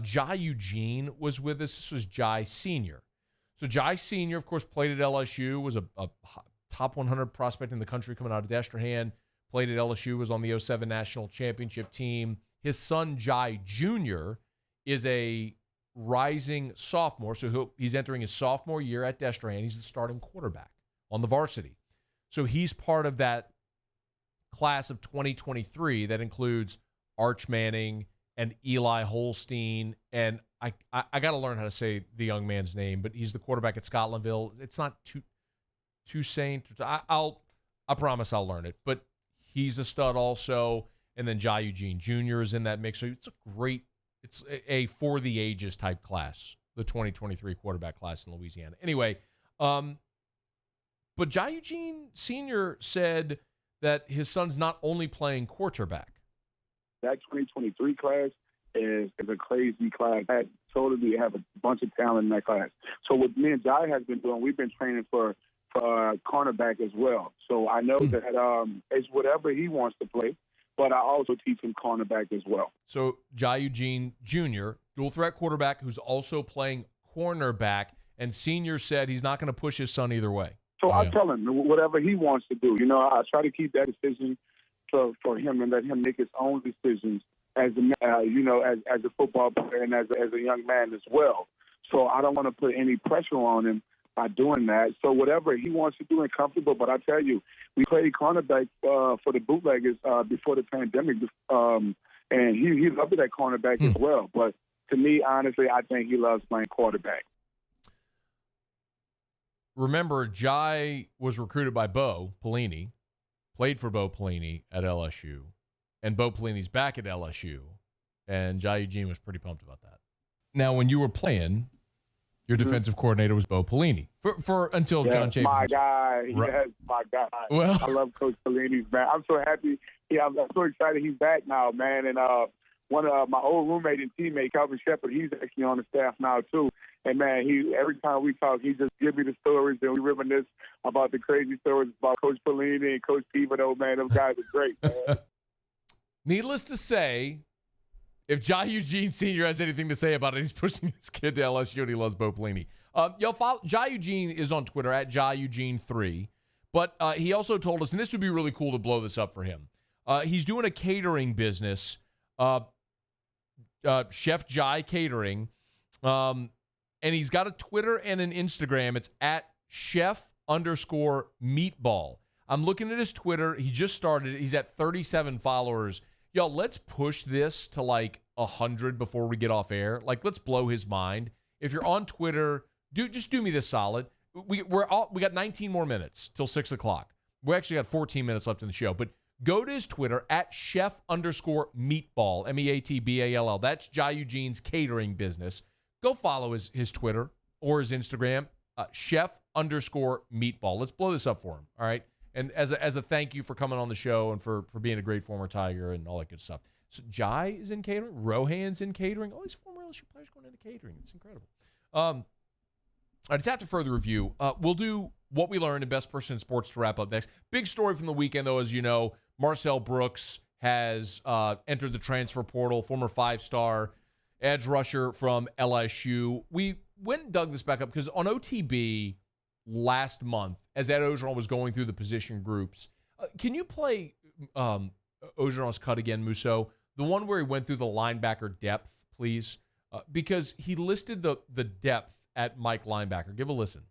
Jai Eugene was with us. This was Jai Sr. So Jai Sr., of course, played at LSU, was a top 100 prospect in the country coming out of Destrehan, played at LSU, was on the 07 National Championship team. His son, Jai Jr., is a rising sophomore, so he's entering his sophomore year at Destrehan. He's the starting quarterback on the varsity. So he's part of that class of 2023 that includes Arch Manning and Eli Holstein, and I got to learn how to say the young man's name, but he's the quarterback at Scotlandville. It's not Toussaint. I promise I'll learn it, but he's a stud also. And then Jai Eugene Jr. is in that mix. So it's a for the ages type class, the 2023 quarterback class in Louisiana. Anyway, but Jai Eugene Sr. said that his son's not only playing quarterback. That 2023 class is a crazy class. I totally have a bunch of talent in that class. So what me and Jai has been doing, we've been training for cornerback as well. So I know that it's whatever he wants to play. But I also teach him cornerback as well. So Jai Eugene Jr., dual threat quarterback who's also playing cornerback, and Senior said he's not going to push his son either way. So I tell him whatever he wants to do. You know, I try to keep that decision for him and let him make his own decisions as a football player and as a young man as well. So I don't want to put any pressure on him by doing that. So whatever he wants to do and comfortable. But I tell you, we played cornerback for the Bootleggers before the pandemic, and he loved that cornerback as well. But to me, honestly, I think he loves playing quarterback. remember, Jai was recruited by Bo Pelini, played for Bo Pelini at LSU, and Bo Pelini's back at LSU, and Jai Eugene was pretty pumped about that. Now, when you were playing, your defensive coordinator was Bo Pelini for until John Chafin. My guy. Right. Yes, my guy. Well, I love Coach Pelini's, man. I'm so happy. Yeah, I'm so excited he's back now, man. And one of my old roommate and teammate, Calvin Shepard, he's actually on the staff now too. And man, every time we talk, he just gives me the stories, and we reminisce about the crazy stories about Coach Pelini and Coach Thibodeau. Man, those guys are great, man. Needless to say, if Jai Eugene Sr. has anything to say about it, he's pushing his kid to LSU and he loves Bo Pelini. Follow Jai Eugene is on Twitter at Jai Eugene3. But he also told us, and this would be really cool to blow this up for him. He's doing a catering business, Chef Jai Catering. And he's got a Twitter and an Instagram. It's at chef_meatball. I'm looking at his Twitter. He just started it. He's at 37 followers. Y'all, let's push this to like 100 before we get off air. Like, let's blow his mind. If you're on Twitter, just do me this solid. We got 19 more minutes till 6 o'clock. We actually got 14 minutes left in the show. But go to his Twitter at chef_meatball, MEATBALL. That's Jai Eugene's catering business. Go follow his Twitter or his Instagram, chef_meatball. Let's blow this up for him, all right? And as a thank you for coming on the show and for being a great former Tiger and all that good stuff. So Jai is in catering. Rohan's in catering. All these former LSU players going into catering. It's incredible. All right, it's after further review. We'll do what we learned in Best Person in Sports to wrap up next. Big story from the weekend, though, as you know, Marcel Brooks has entered the transfer portal, former five-star edge rusher from LSU. We went and dug this back up because on OTB last month, as Ed Ogeron was going through the position groups, can you play Ogeron's cut again, Musso? The one where he went through the linebacker depth, please? Because he listed the depth at Mike linebacker. Give a listen.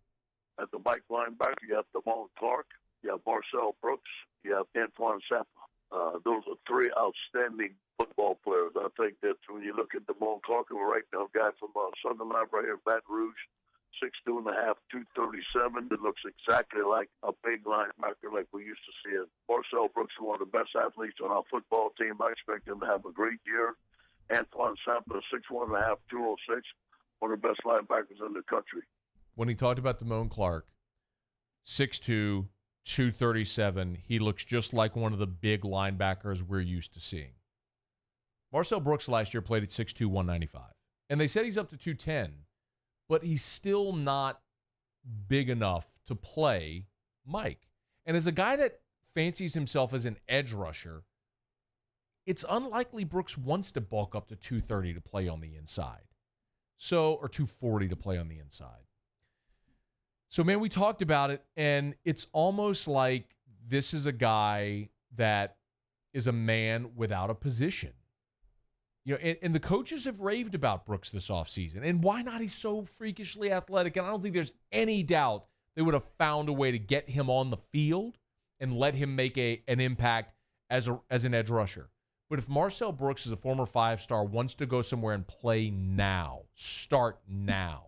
At the Mike linebacker, you have Damone Clark, you have Marcel Brooks, you have Antoine Sapa. Those are three outstanding football players. I think that when you look at Damone Clark, we're right now, a guy from Sunderland right here in Baton Rouge, 6'2.5", 237. That looks exactly like a big linebacker like we used to see it. Marcel Brooks is one of the best athletes on our football team. I expect him to have a great year. Antoine Sapa, 6'1.5", 206, one of the best linebackers in the country. When he talked about Damone Clark, 6'2", 237, he looks just like one of the big linebackers we're used to seeing. Marcel Brooks last year played at 6'2", 195. And they said he's up to 210, but he's still not big enough to play Mike. And as a guy that fancies himself as an edge rusher, it's unlikely Brooks wants to bulk up to 230 to play on the inside. Or 240 to play on the inside. So, man, we talked about it, and it's almost like this is a guy that is a man without a position. You know, and the coaches have raved about Brooks this offseason. And why not? He's so freakishly athletic, and I don't think there's any doubt they would have found a way to get him on the field and let him make an impact as an edge rusher. But if Marcel Brooks is a former five-star, wants to go somewhere and play now, start now,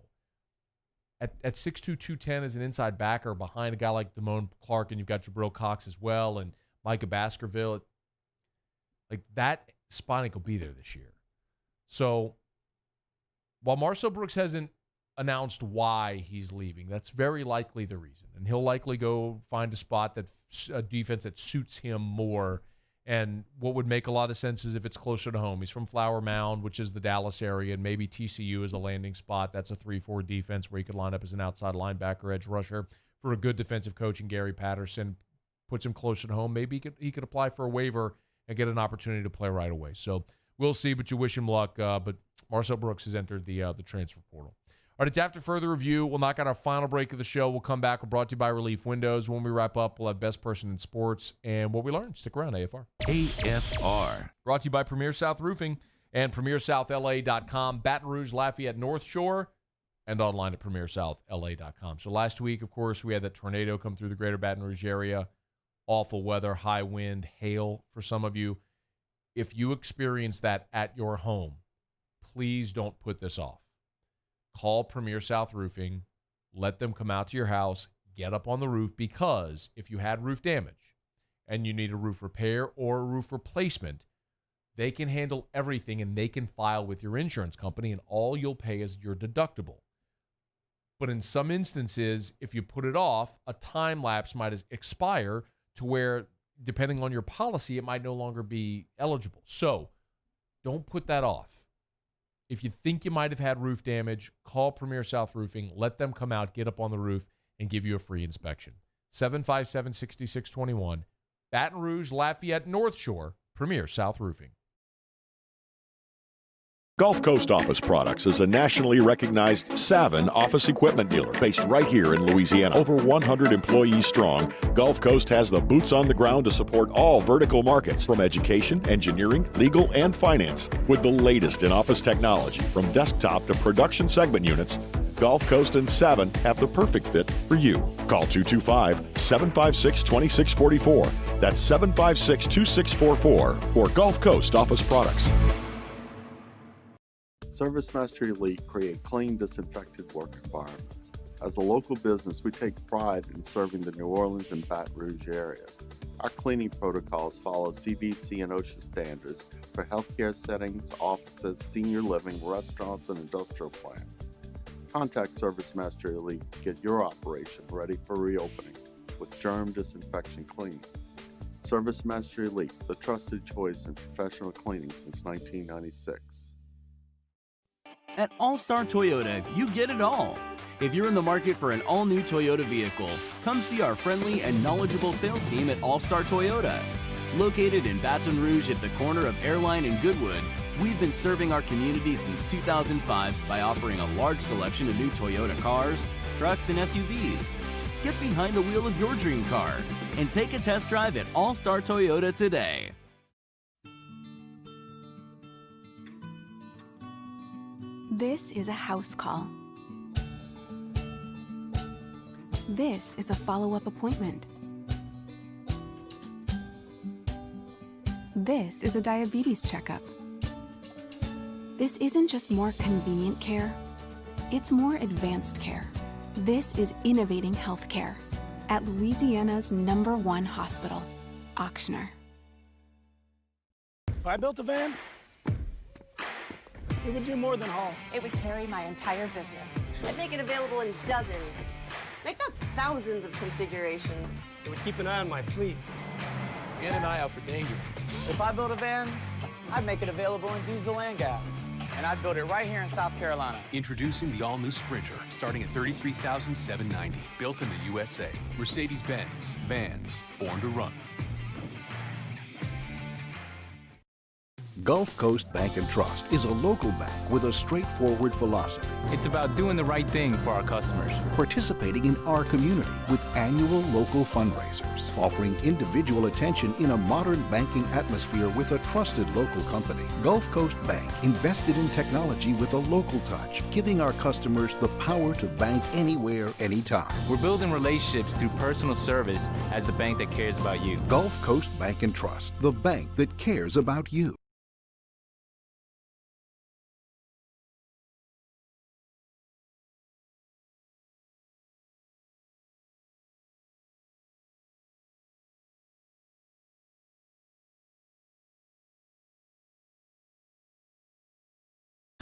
at 6'2", 210 as an inside backer behind a guy like Damone Clark, and you've got Jabril Cox as well, and Micah Baskerville, like that spot ain't going to be there this year. So while Marcel Brooks hasn't announced why he's leaving, that's very likely the reason. And he'll likely go find a defense that suits him more. And what would make a lot of sense is if it's closer to home. He's from Flower Mound, which is the Dallas area, and maybe TCU is a landing spot. That's a 3-4 defense where he could line up as an outside linebacker, edge rusher for a good defensive coach. And Gary Patterson puts him closer to home. Maybe he could apply for a waiver and get an opportunity to play right away. So we'll see, but you wish him luck. But Marcel Brooks has entered the transfer portal. All right, it's after further review. We'll knock out our final break of the show. We'll come back. We're brought to you by Relief Windows. When we wrap up, we'll have Best Person in Sports and what we learned. Stick around, AFR. AFR. Brought to you by Premier South Roofing and PremierSouthLA.com, Baton Rouge, Lafayette, North Shore, and online at PremierSouthLA.com. So last week, of course, we had that tornado come through the greater Baton Rouge area. Awful weather, high wind, hail for some of you. If you experience that at your home, please don't put this off. Call Premier South Roofing, let them come out to your house, get up on the roof, because if you had roof damage and you need a roof repair or a roof replacement, they can handle everything, and they can file with your insurance company, and all you'll pay is your deductible. But in some instances, if you put it off, a time lapse might expire to where, depending on your policy, it might no longer be eligible. So don't put that off. If you think you might have had roof damage, call Premier South Roofing. Let them come out, get up on the roof, and give you a free inspection. 757-6621, Baton Rouge, Lafayette, North Shore, Premier South Roofing. Gulf Coast Office Products is a nationally recognized Savin office equipment dealer based right here in Louisiana. Over 100 employees strong, Gulf Coast has the boots on the ground to support all vertical markets, from education, engineering, legal, and finance. With the latest in office technology, from desktop to production segment units, Gulf Coast and Savin have the perfect fit for you. Call 225-756-2644. That's 756-2644 for Gulf Coast Office Products. ServiceMaster Elite create clean, disinfected work environments. As a local business, we take pride in serving the New Orleans and Baton Rouge areas. Our cleaning protocols follow CDC and OSHA standards for healthcare settings, offices, senior living, restaurants, and industrial plants. Contact ServiceMaster Elite to get your operation ready for reopening with germ disinfection cleaning. ServiceMaster Elite, the trusted choice in professional cleaning since 1996. At All-Star Toyota, you get it all. If you're in the market for an all-new Toyota vehicle, come see our friendly and knowledgeable sales team at All-Star Toyota. Located in Baton Rouge at the corner of Airline and Goodwood, we've been serving our community since 2005 by offering a large selection of new Toyota cars, trucks, and SUVs. Get behind the wheel of your dream car and take a test drive at All-Star Toyota today. This is a house call. This is a follow-up appointment. This is a diabetes checkup. This isn't just more convenient care, it's more advanced care. This is innovating healthcare at Louisiana's #1 hospital, Auctioner. If I built a van, it would do more than haul. It would carry my entire business. I'd make it available in dozens, make not thousands of configurations. It would keep an eye on my fleet. And an eye out for danger. If I built a van, I'd make it available in diesel and gas. And I'd build it right here in South Carolina. Introducing the all-new Sprinter, starting at $33,790. Built in the USA. Mercedes-Benz. Vans. Born to run. Gulf Coast Bank and Trust is a local bank with a straightforward philosophy. It's about doing the right thing for our customers. Participating in our community with annual local fundraisers. Offering individual attention in a modern banking atmosphere with a trusted local company. Gulf Coast Bank invested in technology with a local touch, giving our customers the power to bank anywhere, anytime. We're building relationships through personal service as the bank that cares about you. Gulf Coast Bank and Trust, the bank that cares about you.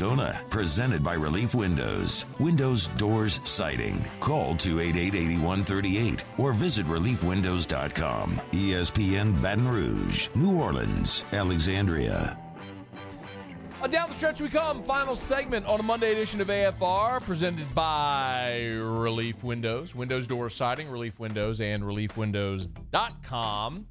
Moscona, presented by Relief Windows. Windows, doors, siding. Call 288-8138 or visit reliefwindows.com. ESPN Baton Rouge, New Orleans, Alexandria. Down the stretch we come. Final segment on a Monday edition of AFR, presented by Relief Windows. Windows, doors, siding, Relief Windows, and reliefwindows.com.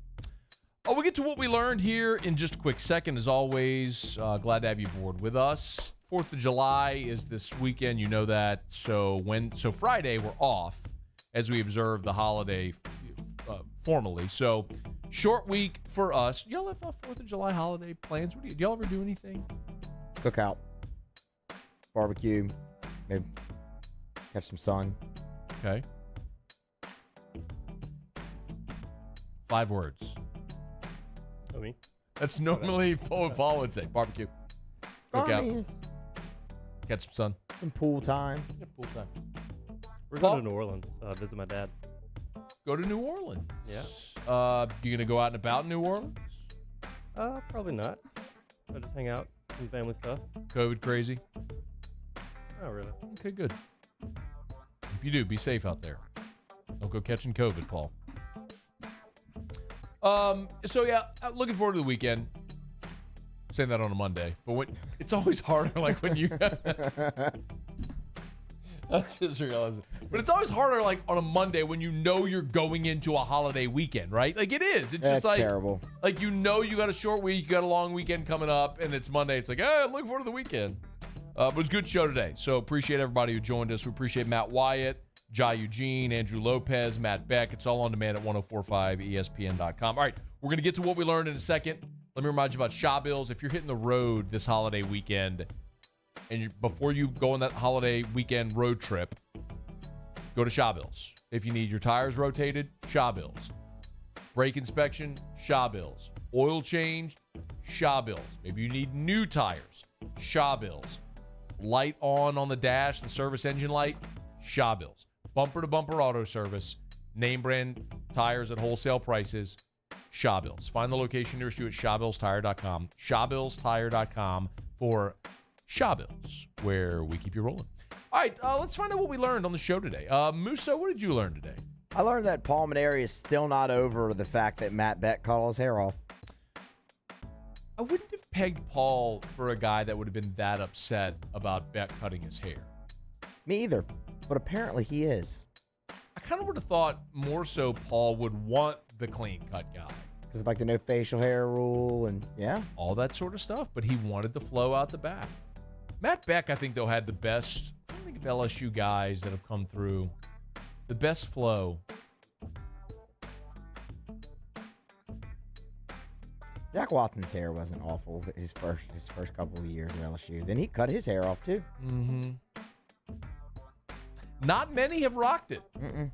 We'll get to what we learned here in just a quick second. As always, glad to have you aboard with us. 4th of July is this weekend. You know that. So Friday, we're off as we observe the holiday formally. So short week for us. Y'all have 4th of July holiday plans? Do y'all ever do anything? Cookout. Barbecue. Maybe catch some sun. Okay. 5 words. Me? That's normally what Paul would say. Barbecue. Cookout. Armies. Catch some sun. Some pool time. Yeah, pool time. We're going to New Orleans, visit my dad. Go to New Orleans? Yeah. You going to go out and about in New Orleans? Probably not. I'll just hang out, some family stuff. COVID crazy? Not really. Okay, good. If you do, be safe out there. Don't go catching COVID, Paul. So yeah, looking forward to the weekend. I'm saying that on a Monday, but it's always harder, like when you. I just realized it. But it's always harder, like on a Monday when you know you're going into a holiday weekend, right? Like it is. It's just like terrible. Like you know you got a short week, you got a long weekend coming up, and it's Monday. It's like, hey, I'm looking forward to the weekend. But it was a good show today. So appreciate everybody who joined us. We appreciate Matt Wyatt, Jai Eugene, Andrew Lopez, Matt Beck. It's all on demand at 1045ESPN.com. All right, we're going to get to what we learned in a second. Let me remind you about Shaw Bills. If you're hitting the road this holiday weekend, and before you go on that holiday weekend road trip, go to Shaw Bills. If you need your tires rotated, Shaw Bills. Brake inspection, Shaw Bills. Oil change, Shaw Bills. Maybe you need new tires, Shaw Bills. Light on the dash, the service engine light, Shaw Bills. Bumper-to-bumper auto service, name brand tires at wholesale prices, Shaw Bills. Find the location nearest you at ShawBillsTire.com. ShawBillsTire.com for Shaw Bills, where we keep you rolling. All right, let's find out what we learned on the show today. Musso, what did you learn today? I learned that Paul Maneri is still not over the fact that Matt Beck cut all his hair off. I wouldn't have pegged Paul for a guy that would have been that upset about Beck cutting his hair. Me either, but apparently he is. I kind of would have thought more so Paul would want the clean cut guy. Because of like the no facial hair rule and, yeah. All that sort of stuff, but he wanted the flow out the back. Matt Beck, I think, though, had the best, I think of LSU guys that have come through, the best flow. Zach Watson's hair wasn't awful his first couple of years at LSU. Then he cut his hair off, too. Mm-hmm. Not many have rocked it. Mm-mm.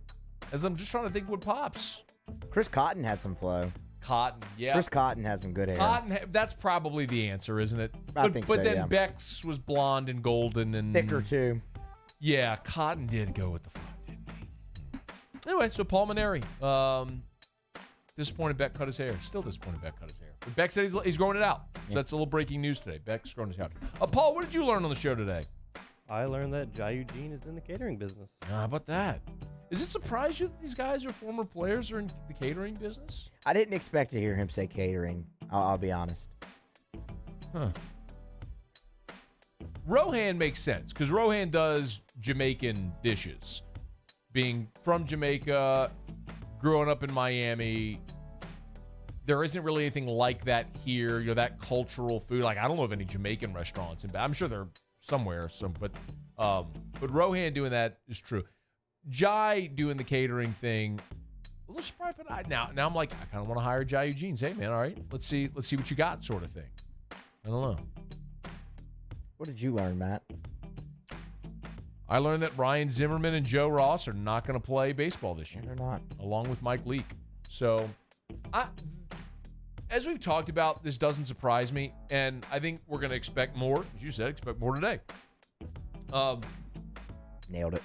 As I'm just trying to think what pops. Chris Cotton had some flow. Cotton, yeah. Chris Cotton has some good hair. Cotton, that's probably the answer, isn't it? I think so, But then yeah. Beck's was blonde and golden and thicker too. Yeah, Cotton did go with the flow, didn't he? Anyway, so Paul Maneri, disappointed Beck cut his hair. Still disappointed Beck cut his hair. But Beck said he's growing it out. So that's a little breaking news today. Beck's growing his hair out. Paul, what did you learn on the show today? I learned that Jai Eugene is in the catering business. How about that? Does it surprise you that these guys are former players or in the catering business? I didn't expect to hear him say catering. I'll be honest. Huh. Rohan makes sense because Rohan does Jamaican dishes. Being from Jamaica, growing up in Miami, there isn't really anything like that here. You know, that cultural food. Like, I don't know of any Jamaican restaurants. I'm sure they're somewhere. But Rohan doing that is true. Jai doing the catering thing, a little surprised, but now I'm like, I kind of want to hire Jai Eugene. Say, hey, man, all right, let's see what you got, sort of thing. I don't know. What did you learn, Matt? I learned that Ryan Zimmerman and Joe Ross are not going to play baseball this year. They're not. Along with Mike Leake. So, as we've talked about, this doesn't surprise me, and I think we're going to expect more. As you said, expect more today. Nailed it.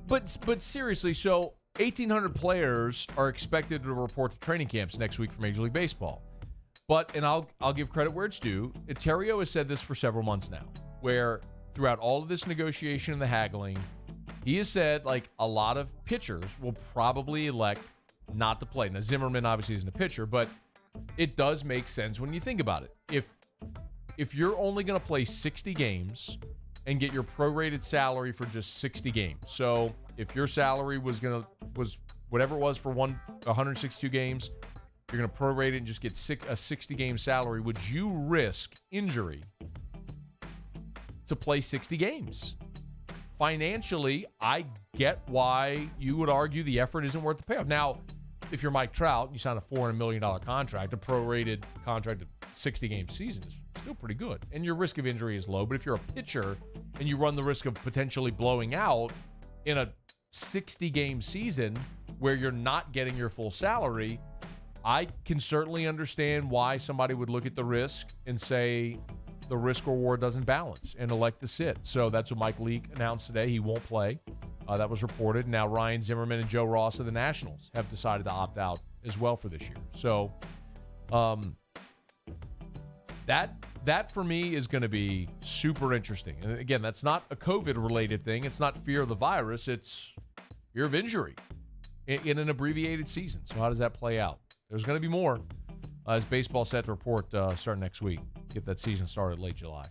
But seriously, so 1,800 players are expected to report to training camps next week for Major League Baseball. And I'll give credit where it's due. Terrio has said this for several months now, where throughout all of this negotiation and the haggling, he has said, like, a lot of pitchers will probably elect not to play. Now, Zimmerman obviously isn't a pitcher, but it does make sense when you think about it. If you're only going to play 60 games and get your prorated salary for just 60 games. So if your salary was whatever it was for 162 games, you're going to prorate it and just get a 60-game salary. Would you risk injury to play 60 games? Financially, I get why you would argue the effort isn't worth the payoff. Now, if you're Mike Trout and you sign a $400 million contract, a prorated contract of 60-game season is still pretty good. And your risk of injury is low. But if you're a pitcher and you run the risk of potentially blowing out in a 60-game season where you're not getting your full salary, I can certainly understand why somebody would look at the risk and say the risk reward doesn't balance and elect to sit. So that's what Mike Leake announced today. He won't play. That was reported. Now Ryan Zimmerman and Joe Ross of the Nationals have decided to opt out as well for this year. So that for me is going to be super interesting. And again, that's not a COVID-related thing. It's not fear of the virus. It's fear of injury in an abbreviated season. So how does that play out? There's going to be more as baseball set to report starting next week. Get that season started late July.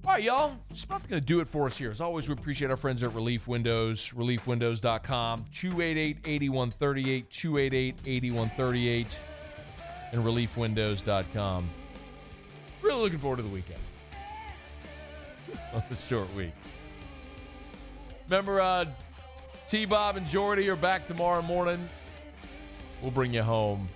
All right, y'all. It's about going to do it for us here. As always, we appreciate our friends at Relief Windows, reliefwindows.com, 288-8138, 288-8138, and reliefwindows.com. Really looking forward to the weekend. On this short week. Remember, T-Bob and Jordy are back tomorrow morning. We'll bring you home.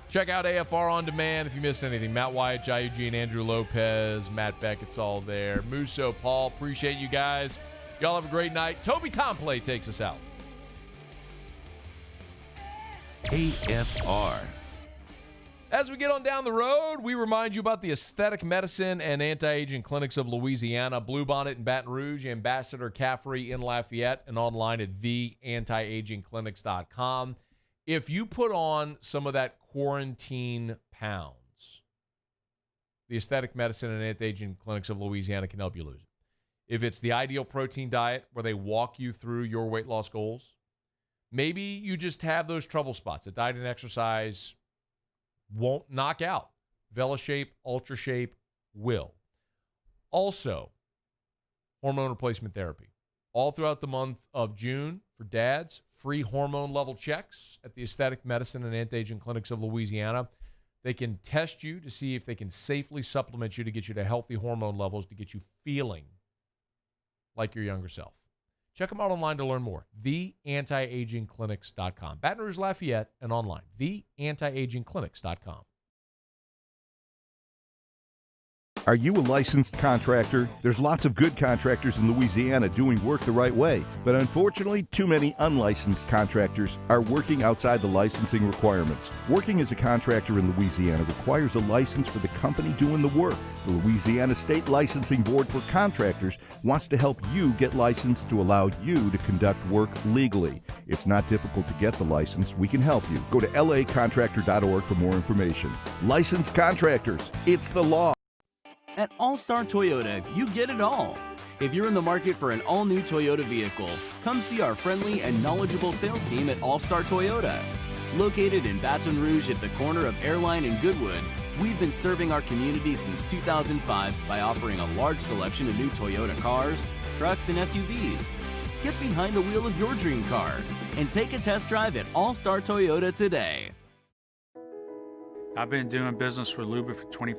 Check out AFR On Demand if you missed anything. Matt Wyatt, Jai Eugene, Andrew Lopez, Matt Beck, it's all there. Musso, Paul, appreciate you guys. Y'all have a great night. Toby Tomplay takes us out. AFR. As we get on down the road, we remind you about the aesthetic medicine and anti-aging clinics of Louisiana, Bluebonnet in Baton Rouge, Ambassador Caffrey in Lafayette, and online at theantiagingclinics.com. If you put on some of that quarantine pounds, the aesthetic medicine and anti-aging clinics of Louisiana can help you lose it. If it's the ideal protein diet where they walk you through your weight loss goals, maybe you just have those trouble spots that diet and exercise won't knock out. VeloShape, UltraShape will. Also, hormone replacement therapy. All throughout the month of June for dads, free hormone level checks at the Aesthetic Medicine and Anti-Aging Clinics of Louisiana. They can test you to see if they can safely supplement you to get you to healthy hormone levels to get you feeling like your younger self. Check them out online to learn more. TheAntiAgingClinics.com. Baton Rouge, Lafayette, and online. TheAntiAgingClinics.com. Are you a licensed contractor? There's lots of good contractors in Louisiana doing work the right way, but unfortunately, too many unlicensed contractors are working outside the licensing requirements. Working as a contractor in Louisiana requires a license for the company doing the work. The Louisiana State Licensing Board for Contractors wants to help you get licensed to allow you to conduct work legally. It's not difficult to get the license. We can help you. Go to lacontractor.org for more information. Licensed contractors, it's the law. At All-Star Toyota, you get it all. If you're in the market for an all-new Toyota vehicle, come see our friendly and knowledgeable sales team at All-Star Toyota. Located in Baton Rouge at the corner of Airline and Goodwood, we've been serving our community since 2005 by offering a large selection of new Toyota cars, trucks, and SUVs. Get behind the wheel of your dream car and take a test drive at All-Star Toyota today. I've been doing business with Luba for 25